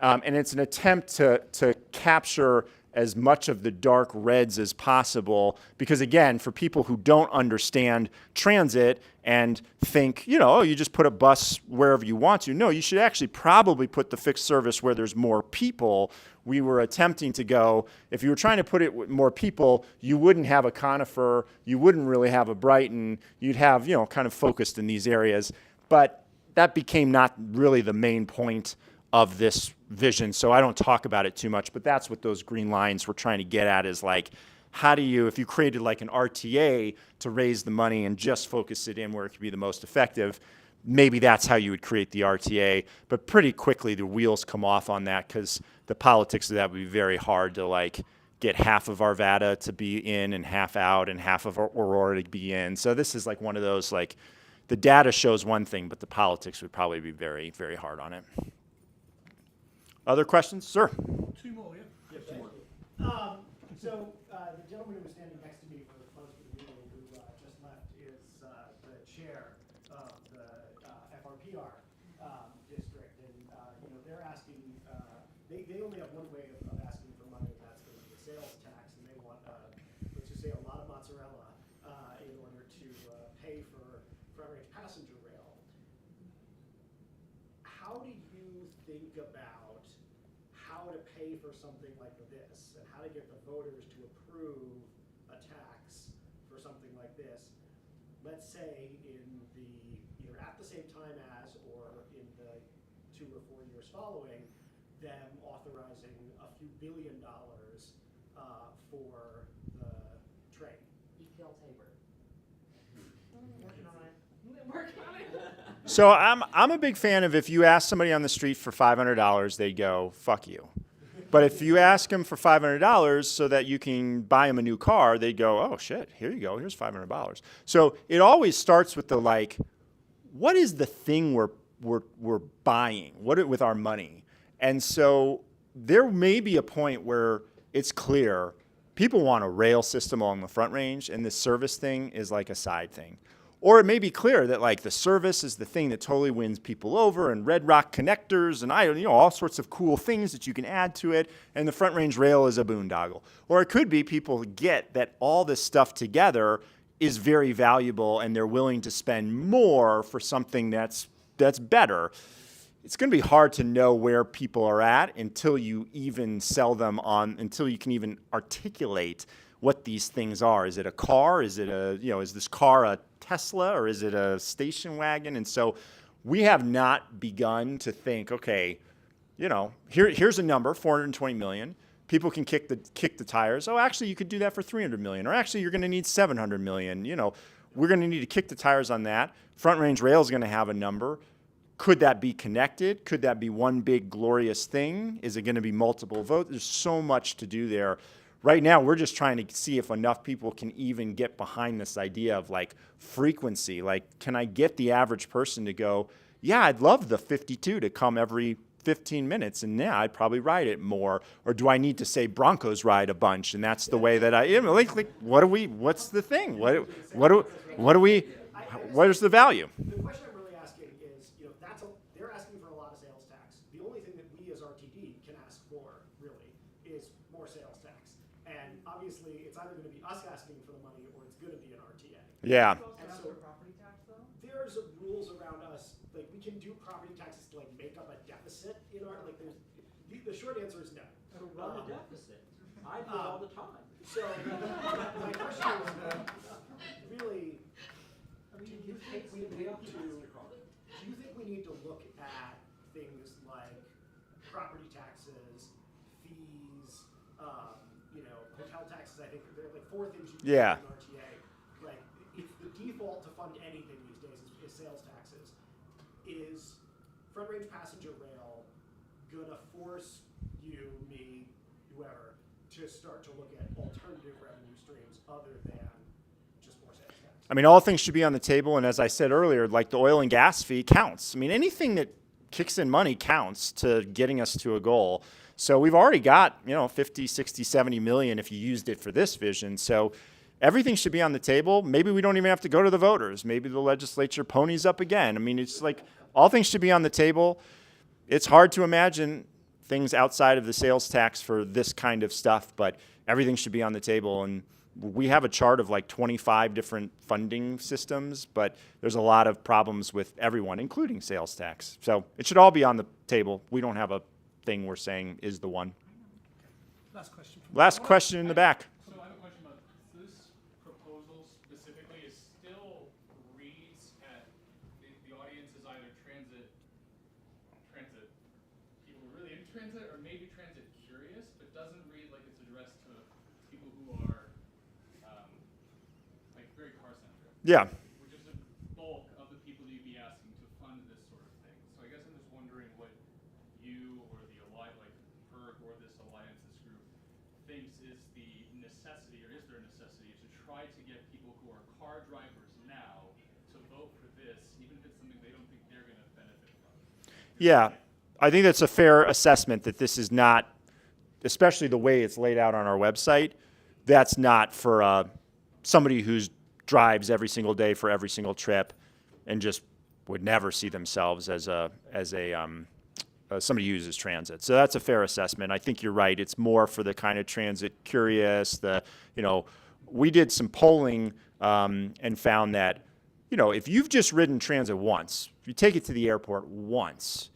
And it's an attempt to capture as much of the dark reds as possible, because again, for people who don't understand transit and think, oh, you just put a bus wherever you want to. No, you should actually probably put the fixed service where there's more people. We were attempting to go, if you were trying to put it with more people, you wouldn't have a Conifer, you wouldn't really have a Brighton, you'd have, kind of focused in these areas. But that became not really the main point of this vision, so I don't talk about it too much, but that's what those green lines were trying to get at, is like, how do you, if you created like an RTA to raise the money and just focus it in where it could be the most effective, maybe that's how you would create the RTA. But pretty quickly the wheels come off on that, because the politics of that would be very hard to like get half of Arvada to be in and half out and half of Aurora to be in. So this is like one of those, like, the data shows one thing, but the politics would probably be very, very hard on it. Other questions? Sir? Two more, yeah? Yeah, two more. So the gentleman who was standing next to me for most of the meeting, who just left, is the chair of the FRPR district, and they're asking. They only have one way of asking for money, and that's going to be the sales tax, and they want, let's just say, a lot of mozzarella in order to pay for front range passenger rail. How do you think about how to pay for something like this, and how to get the voters to approve a tax for something like this, let's say in the either at the same time as or in the 2 or 4 years following them authorizing a few $1 billion for the train. EPL Tabor. Working on it. Working on it. So I'm a big fan of, if you ask somebody on the street for $500, they go, fuck you. But if you ask them for $500 so that you can buy them a new car, they go, oh shit, here you go, here's $500. So it always starts with the like, what is the thing we're buying? What with our money? And so there may be a point where it's clear people want a rail system along the Front Range, and this service thing is like a side thing. Or it may be clear that like the service is the thing that totally wins people over, and Red Rock connectors and all sorts of cool things that you can add to it, and the Front Range Rail is a boondoggle. Or it could be people get that all this stuff together is very valuable, and they're willing to spend more for something that's better. It's going to be hard to know where people are at until you even sell them until you can even articulate what these things are. Is it a car? Is it is this car a Tesla, or is it a station wagon? And so we have not begun to think, okay, here's a number, 420 million. People can kick the tires. Oh, actually, you could do that for 300 million. Or actually, you're going to need 700 million. We're going to need to kick the tires on that. Front Range Rail is going to have a number. Could that be connected? Could that be one big glorious thing? Is it going to be multiple votes? There's so much to do there. Right now, we're just trying to see if enough people can even get behind this idea of like frequency. Like, can I get the average person to go, yeah, I'd love the 52 to come every 15 minutes, and yeah, I'd probably ride it more. Or do I need to say Broncos ride a bunch, and that's the way that what's the thing? What is the value? The question I'm really asking is, they're asking for a lot of sales tax. The only thing that we as RTD can ask for, really, is more sales tax. And obviously, it's either going to be us asking for the money, or it's going to be an RTA. Yeah. And so, there's rules around us. Like, we can do property taxes to like make up a deficit in our the short answer is no. To run a deficit. I do it all the time. So my question is really, do you think we need to look at things like property taxes, fees, hotel taxes? I think there are like 4 things you can do in RTA. Like, if the default to fund anything these days is sales taxes, is front range passenger rail gonna force you, me, whoever, to start to look at alternative revenue streams other than just more sales tax? I mean, all things should be on the table. And as I said earlier, like the oil and gas fee counts. I mean, anything that kicks in money counts to getting us to a goal. So we've already got, 50, 60, 70 million if you used it for this vision. So everything should be on the table. Maybe we don't even have to go to the voters. Maybe the legislature ponies up again. I mean, it's like all things should be on the table. It's hard to imagine things outside of the sales tax for this kind of stuff, but everything should be on the table. And we have a chart of like 25 different funding systems, but there's a lot of problems with everyone, including sales tax. So it should all be on the table. We don't have a thing we're saying is the one. Last question. Last question in the back. So I have a question about this proposal specifically is still reads at the audience is either transit people who are really into transit or maybe transit curious, but doesn't read like it's addressed to people who are like very car centric. Yeah. Which is the bulk of the people you'd be asking to fund this sort of thing. So I guess I'm just wondering what you or the alliance, like PERG or this alliance, this group, thinks is the necessity, or is there a necessity to try to get people who are car drivers now to vote for this, even if it's something they don't think they're going to benefit from? Yeah, I think that's a fair assessment that this is not, especially the way it's laid out on our website, that's not for somebody who drives every single day for every single trip and just would never see themselves as somebody who uses transit. So that's a fair assessment. I think you're right. It's more for the kind of transit curious. We did some polling and found that, if you've just ridden transit once, if you take it to the airport once,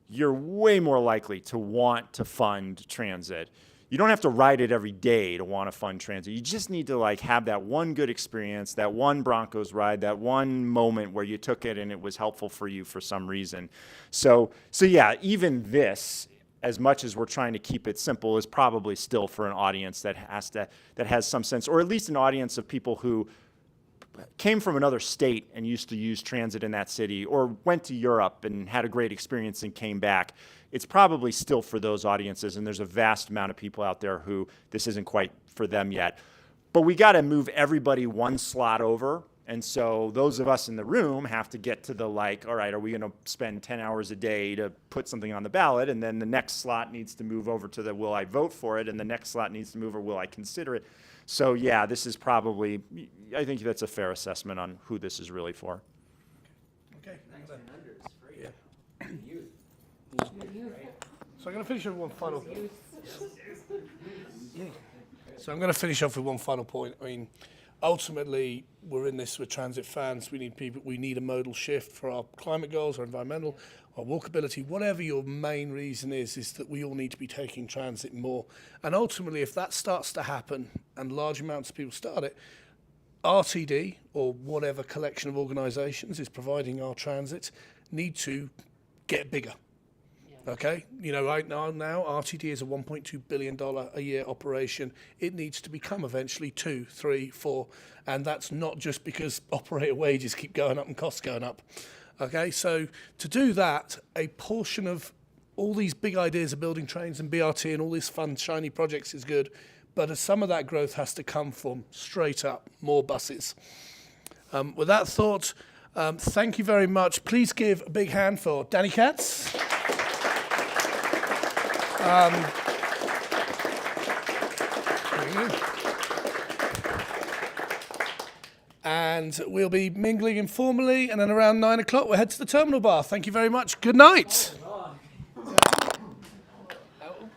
you're way more likely to want to fund transit. You don't have to ride it every day to want to fund transit. You just need to have that one good experience, that one Broncos ride, that one moment where you took it and it was helpful for you for some reason. So yeah, even this, as much as we're trying to keep it simple, is probably still for an audience that has some sense, or at least an audience of people who came from another state and used to use transit in that city, or went to Europe and had a great experience and came back. It's probably still for those audiences, and there's a vast amount of people out there who this isn't quite for them yet. But we got to move everybody one slot over, and so those of us in the room have to get to the all right, are we going to spend 10 hours a day to put something on the ballot, and then the next slot needs to move over to the will I vote for it, and the next slot needs to move or will I consider it. So yeah, this is probably, I think that's a fair assessment on who this is really for. Okay. Yeah. So I'm going to finish off with one final. So I'm going to finish off with one final point. I mean, ultimately, we're in this with transit fans. We need people. We need a modal shift for our climate goals, our environmental, our walkability. Whatever your main reason is that we all need to be taking transit more. And ultimately, if that starts to happen, and large amounts of people start it, RTD or whatever collection of organisations is providing our transit need to get bigger. Okay, right now RTD is a $1.2 billion a year operation. It needs to become eventually 2, 3, 4, and that's not just because operator wages keep going up and costs going up. Okay, so to do that, a portion of all these big ideas of building trains and BRT and all these fun, shiny projects is good, but some of that growth has to come from straight up more buses. With that thought, thank you very much. Please give a big hand for Danny Katz. And we'll be mingling informally, and then around 9 o'clock we'll head to the terminal bar. Thank you very much. Good night.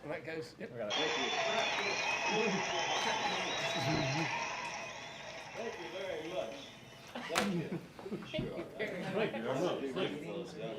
That goes. Yep. Thank you very much. Thank you very much.